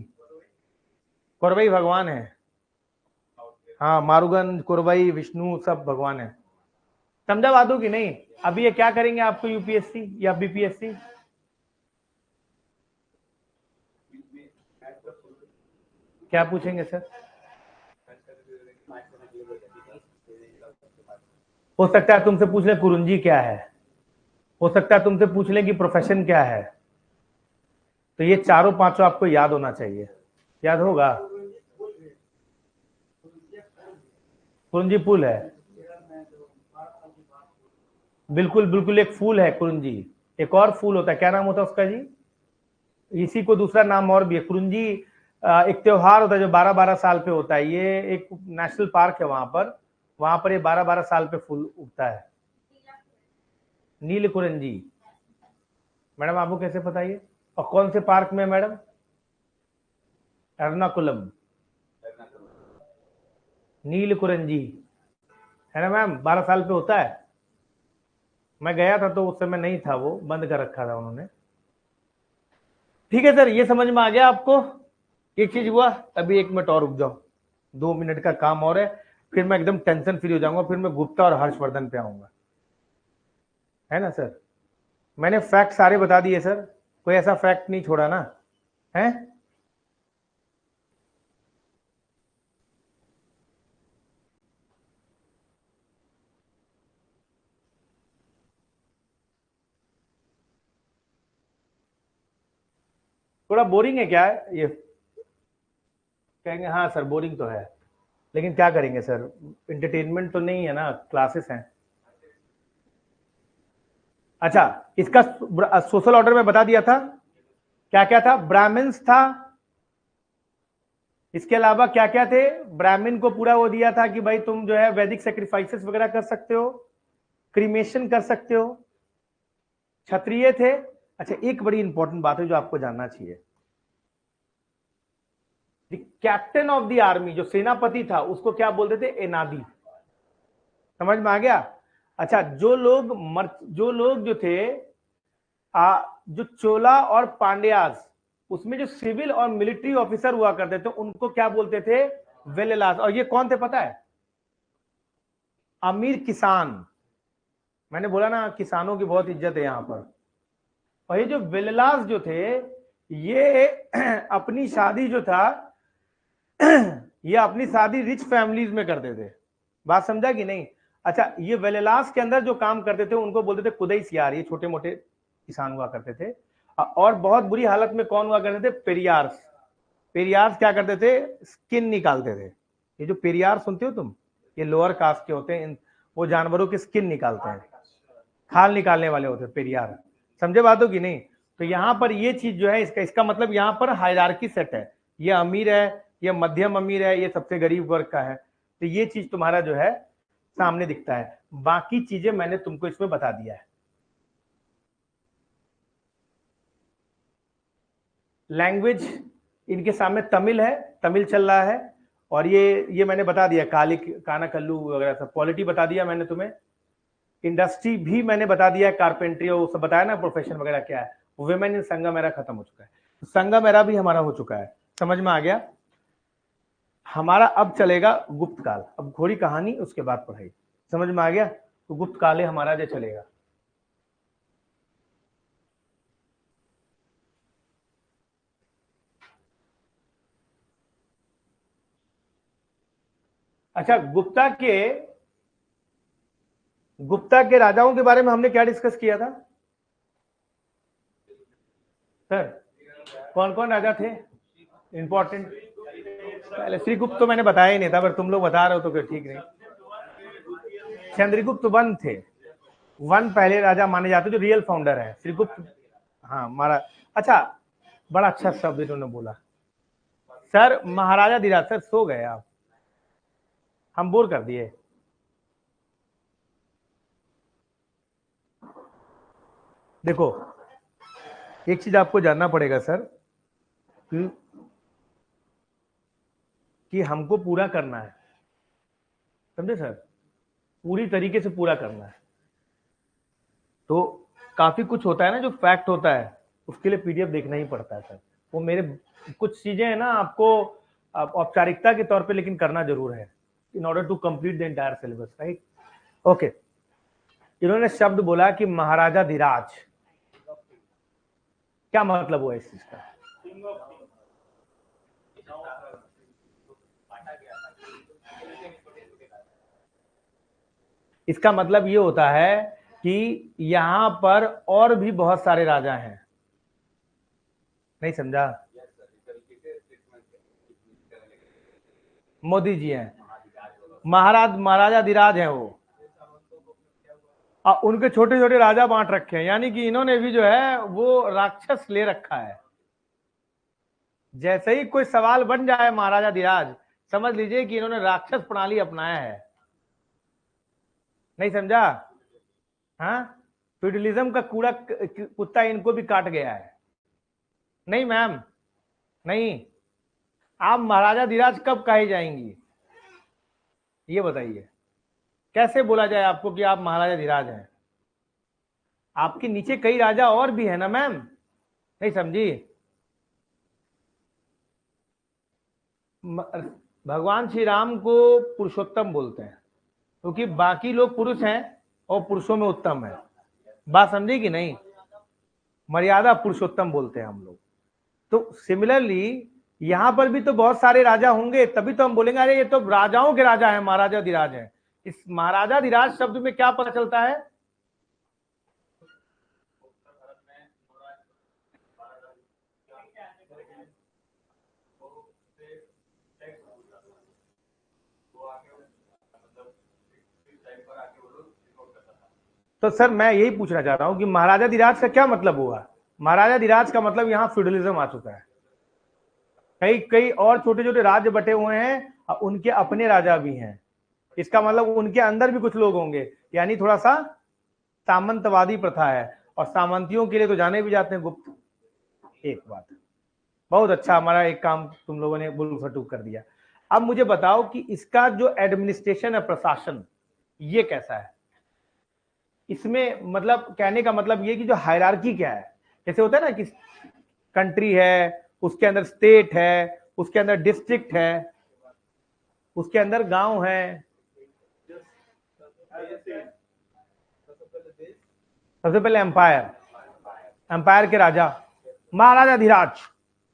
कुरवई भगवान है। हाँ, मारुगन, कुरवई, विष्णु सब भगवान है। समझा बात हो कि नहीं? अभी ये क्या करेंगे आपको यूपीएससी या बीपीएससी? क्या पूछेंगे सर? हो सकता है तुमसे पूछ ले कुरुंजी क्या है, हो सकता है तुमसे पूछ ले कि प्रोफेशन क्या है। तो ये चारों पांचों आपको याद होना चाहिए। याद होगा? कुरुंजी पुल है, बिल्कुल बिल्कुल, एक फूल है कुरुंजी। एक और फूल होता है, क्या नाम होता है उसका जी? इसी को दूसरा नाम और भी है कुरुंजी। एक त्योहार होता है जो 12-12 साल पे होता है, ये एक नेशनल पार्क है वहां पर ये 12-12 साल पे फूल उगता है। नीलकुरंजी। मैडम आपको कैसे पता ये, और कौन से पार्क में मैडम? एर्नाकुलम। नीलकुरंजी है ना मैम, 12 साल पे होता है। मैं गया था तो उस समय नहीं था, वो बंद कर रखा था उन्होंने। ठीक है सर, ये समझ में आ गया आपको? एक चीज हुआ, अभी 1 मिनट और रुक जाओ, 2 मिनट का काम और है, फिर मैं एकदम टेंशन फ्री हो जाऊंगा, फिर मैं गुप्ता और हर्षवर्धन पे आऊंगा, है ना सर? मैंने फैक्ट सारे बता दिए सर, कोई ऐसा फैक्ट नहीं छोड़ा ना, है? थोड़ा बोरिंग है क्या ये? कहेंगे हाँ सर बोरिंग तो है, लेकिन क्या करेंगे सर, इंटरटेनमेंट तो नहीं है ना, क्लासेस हैं। अच्छा, इसका सोशल ऑर्डर में बता दिया था, क्या क्या था? ब्राह्मण्स था, इसके अलावा क्या क्या थे? ब्राह्मण को पूरा वो दिया था कि भाई तुम जो है वैदिक सेक्रीफाइसेस वगैरह कर सकते हो, क्रीमेशन कर सकते हो, क्षत्रिय थे। अच्छा, एक बड़ी इंपॉर्टेंट बात है जो आपको जानना चाहिए, कैप्टन ऑफ द आर्मी जो सेनापति था उसको क्या बोलते थे? एनादी। समझ में आ गया? अच्छा, जो लोग जो थे, जो चोला और पांड्यास, उसमें जो सिविल और मिलिट्री ऑफिसर हुआ करते थे उनको क्या बोलते थे? वेलेलास। और ये कौन थे पता है? अमीर किसान। मैंने बोला ना किसानों की बहुत इज्जत है यहां पर। और ये जो वेलेलास जो थे, ये अपनी शादी जो था ये अपनी शादी रिच फैमिलीज में करते थे। बात समझा कि नहीं? अच्छा, ये वेलेलास के अंदर जो काम करते थे उनको बोलते थे कुदैसियार, ये छोटे मोटे किसान हुआ करते थे। और बहुत बुरी हालत में कौन हुआ करते थे? पेरियार्स। पेरियार्स क्या करते थे? स्किन निकालते थे। ये जो पेरियार सुनते हो तुम, ये लोअर कास्ट के होते हैं, वो जानवरों की स्किन निकालते हैं, खाल निकालने वाले होते हैं पेरियार। समझे बातों की नहीं? तो यहां पर ये चीज जो है, इसका मतलब यहां पर हायरार्की सेट है, ये अमीर है, ये मध्यम अमीर है, ये सबसे गरीब वर्ग का है। तो ये चीज तुम्हारा जो है सामने दिखता है, बाकी चीजें मैंने तुमको इसमें बता दिया है। लैंग्वेज इनके सामने तमिल है, तमिल चल रहा है। और ये मैंने बता दिया, काली काना कल्लू वगैरह सब। पॉलिटी बता दिया मैंने तुम्हें, इंडस्ट्री भी मैंने बता दिया, कारपेंट्री वो सब बताया ना, प्रोफेशन वगैरह क्या है। वुमेन इन संगम मेरा खत्म हो चुका है, संगम मेरा भी हमारा हो चुका है। समझ में आ गया? हमारा अब चलेगा गुप्त काल, अब घोड़ी कहानी उसके बाद पढ़ाई। समझ में आ गया? तो गुप्त काल हमारा जो चलेगा। अच्छा, गुप्ता के राजाओं के बारे में हमने क्या डिस्कस किया था सर? कौन कौन राजा थे इंपॉर्टेंट? पहले श्रीगुप्त तो मैंने बताया ही नहीं था, पर तुम लोग बता रहे हो तो फिर ठीक नहीं। चंद्रगुप्त वन थे, वन पहले राजा माने जाते जो रियल फाउंडर है श्रीगुप्त। हाँ मारा। अच्छा, बड़ा अच्छा शब्द इन्होंने बोला सर, महाराजा धीराज। सर सो गए आप, हम बोर कर दिए। देखो, एक चीज आपको जानना पड़ेगा सर, कि हमको पूरा करना है, समझे सर? पूरी तरीके से पूरा करना है। तो काफी कुछ होता है ना जो फैक्ट होता है, उसके लिए पीडीएफ देखना ही पड़ता है सर। वो मेरे कुछ चीजें हैं ना, आपको औपचारिकता के तौर पे लेकिन करना जरूर है, in order to complete the entire syllabus, right? Okay, इन्होंने शब्द बोला कि महाराजा धीराज, क्या मतलब हुआ इस चीज का? इसका मतलब ये होता है कि यहां पर और भी बहुत सारे राजा हैं। नहीं समझा? मोदी जी हैं, महाराजा धीराज हैं वो, और उनके छोटे छोटे राजा बांट रखे हैं, यानी कि इन्होंने भी जो है वो राक्षस ले रखा है। जैसे ही कोई सवाल बन जाए महाराजा धीराज, समझ लीजिए कि इन्होंने राक्षस प्रणाली अपनाया है। नहीं समझा? हाँ, फ्यूडलिज्म का कूड़ा कुत्ता इनको भी काट गया है। नहीं मैम, नहीं। आप महाराजा धीराज कब कहे जाएंगी, ये बताइए। कैसे बोला जाए आपको कि आप महाराजा धीराज हैं? आपके नीचे कई राजा और भी है ना मैम, नहीं समझी? भगवान श्री राम को पुरुषोत्तम बोलते हैं क्योंकि बाकी लोग पुरुष हैं और पुरुषों में उत्तम है। बात समझी कि नहीं? मर्यादा पुरुषोत्तम बोलते हैं हम लोग। तो सिमिलरली यहां पर भी तो बहुत सारे राजा होंगे, तभी तो हम बोलेंगे अरे ये तो राजाओं के राजा हैं, महाराजा धीराज हैं। इस महाराजा धीराज शब्द में क्या पता चलता है? तो सर मैं यही पूछना चाह रहा हूं कि महाराजा धीराज का क्या मतलब हुआ? महाराजा धीराज का मतलब यहाँ फ्यूडलिज्म आ चुका है। कई कई और छोटे छोटे राज्य बटे हुए हैं और उनके अपने राजा भी हैं। इसका मतलब उनके अंदर भी कुछ लोग होंगे, यानी थोड़ा सा सामंतवादी प्रथा है। और सामंतियों के लिए तो जाने भी जाते हैं गुप्त। एक बात, बहुत अच्छा, हमारा एक काम तुम लोगों ने बुल फटूक कर दिया। अब मुझे बताओ कि इसका जो एडमिनिस्ट्रेशन है, प्रशासन, ये कैसा है? इसमें मतलब कहने का मतलब ये कि जो हायरार्की क्या है, जैसे होता है ना कि कंट्री है, उसके अंदर स्टेट है, उसके अंदर डिस्ट्रिक्ट है, उसके अंदर गांव है। सबसे पहले एम्पायर, एम्पायर के राजा महाराजा धीराज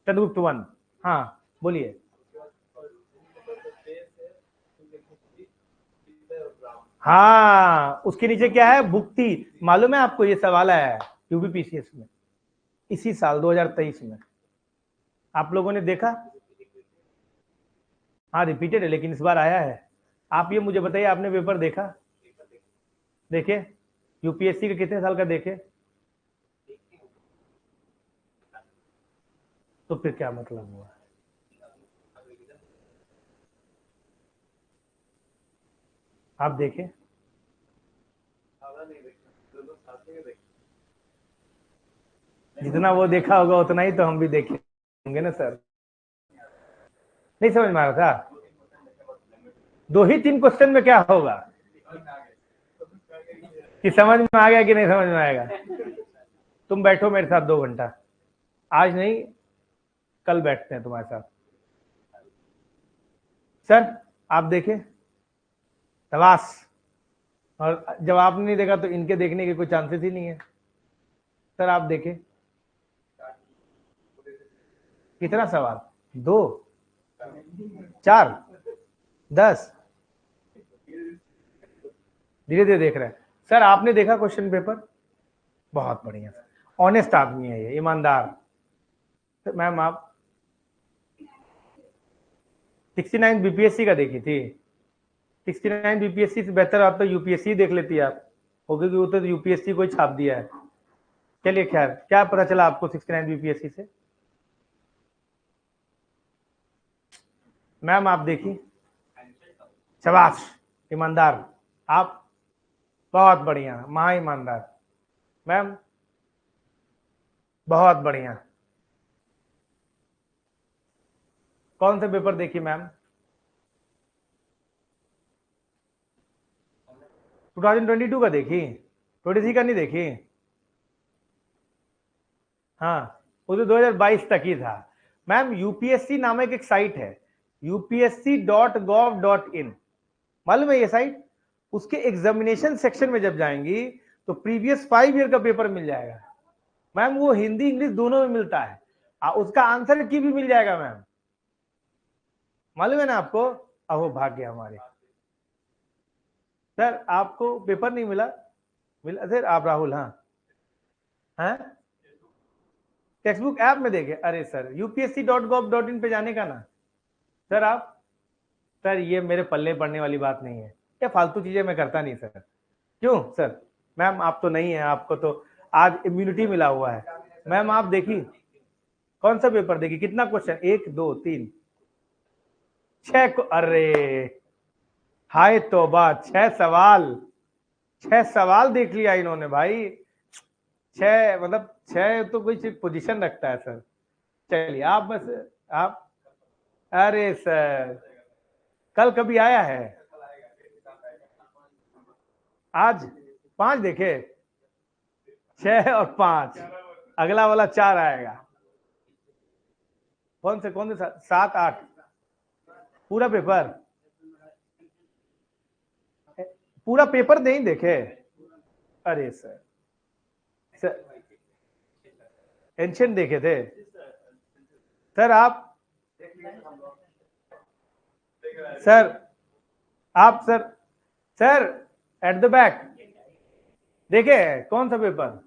चंद्रगुप्त वन। हाँ बोलिए। हाँ, उसके नीचे क्या है? भुक्ति। मालूम है आपको, ये सवाल है यूपीपीसीएस में इसी साल 2023 में। आप लोगों ने देखा? हाँ रिपीटेड है, लेकिन इस बार आया है। आप ये मुझे बताइए, आपने पेपर देखा? देखे? यूपीएससी का कितने साल का देखे? तो फिर क्या मतलब हुआ? आप देखे? जितना वो देखा होगा उतना ही तो हम भी देखे होंगे ना सर। नहीं समझ में आ रहा था? 2 ही 3 क्वेश्चन में क्या होगा कि समझ में आ गया कि नहीं समझ में आएगा? तुम बैठो मेरे साथ 2 घंटा, आज नहीं कल बैठते हैं तुम्हारे साथ। सर आप देखे? तबास। और जब आपने नहीं देखा तो इनके देखने के कोई चांसेस ही नहीं है। सर आप देखे? कितना सवाल? 2, 4, 10? धीरे धीरे देख रहे हैं। सर आपने देखा क्वेश्चन पेपर? बहुत बढ़िया, ऑनेस्ट आदमी है ये, ईमानदार। तो मैम आप 69 बीपीएससी का देखी थी? 69 बीपीएससी से बेहतर आप तो यूपीएससी देख लेती आप, क्योंकि वो तो यूपीएससी को ही छाप दिया है। चलिए खैर, क्या पता चला आपको 69 बीपीएससी से? मैम आप देखी? शाबाश, ईमानदार आप, बहुत बढ़िया, महा ईमानदार। मैम बहुत बढ़िया। कौन से पेपर देखी मैम? 2022 का देखी? 23 का नहीं देखी? हाँ, वो तो 2022 तक ही था। मैम यूपीएससी नामक एक साइट है, upsc.gov.in, मालूम है ये साइट? उसके एग्जामिनेशन सेक्शन में जब जाएंगी तो प्रीवियस 5 ईयर का पेपर मिल जाएगा मैम। वो हिंदी इंग्लिश दोनों में मिलता है। उसका आंसर की भी मिल जाएगा मैम, मालूम है ना आपको? अहो भाग्य हमारे। सर आपको पेपर नहीं मिला? मिला सर? आप राहुल? हाँ हैं, टेक्स्ट बुक ऐप में देखे? अरे सर upsc.gov.in पे जाने का ना सर आप। सर ये मेरे पल्ले पड़ने वाली बात नहीं है, ये फालतू चीजें मैं करता नहीं सर। क्यों सर? मैम आप तो नहीं है, आपको तो आज इम्यूनिटी मिला हुआ है। मैम आप देखी? कौन सा पेपर देखिए, कितना क्वेश्चन, 1 2 3 6 को, अरे हाय तौबा, 6 सवाल, 6 सवाल देख लिया इन्होंने भाई। 6 मतलब 6 तो कोई पोजीशन रखता है सर। चलिए आप बस, आप, अरे सर कल कभी आया है? आज 5 देखे, 6 और 5, अगला वाला 4 आएगा। कौन से 7 8 पूरा पेपर, पूरा पेपर नहीं देखे? अरे सर, एंशियंट देखे थे सर आप? सर आप sir, sir at the back देखे कौन सा पेपर?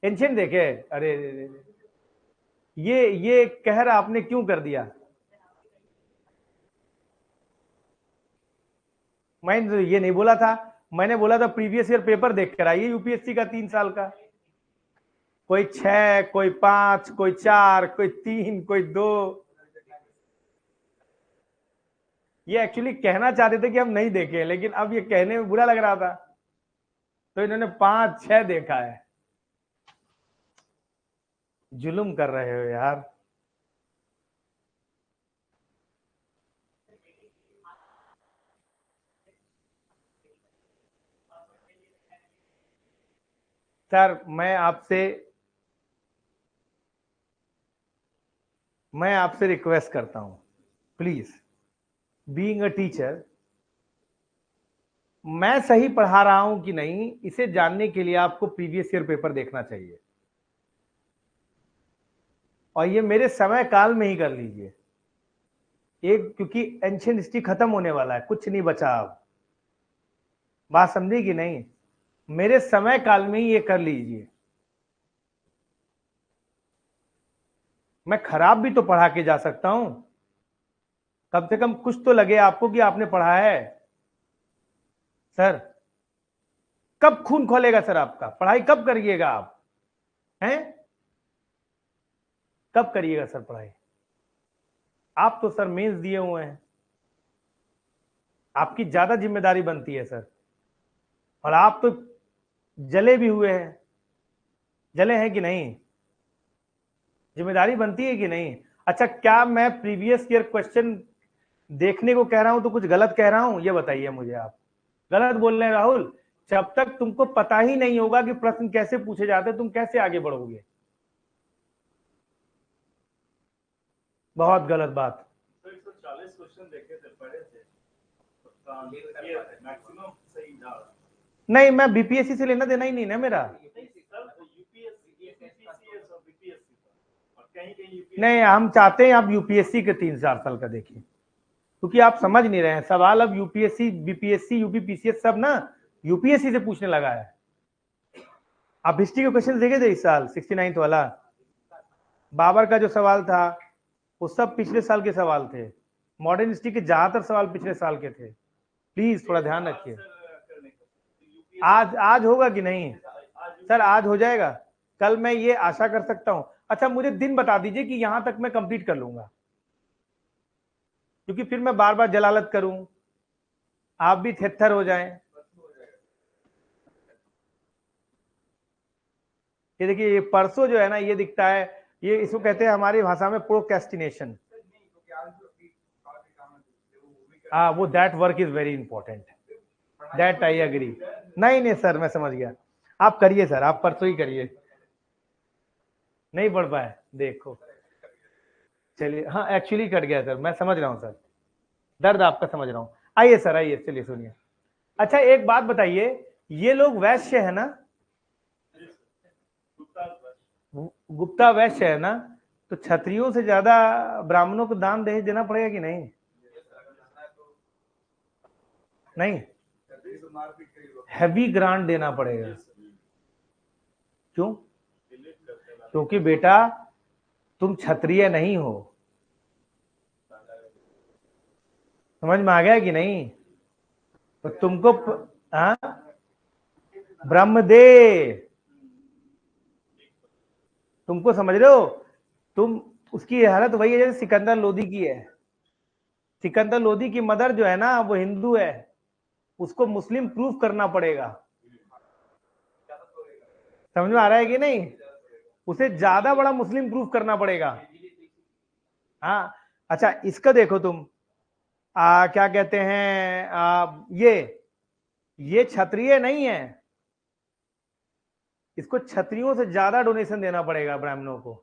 एंशियंट देखे? अरे ये कहर आपने क्यों कर दिया? मैंने ये नहीं बोला था, मैंने बोला था प्रीवियस ईयर पेपर देख कर आइए यूपीएससी का 3 साल का। कोई 6, कोई 5, कोई 4, कोई 3, कोई 2। ये एक्चुअली कहना चाहते थे कि हम नहीं देखे, लेकिन अब ये कहने में बुरा लग रहा था, तो इन्होंने 5 6 देखा है। जुल्म कर रहे हो यार। सर मैं आपसे रिक्वेस्ट करता हूं, प्लीज, बीइंग अ टीचर, मैं सही पढ़ा रहा हूं कि नहीं इसे जानने के लिए आपको प्रीवियस ईयर पेपर देखना चाहिए, और ये मेरे समय काल में ही कर लीजिए। एक, क्योंकि एंशियंट हिस्ट्री खत्म होने वाला है, कुछ नहीं बचा अब। बात समझी कि नहीं? मेरे समय काल में ही ये कर लीजिए। मैं खराब भी तो पढ़ा के जा सकता हूं, कम से कम कुछ तो लगे आपको कि आपने पढ़ा है। सर कब खून खोलेगा सर आपका? पढ़ाई कब करिएगा आप? हैं? कब करिएगा सर पढ़ाई? आप तो सर मेंस दिए हुए हैं, आपकी ज्यादा जिम्मेदारी बनती है सर, और आप तो जले भी हुए हैं, जले हैं कि नहीं? जिम्मेदारी बनती है कि नहीं? अच्छा, क्या मैं प्रीवियस ईयर क्वेश्चन देखने को कह रहा हूं तो कुछ गलत कह रहा हूं? ये बताइए मुझे आप। गलत बोल रहे हैं राहुल। जब तक तुमको पता ही नहीं होगा कि प्रश्न कैसे पूछे जाते, तुम कैसे आगे बढ़ोगे? बहुत गलत बात। 140 क्वेश्चन देखे थे, पढ़े थे, मैक्सिमम सही था। नहीं, मैं बीपीएससी से लेना देना ही नहीं ना मेरा। नहीं, हम चाहते हैं आप यूपीएससी के 3-4 साल का देखिए, क्योंकि आप समझ नहीं रहे हैं सवाल। अब यूपीएससी, बीपीएससी, यूपीपीसीएस सब ना यूपीएससी से पूछने लगा है। आप हिस्ट्री के क्वेश्चन देखे थे इस साल 69th वाला? बाबर का जो सवाल था वो सब पिछले साल के सवाल थे। मॉडर्न हिस्ट्री के ज्यादातर सवाल पिछले साल के थे। प्लीज थोड़ा ध्यान रखिए। आज होगा कि नहीं? सर आज हो जाएगा। कल मैं ये आशा कर सकता हूं? अच्छा, मुझे दिन बता दीजिए कि यहां तक मैं कंप्लीट कर लूंगा, क्योंकि फिर मैं बार बार जलालत करूं, आप भी थेथर हो जाएं। ये देखिए, ये परसों जो है ना, ये दिखता है, ये इसको कहते हैं हमारी भाषा में प्रोक्रेस्टिनेशन। हाँ, वो that work is very important, that I agree. नहीं नहीं सर, मैं समझ गया। आप करिए सर, आप परसों ही करिए। नहीं पढ़ पाए, देखो। चलिए, हाँ एक्चुअली कट गया सर, मैं समझ रहा हूँ सर, दर्द आपका समझ रहा हूँ। आइए सर, आइए, चलिए सुनिए। अच्छा एक बात बताइए, ये लोग वैश्य है ना? गुप्ता वैश्य है ना? तो क्षत्रियों से ज्यादा ब्राह्मणों को दान दहेज देना पड़ेगा कि नहीं? नहीं, हैवी ग्रांट देना पड़ेगा। क्यों? क्योंकि बेटा तुम क्षत्रिय नहीं हो। समझ में आ गया कि नहीं? तो तुमको ब्रह्म दे, तुमको समझ रहे हो? तुम उसकी हालत वही है जैसे सिकंदर लोदी की है। सिकंदर लोदी की मदर जो है ना वो हिंदू है, उसको मुस्लिम प्रूफ करना पड़ेगा। समझ में आ रहा है कि नहीं? उसे ज्यादा बड़ा मुस्लिम प्रूफ करना पड़ेगा। हाँ। अच्छा इसका देखो तुम, क्या कहते हैं, ये क्षत्रिय नहीं है, इसको क्षत्रियों से ज्यादा डोनेशन देना पड़ेगा ब्राह्मणों को,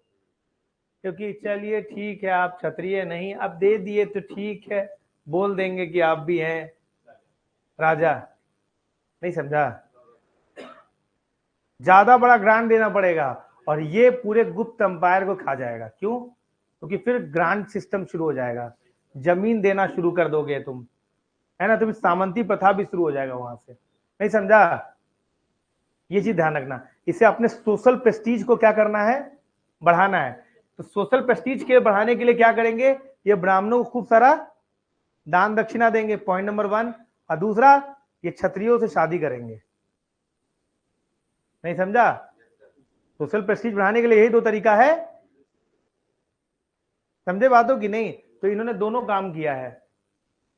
क्योंकि चलिए ठीक है आप क्षत्रिय नहीं, अब दे दिए तो ठीक है, बोल देंगे कि आप भी हैं राजा। नहीं समझा? ज्यादा बड़ा ग्रांट देना पड़ेगा, और ये पूरे गुप्त अंपायर को खा जाएगा। क्यों? क्योंकि फिर ग्रांट सिस्टम शुरू हो जाएगा, जमीन देना शुरू कर दोगे तुम, है ना? तुम्हें सामंती प्रथा भी शुरू हो जाएगा वहां से। नहीं समझा? ये चीज ध्यान रखना। इसे अपने सोशल प्रेस्टीज को क्या करना है? बढ़ाना है। तो सोशल प्रेस्टीज के बढ़ाने के लिए क्या करेंगे? ये ब्राह्मणों को खूब सारा दान दक्षिणा देंगे, पॉइंट नंबर 1। और दूसरा, ये क्षत्रियों से शादी करेंगे। नहीं समझा? सोशल प्रेस्टीज बढ़ाने के लिए यही 2 तरीका है। समझे बातों की नहीं? तो इन्होंने दोनों काम किया है।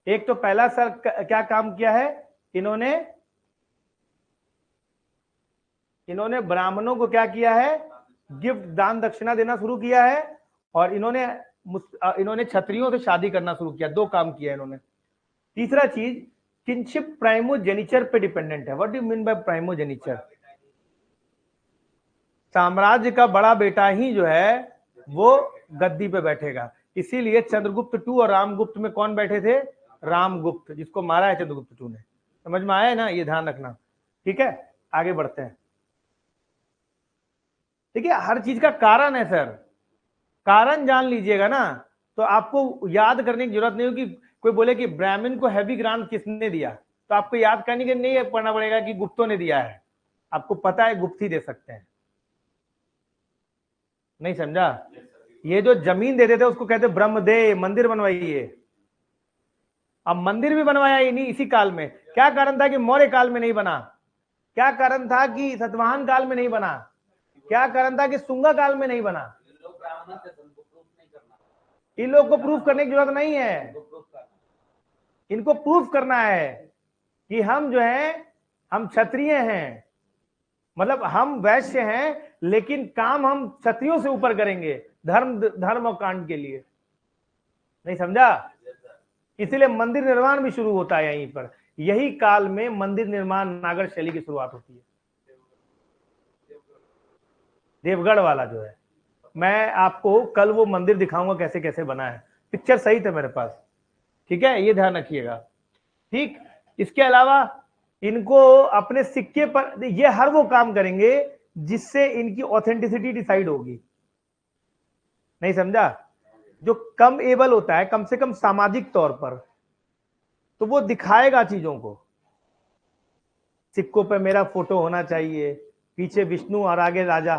एक तो पहला सर क्या काम किया है, इन्होंने ब्राह्मणों को क्या किया है? गिफ्ट दान दक्षिणा देना शुरू किया है, और इन्होंने क्षत्रियों से शादी करना शुरू किया। 2 काम किया इन्होंने। तीसरा चीज, किनशिप प्राइमोजेनिचर पे डिपेंडेंट है। What do you mean by primogeniture? साम्राज्य का बड़ा बेटा ही जो है वो गद्दी पे बैठेगा। इसीलिए चंद्रगुप्त 2 और रामगुप्त में कौन बैठे थे? रामगुप्त, जिसको मारा है चंद्रगुप्त 2 ने। समझ में आया है ना? ये ध्यान रखना। ठीक है, आगे बढ़ते हैं। देखिए हर चीज का कारण है सर, कारण जान लीजिएगा ना तो आपको याद करने की जरूरत नहीं होगी। कोई बोले कि ब्राह्मण को हैवी ग्रांट किसने दिया, तो आपको याद करने के नहीं पड़ना पड़ेगा कि गुप्तों ने दिया है। आपको पता है गुप्त ही दे सकते हैं। नहीं समझा? ये जो जमीन दे देते उसको कहते ब्रह्मदेव, मंदिर बनवाइए। अब मंदिर भी बनवाया ही नहीं इसी काल में। क्या कारण था कि मौर्य काल में नहीं बना? क्या कारण था कि सतवाहन काल में नहीं बना? क्या कारण था कि शुंगा काल में नहीं बना? इन लोग को प्रूफ करने की जरूरत नहीं है। इनको प्रूफ करना है कि हम जो है हम क्षत्रिय हैं, मतलब हम वैश्य हैं, लेकिन काम हम क्षत्रियों से ऊपर करेंगे, धर्म और कांड के लिए। नहीं समझा? इसीलिए मंदिर निर्माण भी शुरू होता है यहीं पर। यही काल में मंदिर निर्माण नागर शैली की शुरुआत होती है। देवगढ़ वाला जो है, मैं आपको कल वो मंदिर दिखाऊंगा कैसे कैसे बना है। पिक्चर सही थे मेरे पास। ठीक है, ये ध्यान रखिएगा। ठीक। इसके अलावा इनको अपने सिक्के पर, ये हर वो काम करेंगे जिससे इनकी ऑथेंटिसिटी डिसाइड होगी। नहीं समझा? जो कम एबल होता है, कम से कम सामाजिक तौर पर, तो वो दिखाएगा चीजों को। सिक्कों पे मेरा फोटो होना चाहिए, पीछे विष्णु और आगे राजा,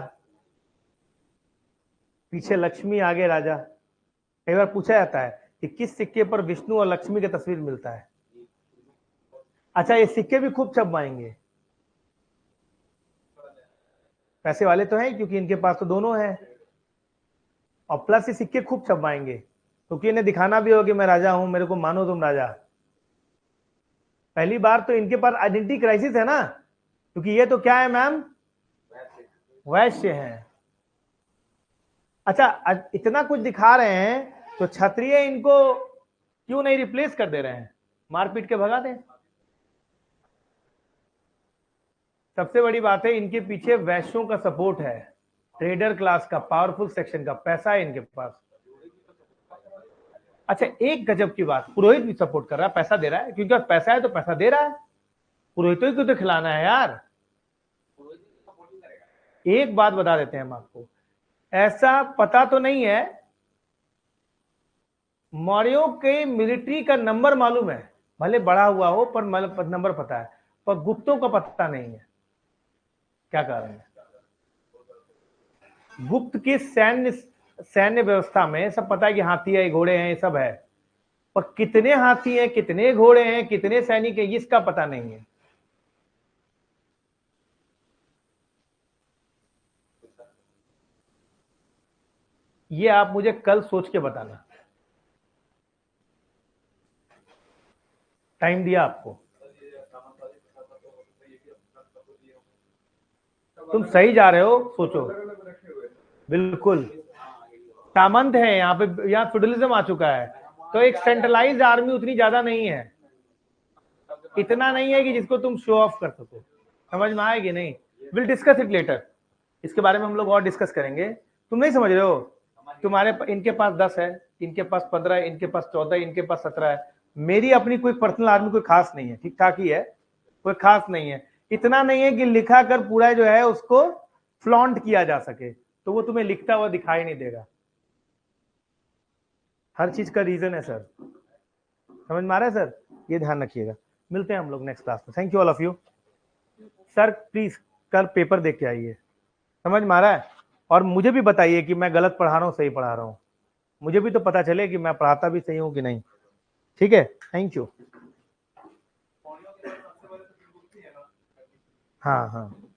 पीछे लक्ष्मी आगे राजा। कई बार पूछा जाता है कि किस सिक्के पर विष्णु और लक्ष्मी की तस्वीर मिलता है। अच्छा ये सिक्के भी खूब छपवाएंगे, पैसे वाले तो हैं क्योंकि इनके पास तो दोनों है, और प्लस ये सिक्के खूब छपवाएंगे क्योंकि इन्हें दिखाना भी होगा कि मैं राजा हूं, मेरे को मानो तुम राजा। पहली बार तो इनके पास आइडेंटिटी क्राइसिस है ना, क्योंकि ये तो क्या है मैम? वैश्य हैं। अच्छा इतना कुछ दिखा रहे हैं तो क्षत्रिय इनको क्यों नहीं रिप्लेस कर दे रहे हैं? मारपीट के भगा दें। सबसे बड़ी बात है इनके पीछे वैश्यों का सपोर्ट है, ट्रेडर क्लास का, पावरफुल सेक्शन का पैसा है इनके पास। अच्छा एक गजब की बात, पुरोहित भी सपोर्ट कर रहा है, पैसा दे रहा है, क्योंकि पैसा है तो पैसा दे रहा है। पुरोहितों को तो खिलाना है यार। एक बात बता देते हैं हम आपको, ऐसा पता तो नहीं है, मौर्यों के मिलिट्री का नंबर मालूम है, भले बड़ा हुआ हो पर नंबर पता है, पर गुप्तों का पता नहीं है। क्या कारण है? गुप्त की सैन्य व्यवस्था में सब पता है कि हाथी है, घोड़े हैं, ये सब है, पर कितने हाथी हैं, कितने घोड़े हैं, कितने सैनिक हैं, इसका पता नहीं है। ये आप मुझे कल सोच के बताना। टाइम दिया आपको, तुम सही जा रहे हो, सोचो। बिल्कुल सामंत है यहाँ पे, यहाँ फेडरलिज्म आ चुका है, तो एक सेंट्रलाइज्ड आर्मी उतनी ज्यादा नहीं है, इतना नहीं है कि जिसको तुम शो ऑफ कर सको। समझ में आएगी नहीं? विल डिस्कस इट लेटर, इसके बारे में हम लोग और डिस्कस करेंगे। तुम नहीं समझ रहे हो, तुम्हारे इनके पास 10 है, इनके पास 15 है, इनके पास 14 है, इनके पास 17 है। मेरी अपनी कोई पर्सनल आर्मी कोई खास नहीं है, ठीक ठाक ही है, कोई खास नहीं है। इतना नहीं है कि लिखा कर पूरा जो है उसको फ्लॉन्ट किया जा सके, तो वो तुम्हें लिखता हुआ दिखाई नहीं देगा। हर चीज का रीजन है सर, समझ में आ रहा है सर? ये ध्यान रखिएगा। मिलते हैं हम लोग नेक्स्ट क्लास में। Thank you all of you. Sir please कल पेपर देख के आइए, समझ में आ रहा है? और मुझे भी बताइए कि मैं गलत पढ़ा रहा हूँ सही पढ़ा रहा हूँ, मुझे भी तो पता चले कि मैं पढ़ाता भी सही हूँ कि नहीं। ठीक है, थैंक यू। हाँ हाँ।